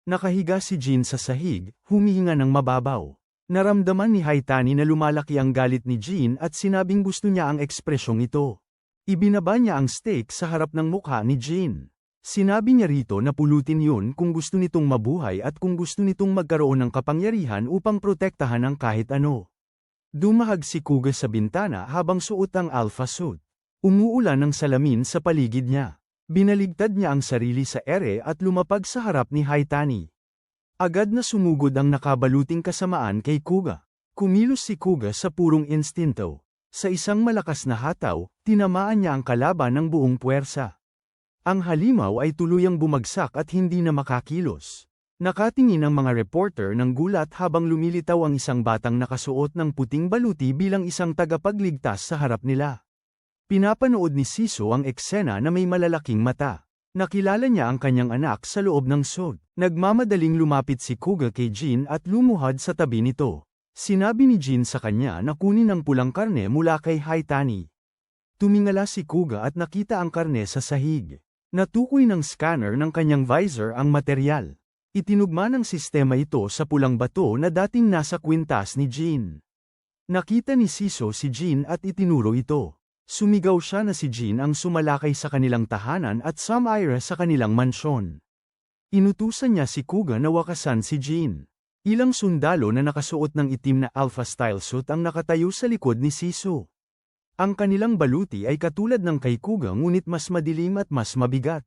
Nakahiga si Jin sa sahig, humihinga ng mababaw. Naramdaman ni Haitani na lumalaki ang galit ni Jin at sinabing gusto niya ang ekspresyong ito. Ibinaba niya ang steak sa harap ng mukha ni Jin. Sinabi niya rito na pulutin yun kung gusto nitong mabuhay at kung gusto nitong magkaroon ng kapangyarihan upang protektahan ang kahit ano. Dumahag si Kuga sa bintana habang suot ang alpha suit. Umuulan ng salamin sa paligid niya. Binaligtad niya ang sarili sa ere at lumapag sa harap ni Haitani. Agad na sumugod ang nakabaluting kasamaan kay Kuga. Kumilos si Kuga sa purong instinto. Sa isang malakas na hataw, tinamaan niya ang kalaban ng buong puwersa. Ang halimaw ay tuluyang bumagsak at hindi na makakilos. Nakatingin ang mga reporter ng gulat habang lumilitaw ang isang batang nakasuot ng puting baluti bilang isang tagapagligtas sa harap nila. Pinapanood ni Shiso ang eksena na may malalaking mata. Nakilala niya ang kanyang anak sa loob ng suit. Nagmamadaling lumapit si Kuga kay Jin at lumuhad sa tabi nito. Sinabi ni Jin sa kanya na kunin ang pulang karne mula kay Haitani. Tumingala si Kuga at nakita ang karne sa sahig. Natukoy ng scanner ng kanyang visor ang materyal. Itinugma ng sistema ito sa pulang bato na dating nasa kwintas ni Jin. Nakita ni Shiso si Jin at itinuro ito. Sumigaw siya na si Jin ang sumalakay sa kanilang tahanan at sumira sa kanilang mansyon. Inutusan niya si Kuga na wakasan si Jin. Ilang sundalo na nakasuot ng itim na alpha-style suit ang nakatayo sa likod ni Shiso. Ang kanilang baluti ay katulad ng kay Kuga ngunit mas madilim at mas mabigat.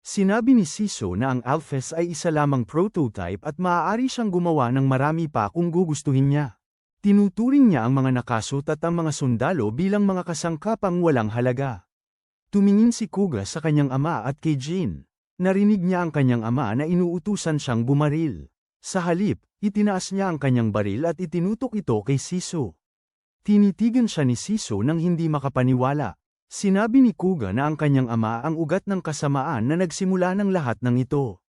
Sinabi ni Shiso na ang Alphas ay isa lamang prototype at maaari siyang gumawa ng marami pa kung gugustuhin niya. Tinuturing niya ang mga nakasut at ang mga sundalo bilang mga kasangkapang walang halaga. Tumingin si Kuga sa kanyang ama at kay Jin. Narinig niya ang kanyang ama na inuutusan siyang bumaril. Sa halip, itinaas niya ang kanyang baril at itinutok ito kay Sisu. Tinitigan siya ni Sisu nang hindi makapaniwala. Sinabi ni Kuga na ang kanyang ama ang ugat ng kasamaan na nagsimula ng lahat ng ito.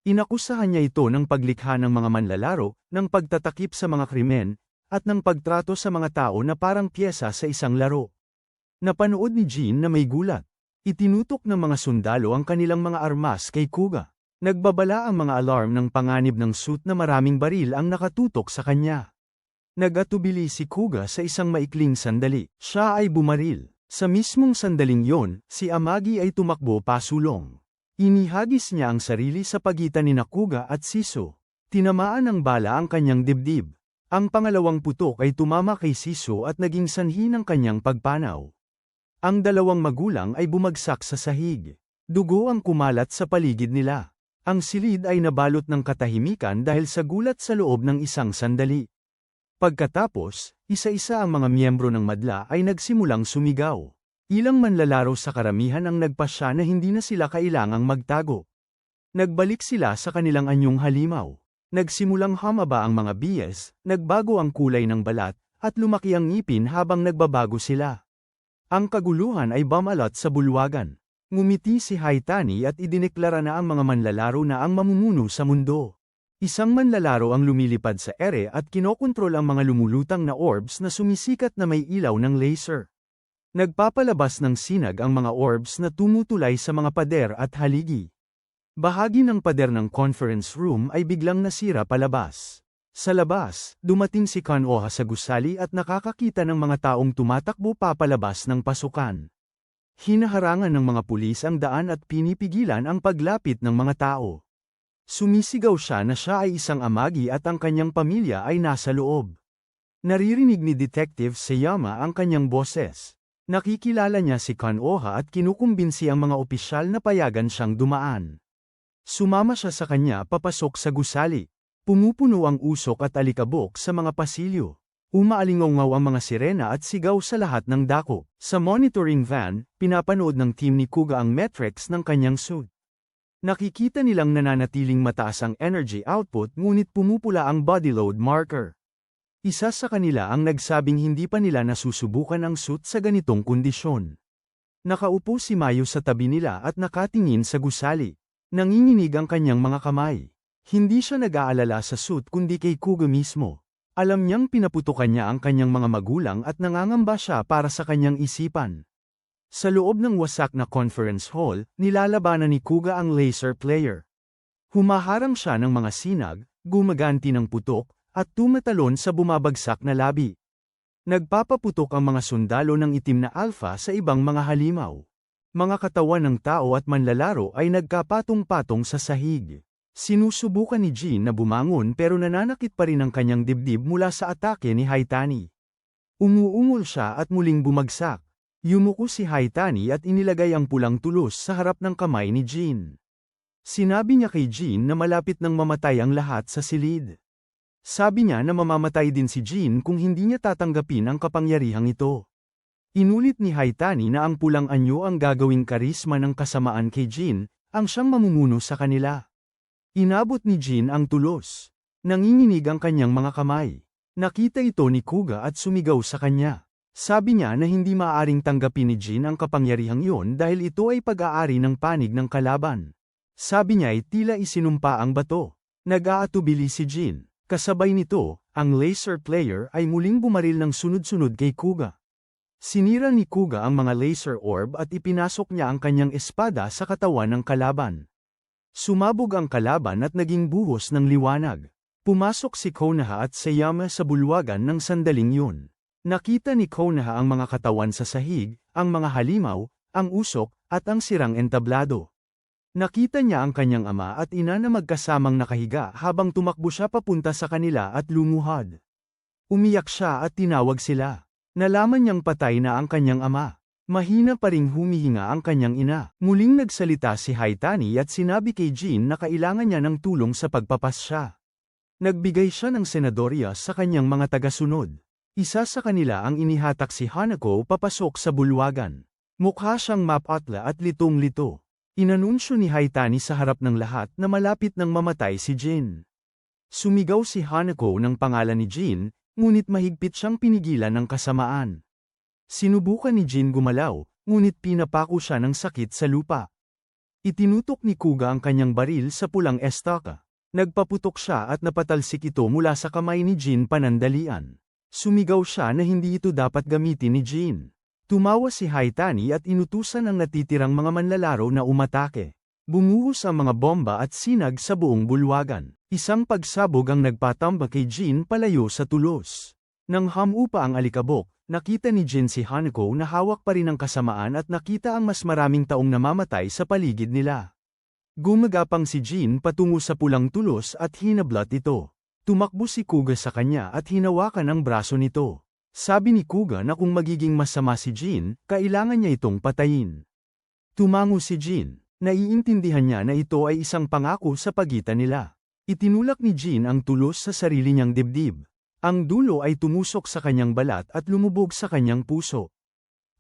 Inakusahan niya ito ng paglikha ng mga manlalaro, ng pagtatakip sa mga krimen, at ng pagtrato sa mga tao na parang piyesa sa isang laro. Napanood ni Jin na may gulat. Itinutok ng mga sundalo ang kanilang mga armas kay Kuga. Nagbabala ang mga alarm ng panganib ng suit na maraming baril ang nakatutok sa kanya. Nagatubili si Kuga sa isang maikling sandali. Siya ay bumaril. Sa mismong sandaling yon, si Amagi ay tumakbo pasulong. Inihagis niya ang sarili sa pagitan ni Kuga at Sisu. Tinamaan ng bala ang kanyang dibdib. Ang pangalawang putok ay tumama kay Sisu at naging sanhi ng kanyang pagpanaw. Ang dalawang magulang ay bumagsak sa sahig. Dugo ang kumalat sa paligid nila. Ang silid ay nabalot ng katahimikan dahil sa gulat sa loob ng isang sandali. Pagkatapos, isa-isa ang mga miyembro ng madla ay nagsimulang sumigaw. Ilang manlalaro sa karamihan ang nagpasya na hindi na sila kailangang magtago. Nagbalik sila sa kanilang anyong halimaw. Nagsimulang humaba ang mga bias, nagbago ang kulay ng balat, at lumaki ang ngipin habang nagbabago sila. Ang kaguluhan ay bumalot sa bulwagan. Ngumiti si Haitani at idineklara na ang mga manlalaro na ang mamumuno sa mundo. Isang manlalaro ang lumilipad sa ere at kinokontrol ang mga lumulutang na orbs na sumisikat na may ilaw ng laser. Nagpapalabas ng sinag ang mga orbs na tumutulay sa mga pader at haligi. Bahagi ng pader ng conference room ay biglang nasira palabas. Sa labas, dumating si Konoha sa gusali at nakakakita ng mga taong tumatakbo papalabas ng pasukan. Hinaharangan ng mga pulis ang daan at pinipigilan ang paglapit ng mga tao. Sumisigaw siya na siya ay isang amagi at ang kanyang pamilya ay nasa loob. Naririnig ni Detective Sayama ang kanyang boses. Nakikilala niya si Konoha at kinukumbinsi ang mga opisyal na payagan siyang dumaan. Sumama siya sa kanya papasok sa gusali. Pumupuno ang usok at alikabok sa mga pasilyo. Umaalingaw ang mga sirena at sigaw sa lahat ng dako. Sa monitoring van, pinapanood ng team ni Kuga ang metrics ng kanyang suit. Nakikita nilang nananatiling mataas ang energy output ngunit pumupula ang body load marker. Isa sa kanila ang nagsabing hindi pa nila nasusubukan ang suit sa ganitong kondisyon. Nakaupo si Mayu sa tabi nila at nakatingin sa gusali. Nanginginig ang kanyang mga kamay. Hindi siya nag-aalala sa suit kundi kay Kuga mismo. Alam niyang pinaputukan niya ang kanyang mga magulang at nangangamba siya para sa kanyang isipan. Sa loob ng wasak na conference hall, nilalabanan ni Kuga ang laser player. Humaharang siya ng mga sinag, gumaganti ng putok, at tumatalon sa bumabagsak na labi. Nagpapaputok ang mga sundalo ng itim na alpha sa ibang mga halimaw. Mga katawan ng tao at manlalaro ay nagkapatong-patong sa sahig. Sinusubukan ni Jin na bumangon pero nananakit pa rin ang kanyang dibdib mula sa atake ni Haitani. Umuungol siya at muling bumagsak. Yumuko si Haitani at inilagay ang pulang tulos sa harap ng kamay ni Jin. Sinabi niya kay Jin na malapit nang mamatay ang lahat sa silid. Sabi niya na mamamatay din si Jin kung hindi niya tatanggapin ang kapangyarihang ito. Inulit ni Haitani na ang pulang anyo ang gagawing karisma ng kasamaan kay Jin, ang siyang mamumuno sa kanila. Inabot ni Jin ang tulos. Nanginginig ang kanyang mga kamay. Nakita ito ni Kuga at sumigaw sa kanya. Sabi niya na hindi maaaring tanggapin ni Jin ang kapangyarihang iyon dahil ito ay pag-aari ng panig ng kalaban. Sabi niya ay tila isinumpa ang bato. Nag-aatubili si Jin. Kasabay nito, ang laser player ay muling bumaril ng sunod-sunod kay Kuga. Sinira ni Kuga ang mga laser orb at ipinasok niya ang kanyang espada sa katawan ng kalaban. Sumabog ang kalaban at naging buhos ng liwanag. Pumasok si Konoha at Sayama sa bulwagan ng sandaling yun. Nakita ni Konoha ang mga katawan sa sahig, ang mga halimaw, ang usok, at ang sirang entablado. Nakita niya ang kanyang ama at ina na magkasamang nakahiga habang tumakbo siya papunta sa kanila at lumuhad. Umiyak siya at tinawag sila. Nalaman niyang patay na ang kanyang ama. Mahina pa ring humihinga ang kanyang ina. Muling nagsalita si Haitani at sinabi kay Jin na kailangan niya ng tulong sa pagpapasya. Nagbigay siya ng senadorya sa kanyang mga tagasunod. Isa sa kanila ang inihatak si Hanako papasok sa bulwagan. Mukha siyang mapatla at litong-lito. Inanunsyo ni Haitani sa harap ng lahat na malapit nang mamatay si Jin. Sumigaw si Hanako ng pangalan ni Jin, ngunit mahigpit siyang pinigilan ng kasamaan. Sinubukan ni Jin gumalaw, ngunit pinapako siya ng sakit sa lupa. Itinutok ni Kuga ang kanyang baril sa pulang estaka. Nagpaputok siya at napatalsik ito mula sa kamay ni Jin panandalian. Sumigaw siya na hindi ito dapat gamitin ni Jin. Tumawa si Haitani at inutusan ang natitirang mga manlalaro na umatake. Bumuhos ang mga bomba at sinag sa buong bulwagan. Isang pagsabog ang nagpatambak kay Jin palayo sa tulos. Nang hamupa ang alikabok, nakita ni Jin si Hanako na hawak pa rin ang kasamaan at nakita ang mas maraming taong namamatay sa paligid nila. Gumagapang si Jin patungo sa pulang tulos at hinablat ito. Tumakbo si Kuga sa kanya at hinawakan ang braso nito. Sabi ni Kuga na kung magiging masama si Jin, kailangan niya itong patayin. Tumango si Jin. Naiintindihan niya na ito ay isang pangako sa pagitan nila. Itinulak ni Jin ang tulos sa sarili niyang dibdib. Ang dulo ay tumusok sa kanyang balat at lumubog sa kanyang puso.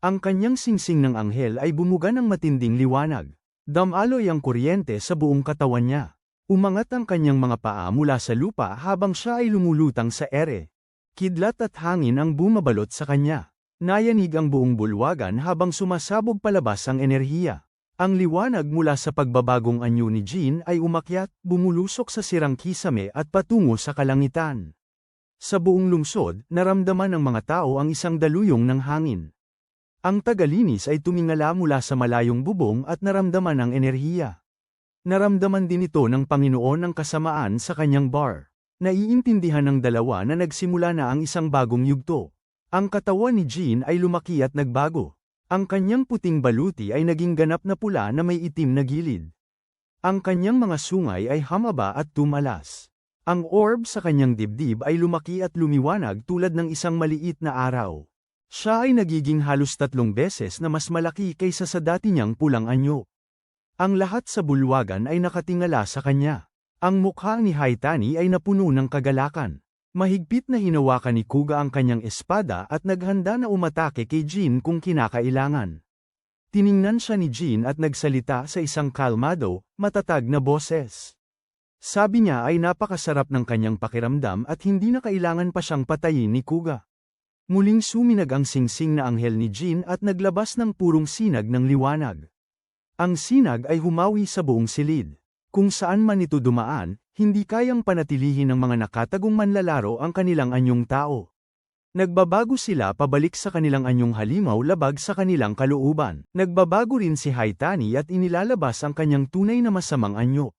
Ang kanyang singsing ng anghel ay bumuga ng matinding liwanag. Damaloy ang kuryente sa buong katawan niya. Umangat ang kanyang mga paa mula sa lupa habang siya ay lumulutang sa ere. Kidlat at hangin ang bumabalot sa kanya. Nayanig ang buong bulwagan habang sumasabog palabas ang enerhiya. Ang liwanag mula sa pagbabagong anyo ni Jin ay umakyat, bumulusok sa sirang kisame at patungo sa kalangitan. Sa buong lungsod, naramdaman ng mga tao ang isang daluyong ng hangin. Ang tagalinis ay tumingala mula sa malayong bubong at naramdaman ang enerhiya. Naramdaman din ito ng Panginoon ang kasamaan sa kanyang bar. Naiintindihan ng dalawa na nagsimula na ang isang bagong yugto. Ang katawan ni Jin ay lumaki at nagbago. Ang kanyang puting baluti ay naging ganap na pula na may itim na gilid. Ang kanyang mga sungay ay hamaba at tumalas. Ang orb sa kanyang dibdib ay lumaki at lumiwanag tulad ng isang maliit na araw. Siya ay nagiging halos 3 beses na mas malaki kaysa sa dati niyang pulang anyo. Ang lahat sa bulwagan ay nakatingala sa kanya. Ang mukha ni Haitani ay napuno ng kagalakan. Mahigpit na hinawakan ni Kuga ang kanyang espada at naghanda na umatake kay Jin kung kinakailangan. Tiningnan siya ni Jin at nagsalita sa isang kalmado, matatag na boses. Sabi niya ay napakasarap ng kanyang pakiramdam at hindi na kailangan pa siyang patayin ni Kuga. Muling suminag ang singsing na anghel ni Jin at naglabas ng purong sinag ng liwanag. Ang sinag ay humawi sa buong silid. Kung saan man ito dumaan, hindi kayang panatilihin ng mga nakatagong manlalaro ang kanilang anyong tao. Nagbabago sila pabalik sa kanilang anyong halimaw labag sa kanilang kalooban. Nagbabago rin si Haitani at inilalabas ang kanyang tunay na masamang anyo.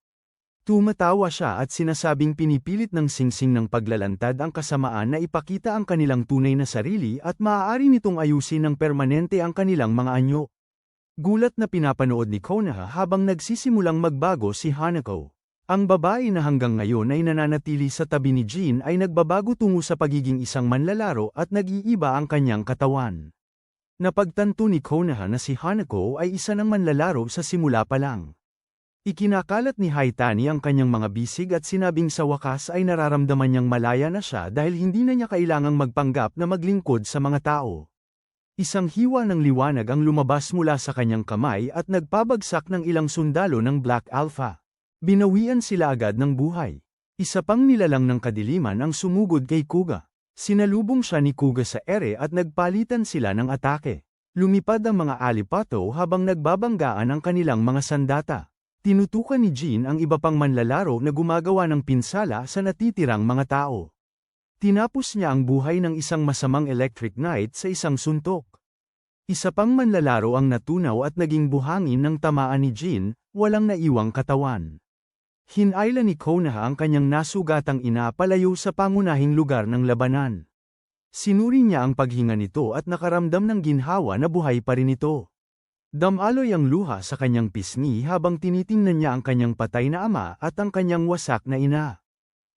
Tumatawa siya at sinasabing pinipilit ng singsing ng paglalantad ang kasamaan na ipakita ang kanilang tunay na sarili at maaari nitong ayusin ng permanente ang kanilang mga anyo. Gulat na pinapanood ni Konoha habang nagsisimulang magbago si Hanako. Ang babae na hanggang ngayon ay nananatili sa tabi ni Jin ay nagbabago tungo sa pagiging isang manlalaro at nag-iiba ang kanyang katawan. Napagtanto ni Konoha na si Hanako ay isa ng manlalaro sa simula pa lang. Ikinakalat ni Haitani ang kanyang mga bisig at sinabing sa wakas ay nararamdaman niyang malaya na siya dahil hindi na niya kailangang magpanggap na maglingkod sa mga tao. Isang hiwa ng liwanag ang lumabas mula sa kanyang kamay at nagpabagsak ng ilang sundalo ng Black Alpha. Binawian sila agad ng buhay. Isa pang nilalang ng kadiliman ang sumugod kay Kuga. Sinalubong siya ni Kuga sa ere at nagpalitan sila ng atake. Lumipad ang mga alipato habang nagbabanggaan ang kanilang mga sandata. Tinutukan ni Jin ang iba pang manlalaro na gumagawa ng pinsala sa natitirang mga tao. Tinapos niya ang buhay ng isang masamang Electric Knight sa isang suntok. Isa pang manlalaro ang natunaw at naging buhangin ng tamaan ni Jin, walang naiwang katawan. Hinayla ni Konoha ang kanyang nasugatang ina palayo sa pangunahing lugar ng labanan. Sinuri niya ang paghinga nito at nakaramdam ng ginhawa na buhay pa rin ito. Damaloy ang luha sa kanyang pisngi habang tinitingnan niya ang kanyang patay na ama at ang kanyang wasak na ina.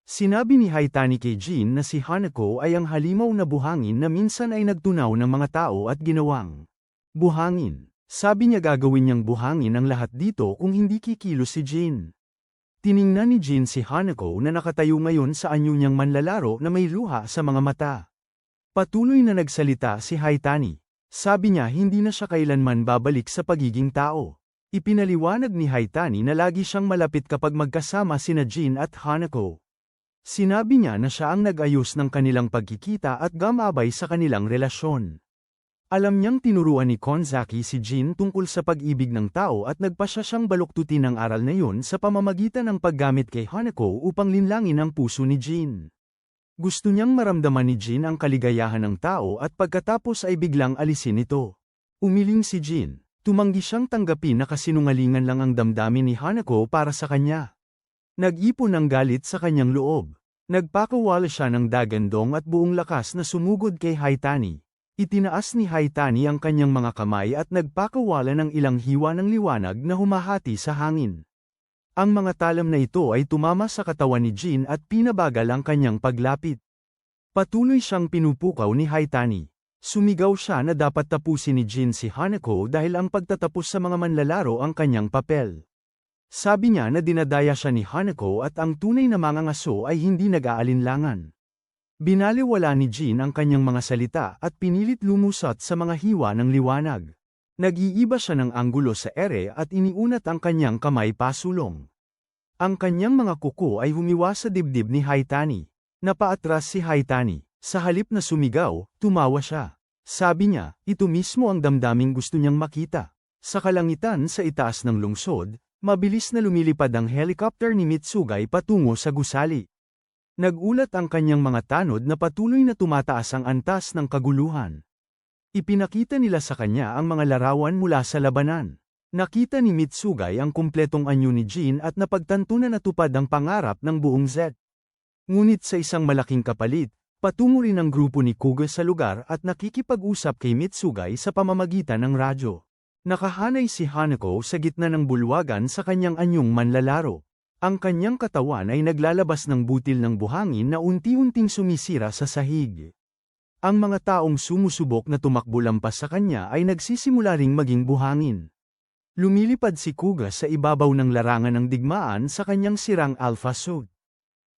Sinabi ni Haitani kay Jin na si Hanako ay ang halimaw na buhangin na minsan ay nagtunaw ng mga tao at ginawang buhangin. Sabi niya gagawin niyang buhangin ang lahat dito kung hindi kikilos si Jin. Tiningnan ni Jin si Hanako na nakatayo ngayon sa anyo niyang manlalaro na may luha sa mga mata. Patuloy na nagsalita si Haitani. Sabi niya hindi na siya kailanman babalik sa pagiging tao. Ipinaliwanag ni Haitani na lagi siyang malapit kapag magkasama sina Jin at Hanako. Sinabi niya na siya ang nag-ayos ng kanilang pagkikita at gumabay sa kanilang relasyon. Alam niyang tinuruan ni Konzaki si Jin tungkol sa pag-ibig ng tao at nagpasya siyang baluktutin ang aral na yun sa pamamagitan ng paggamit kay Hanako upang linlangin ang puso ni Jin. Gusto niyang maramdaman ni Jin ang kaligayahan ng tao at pagkatapos ay biglang alisin ito. Umiling si Jin. Tumanggi siyang tanggapin na kasinungalingan lang ang damdamin ni Hanako para sa kanya. Nag-ipon ng galit sa kanyang loob. Nagpakawala siya ng dagandong at buong lakas na sumugod kay Haitani. Itinaas ni Haitani ang kanyang mga kamay at nagpakawala ng ilang hiwa ng liwanag na humahati sa hangin. Ang mga talam na ito ay tumama sa katawan ni Jin at pinabagal ang kanyang paglapit. Patuloy siyang pinupukaw ni Haitani. Sumigaw siya na dapat tapusin ni Jin si Hanako dahil ang pagtatapos sa mga manlalaro ang kanyang papel. Sabi niya na dinadaya siya ni Hanako at ang tunay na mangangaso ay hindi nag-aalinlangan. Binaliwala ni Jin ang kanyang mga salita at pinilit lumusot sa mga hiwa ng liwanag. Nag-iiba siya ng anggulo sa ere at iniunat ang kanyang kamay pasulong. Ang kanyang mga kuko ay humiwa sa dibdib ni Haitani. Napaatras si Haitani. Sa halip na sumigaw, tumawa siya. Sabi niya, ito mismo ang damdaming gusto niyang makita. Sa kalangitan sa itaas ng lungsod, mabilis na lumilipad ang helicopter ni Mitsugay patungo sa gusali. Nagulat ang kanyang mga tanod na patuloy na tumataas ang antas ng kaguluhan. Ipinakita nila sa kanya ang mga larawan mula sa labanan. Nakita ni Mitsugay ang kumpletong anyo ni Jin at napagtanto na natupad ang pangarap ng buong Z. Ngunit sa isang malaking kapalit, patungo rin ang grupo ni Kuga sa lugar at nakikipag-usap kay Mitsugay sa pamamagitan ng radyo. Nakahanay si Hanako sa gitna ng bulwagan sa kanyang anyong manlalaro. Ang kanyang katawan ay naglalabas ng butil ng buhangin na unti-unting sumisira sa sahig. Ang mga taong sumusubok na tumakbo lampas sa kanya ay nagsisimula ring maging buhangin. Lumilipad si Kuga sa ibabaw ng larangan ng digmaan sa kanyang sirang alpha suit.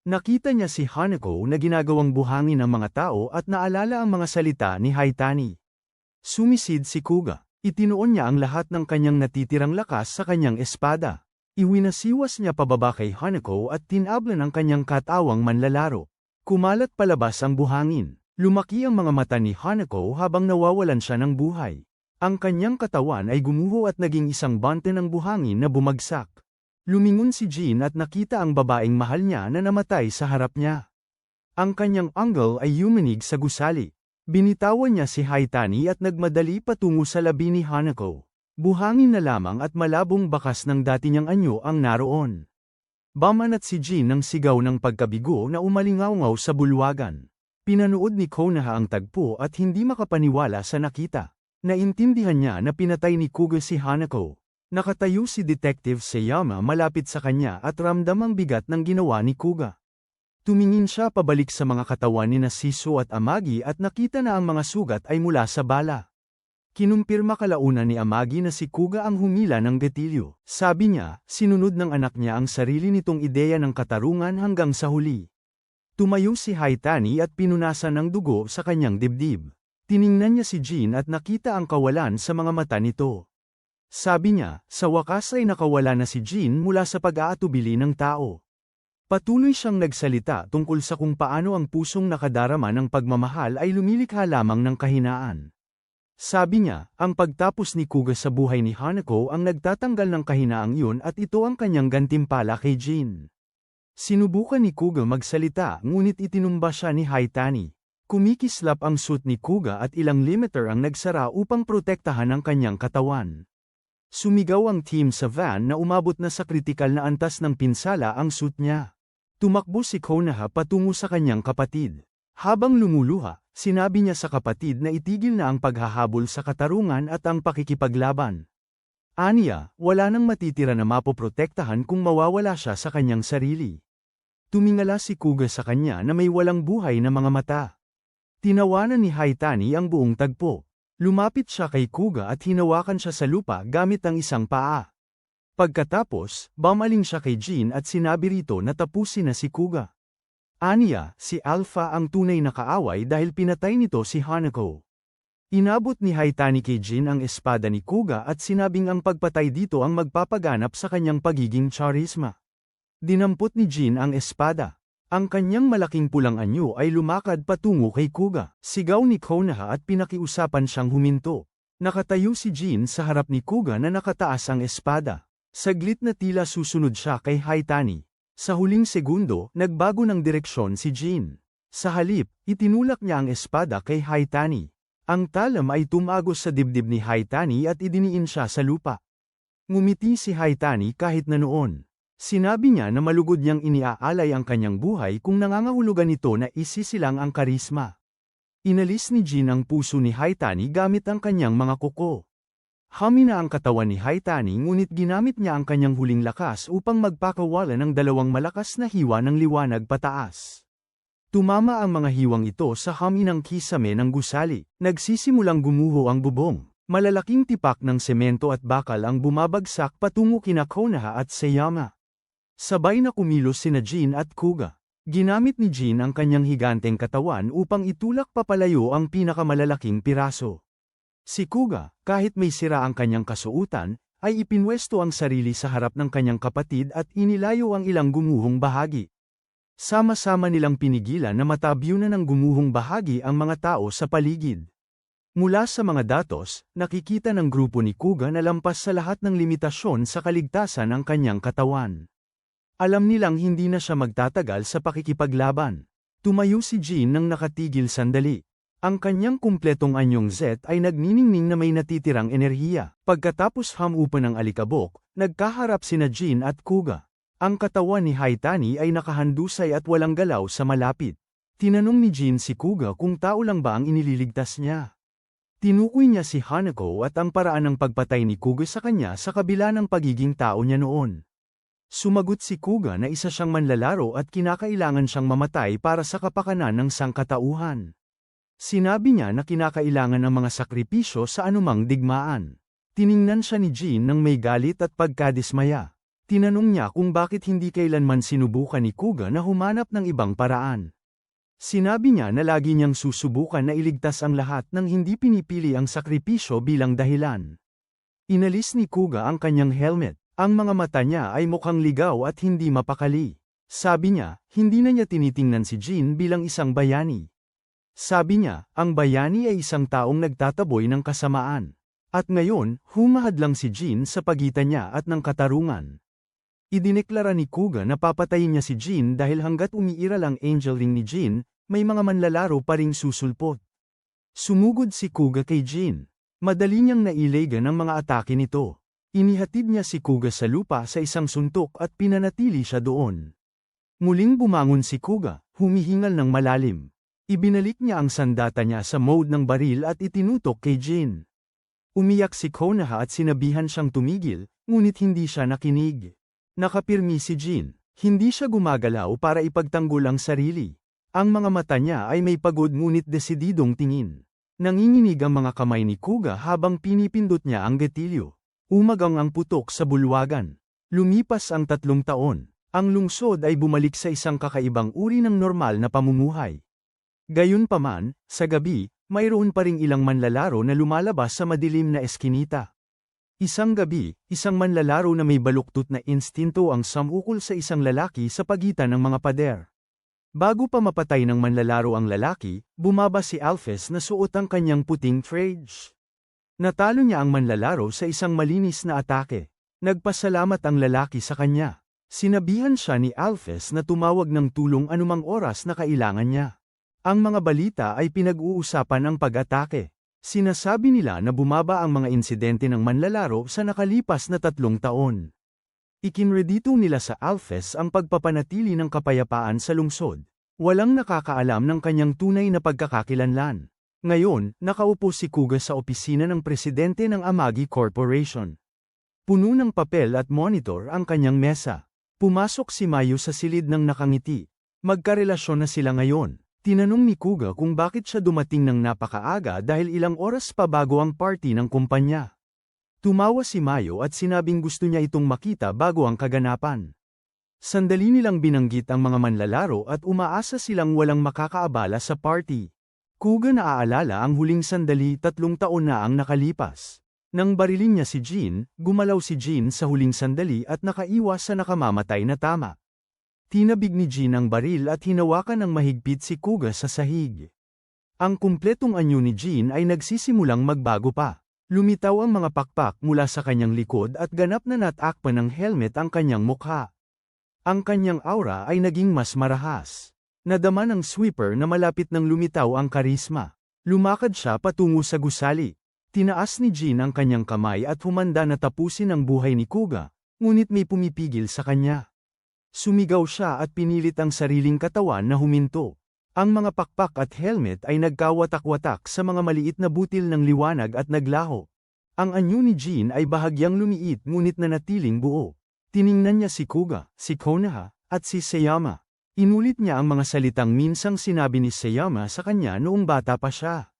Nakita niya si Hanako na ginagawang buhangin ang mga tao at naalala ang mga salita ni Haitani. Sumisid si Kuga. Itinuon niya ang lahat ng kanyang natitirang lakas sa kanyang espada. Iwinasiwas niya pababa kay Hanako at tinablan ang kanyang katawang manlalaro. Kumalat palabas ang buhangin. Lumaki ang mga mata ni Hanako habang nawawalan siya ng buhay. Ang kanyang katawan ay gumuho at naging isang bante ng buhangin na bumagsak. Lumingon si Jin at nakita ang babaeng mahal niya na namatay sa harap niya. Ang kanyang uncle ay yumanig sa gusali. Binitawan niya si Haitani at nagmadali patungo sa labi ni Hanako. Buhangin na lamang at malabong bakas ng dati niyang anyo ang naroon. Bamanat si Jin ng sigaw ng pagkabigo na umalingaw-ngaw sa bulwagan. Pinanood ni Konoha ang tagpo at hindi makapaniwala sa nakita. Naintindihan niya na pinatay ni Kuga si Hanako. Nakatayo si Detective Sayama malapit sa kanya at ramdam ang bigat ng ginawa ni Kuga. Tumingin siya pabalik sa mga katawan ni Nasiso at Amagi at nakita na ang mga sugat ay mula sa bala. Kinumpirma kalaunan ni Amagi na si Kuga ang humila ng gatilyo. Sabi niya, sinunod ng anak niya ang sarili nitong ideya ng katarungan hanggang sa huli. Tumayo si Haitani at pinunasan ng dugo sa kanyang dibdib. Tiningnan niya si Jin at nakita ang kawalan sa mga mata nito. Sabi niya, sa wakas ay nakawala na si Jin mula sa pag-aatubili ng tao. Patuloy siyang nagsalita tungkol sa kung paano ang pusong nakadarama ng pagmamahal ay lumilikha lamang ng kahinaan. Sabi niya, ang pagtapos ni Kuga sa buhay ni Hanako ang nagtatanggal ng kahinaang yun at ito ang kanyang gantimpala kay Jin. Sinubukan ni Kuga magsalita ngunit itinumba siya ni Haitani. Kumikislap ang suit ni Kuga at ilang limiter ang nagsara upang protektahan ang kanyang katawan. Sumigaw ang team sa van na umabot na sa kritikal na antas ng pinsala ang suit niya. Tumakbo si Konoha patungo sa kanyang kapatid. Habang lumuluha, sinabi niya sa kapatid na itigil na ang paghahabol sa katarungan at ang pakikipaglaban. Aniya, wala nang matitira na mapoprotektahan kung mawawala siya sa kanyang sarili. Tumingala si Kuga sa kanya na may walang buhay na mga mata. Tinawanan ni Haitani ang buong tagpo. Lumapit siya kay Kuga at hinawakan siya sa lupa gamit ang isang paa. Pagkatapos, bumaling siya kay Jin at sinabi rito na tapusin na si Kuga. Aniya, si Alpha ang tunay na kaaway dahil pinatay nito si Hanako. Inabot ni Haitani kay Jin ang espada ni Kuga at sinabing ang pagpatay dito ang magpapaganap sa kanyang pagiging charisma. Dinampot ni Jin ang espada. Ang kanyang malaking pulang anyo ay lumakad patungo kay Kuga. Sigaw ni Konoha at pinakiusapan siyang huminto. Nakatayo si Jin sa harap ni Kuga na nakataas ang espada. Saglit na tila susunod siya kay Haitani. Sa huling segundo, nagbago ng direksyon si Jin. Sa halip, itinulak niya ang espada kay Haitani. Ang talam ay tumagos sa dibdib ni Haitani at idiniin siya sa lupa. Ngumiti si Haitani kahit na noon. Sinabi niya na malugod niyang iniaalay ang kanyang buhay kung nangangahulugan ito na isisilang ang karisma. Inalis ni Jin ang puso ni Haitani gamit ang kanyang mga kuko. Humina ang katawan ni Haitani ngunit ginamit niya ang kanyang huling lakas upang magpakawala ng dalawang malakas na hiwa ng liwanag pataas. Tumama ang mga hiwang ito sa huminang kisame ng gusali. Nagsisimulang gumuho ang bubong. Malalaking tipak ng semento at bakal ang bumabagsak patungo kina Konoha at Sayama. Sabay na kumilos sina Jin at Kuga. Ginamit ni Jin ang kanyang higanteng katawan upang itulak papalayo ang pinakamalalaking piraso. Si Kuga, kahit may sira ang kanyang kasuutan, ay ipinwesto ang sarili sa harap ng kanyang kapatid at inilayo ang ilang gumuhong bahagi. Sama-sama nilang pinigilan na matabyunan ng gumuhong bahagi ang mga tao sa paligid. Mula sa mga datos, nakikita ng grupo ni Kuga na lampas sa lahat ng limitasyon sa kaligtasan ang kanyang katawan. Alam nilang hindi na siya magtatagal sa pakikipaglaban. Tumayo si Jin nang nakatigil sandali. Ang kanyang kumpletong anyong Z ay nagniningning na may natitirang enerhiya. Pagkatapos hamupan ng alikabok, nagkaharap sina Jin at Kuga. Ang katawan ni Haitani ay nakahandusay at walang galaw sa malapit. Tinanong ni Jin si Kuga kung tao lang ba ang inililigtas niya. Tinukoy niya si Hanako at ang paraan ng pagpatay ni Kuga sa kanya sa kabila ng pagiging tao niya noon. Sumagot si Kuga na isa siyang manlalaro at kinakailangan siyang mamatay para sa kapakanan ng sangkatauhan. Sinabi niya na kinakailangan ng mga sakripisyo sa anumang digmaan. Tiningnan siya ni Jin nang may galit at pagkadismaya. Tinanong niya kung bakit hindi kailanman sinubukan ni Kuga na humanap ng ibang paraan. Sinabi niya na lagi niyang susubukan na iligtas ang lahat nang hindi pinipili ang sakripisyo bilang dahilan. Inalis ni Kuga ang kanyang helmet. Ang mga mata niya ay mukhang ligaw at hindi mapakali. Sabi niya, hindi na niya tinitingnan si Jin bilang isang bayani. Sabi niya, ang bayani ay isang taong nagtataboy ng kasamaan. At ngayon, humahadlang si Jin sa pagitan niya at ng katarungan. Idineklara ni Kuga na papatayin niya si Jin dahil hanggat umiiral ang angel ring ni Jin, may mga manlalaro pa ring susulpot. Sumugod si Kuga kay Jin. Madali niyang nailagan ang mga atake nito. Inihatid niya si Kuga sa lupa sa isang suntok at pinanatili siya doon. Muling bumangon si Kuga, humihingal ng malalim. Ibinalik niya ang sandata niya sa mode ng baril at itinutok kay Jin. Umiyak si Konoha at sinabihan siyang tumigil, ngunit hindi siya nakinig. Nakapirmi si Jin. Hindi siya gumagalaw para ipagtanggol ang sarili. Ang mga mata niya ay may pagod ngunit desididong tingin. Nanginginig ang mga kamay ni Kuga habang pinipindot niya ang gatilyo. Umagang ang putok sa bulwagan. Lumipas ang 3 taon. Ang lungsod ay bumalik sa isang kakaibang uri ng normal na pamumuhay. Gayunpaman, sa gabi, mayroon pa ring ilang manlalaro na lumalabas sa madilim na eskinita. Isang gabi, isang manlalaro na may baluktot na instinto ang samukol sa isang lalaki sa pagitan ng mga pader. Bago pa mapatay ng manlalaro ang lalaki, bumaba si Alphys na suot ang kanyang puting trage. Natalo niya ang manlalaro sa isang malinis na atake. Nagpasalamat ang lalaki sa kanya. Sinabihan siya ni Alphys na tumawag ng tulong anumang oras na kailangan niya. Ang mga balita ay pinag-uusapan ang pag-atake. Sinasabi nila na bumaba ang mga insidente ng manlalaro sa nakalipas na 3 taon. Ikinredito nila sa Alphys ang pagpapanatili ng kapayapaan sa lungsod. Walang nakakaalam ng kanyang tunay na pagkakakilanlan. Ngayon, nakaupo si Kuga sa opisina ng presidente ng Amagi Corporation. Puno ng papel at monitor ang kanyang mesa. Pumasok si Mayu sa silid ng nakangiti. Magkarelasyon na sila ngayon. Tinanong ni Kuga kung bakit siya dumating ng napakaaga dahil ilang oras pa bago ang party ng kumpanya. Tumawa si Mayo at sinabing gusto niya itong makita bago ang kaganapan. Sandali nilang binanggit ang mga manlalaro at umaasa silang walang makakaabala sa party. Kuga naaalala ang huling sandali 3 taon na ang nakalipas. Nang barilin niya si Jean, gumalaw si Jean sa huling sandali at nakaiwas sa nakamamatay na tama. Tinabig ni Jean ang baril at hinawakan ng mahigpit si Kuga sa sahig. Ang kumpletong anyo ni Jean ay nagsisimulang magbago pa. Lumitaw ang mga pakpak mula sa kanyang likod at ganap na natakpan ng helmet ang kanyang mukha. Ang kanyang aura ay naging mas marahas. Nadama ng sweeper na malapit nang lumitaw ang karisma. Lumakad siya patungo sa gusali. Tinaas ni Jean ang kanyang kamay at humanda na tapusin ang buhay ni Kuga, ngunit may pumipigil sa kanya. Sumigaw siya at pinilit ang sariling katawan na huminto. Ang mga pakpak at helmet ay nagkawatak-watak sa mga maliit na butil ng liwanag at naglaho. Ang anyo ni Jean ay bahagyang lumiit ngunit nanatiling buo. Tiningnan niya si Kuga, si Konoha, at si Sayama. Inulit niya ang mga salitang minsang sinabi ni Sayama sa kanya noong bata pa siya.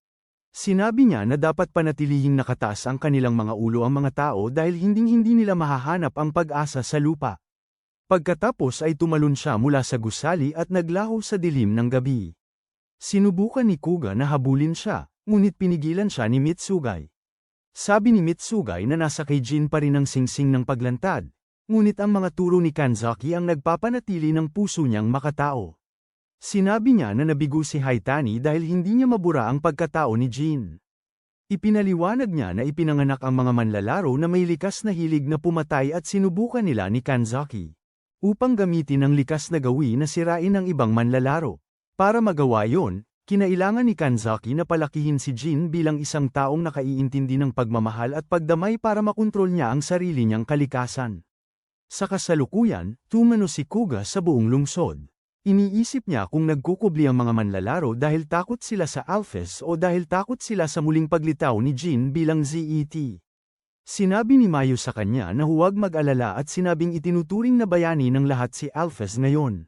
Sinabi niya na dapat panatilihing nakataas ang kanilang mga ulo ang mga tao dahil hinding-hindi nila mahahanap ang pag-asa sa lupa. Pagkatapos ay tumalon siya mula sa gusali at naglaho sa dilim ng gabi. Sinubukan ni Kuga na habulin siya, ngunit pinigilan siya ni Mitsugay. Sabi ni Mitsugay na nasa kay Jin pa rin ang singsing ng paglantad, ngunit ang mga turo ni Kanzaki ang nagpapanatili ng puso niyang makatao. Sinabi niya na nabigo si Haitani dahil hindi niya mabura ang pagkatao ni Jin. Ipinaliwanag niya na ipinanganak ang mga manlalaro na may likas na hilig na pumatay at sinubukan nila ni Kanzaki upang gamitin ang likas na gawi na sirain ang ibang manlalaro. Para magawa yon, kinailangan ni Kanzaki na palakihin si Jin bilang isang taong nakaiintindi ng pagmamahal at pagdamay para makontrol niya ang sarili niyang kalikasan. Sa kasalukuyan, tumano si Kuga sa buong lungsod. Iniisip niya kung nagkukubli ang mga manlalaro dahil takot sila sa Alphas o dahil takot sila sa muling paglitaw ni Jin bilang ZET. Sinabi ni Mayo sa kanya na huwag mag-alala at sinabing itinuturing na bayani ng lahat si Alphas ngayon.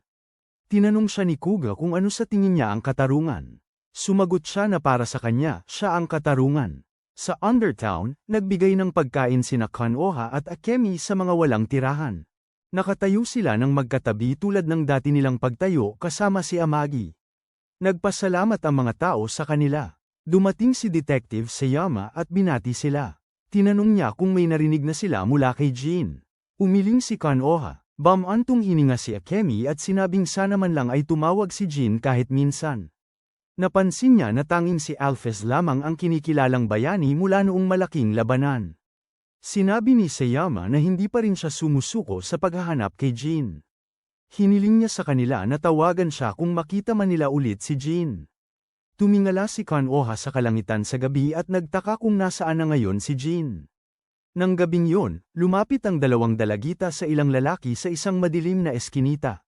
Tinanong siya ni Kuga kung ano sa tingin niya ang katarungan. Sumagot siya na para sa kanya, siya ang katarungan. Sa Undertown, nagbigay ng pagkain sina Konoha at Akemi sa mga walang tirahan. Nakatayo sila ng magkatabi tulad ng dati nilang pagtayo kasama si Amagi. Nagpasalamat ang mga tao sa kanila. Dumating si Detective Sayama at binati sila. Tinanong niya kung may narinig na sila mula kay Jin. Umiling si Konoha. Bamantong hininga si Akemi at sinabing sana man lang ay tumawag si Jin kahit minsan. Napansin niya na tanging si Alphas lamang ang kinikilalang bayani mula noong malaking labanan. Sinabi ni Sayama na hindi pa rin siya sumusuko sa paghahanap kay Jin. Hiniling niya sa kanila na tawagan siya kung makita man nila ulit si Jin. Tumingala si Konoha sa kalangitan sa gabi at nagtaka kung nasaan na ngayon si Jin. Nang gabing yon, lumapit ang dalawang dalagita sa ilang lalaki sa isang madilim na eskinita.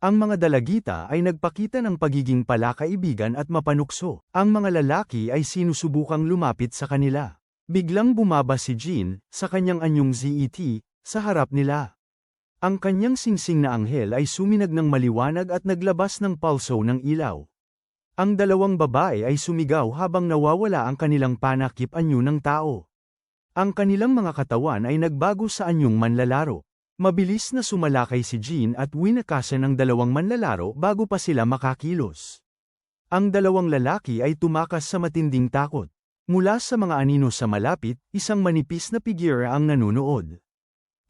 Ang mga dalagita ay nagpakita ng pagiging palakaibigan at mapanukso. Ang mga lalaki ay sinusubukang lumapit sa kanila. Biglang bumaba si Jin, sa kanyang anyong ZET, sa harap nila. Ang kanyang singsing na anghel ay suminag ng maliwanag at naglabas ng pulso ng ilaw. Ang dalawang babae ay sumigaw habang nawawala ang kanilang panakip anyo ng tao. Ang kanilang mga katawan ay nagbago sa anyong manlalaro. Mabilis na sumalakay si Jin at winakasan ng dalawang manlalaro bago pa sila makakilos. Ang dalawang lalaki ay tumakas sa matinding takot. Mula sa mga anino sa malapit, isang manipis na figura ang nanunood.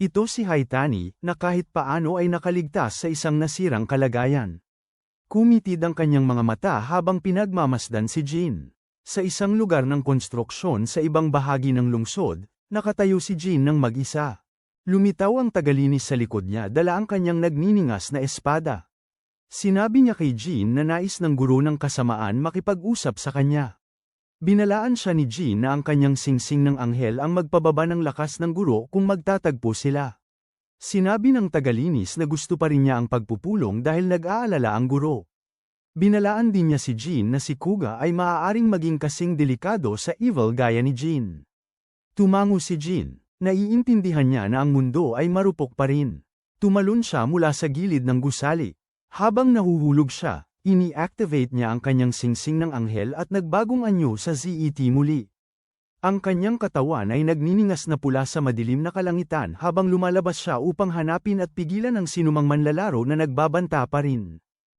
Ito si Haitani, na kahit paano ay nakaligtas sa isang nasirang kalagayan. Kumitid ang kanyang mga mata habang pinagmamasdan si Jin. Sa isang lugar ng konstruksyon sa ibang bahagi ng lungsod, nakatayo si Jin ng mag-isa. Lumitaw ang tagalinis sa likod niya dala ang kanyang nagniningas na espada. Sinabi niya kay Jin na nais ng guro ng kasamaan makipag-usap sa kanya. Binalaan siya ni Jin na ang kanyang singsing ng anghel ang magpababa ng lakas ng guro kung magtatagpo sila. Sinabi ng tagalinis na gusto pa rin niya ang pagpupulong dahil nag-aalala ang guro. Binalaan din niya si Jin na si Kuga ay maaaring maging kasing delikado sa evil gaya ni Jin. Tumango si Jin. Naiintindihan niya na ang mundo ay marupok pa rin. Tumalon siya mula sa gilid ng gusali. Habang nahuhulog siya, ini-activate niya ang kanyang singsing ng anghel at nagbagong anyo sa ZET muli. Ang kanyang katawan ay nagniningas na pula sa madilim na kalangitan habang lumalabas siya upang hanapin at pigilan ang sinumang manlalaro na nagbabanta pa rin.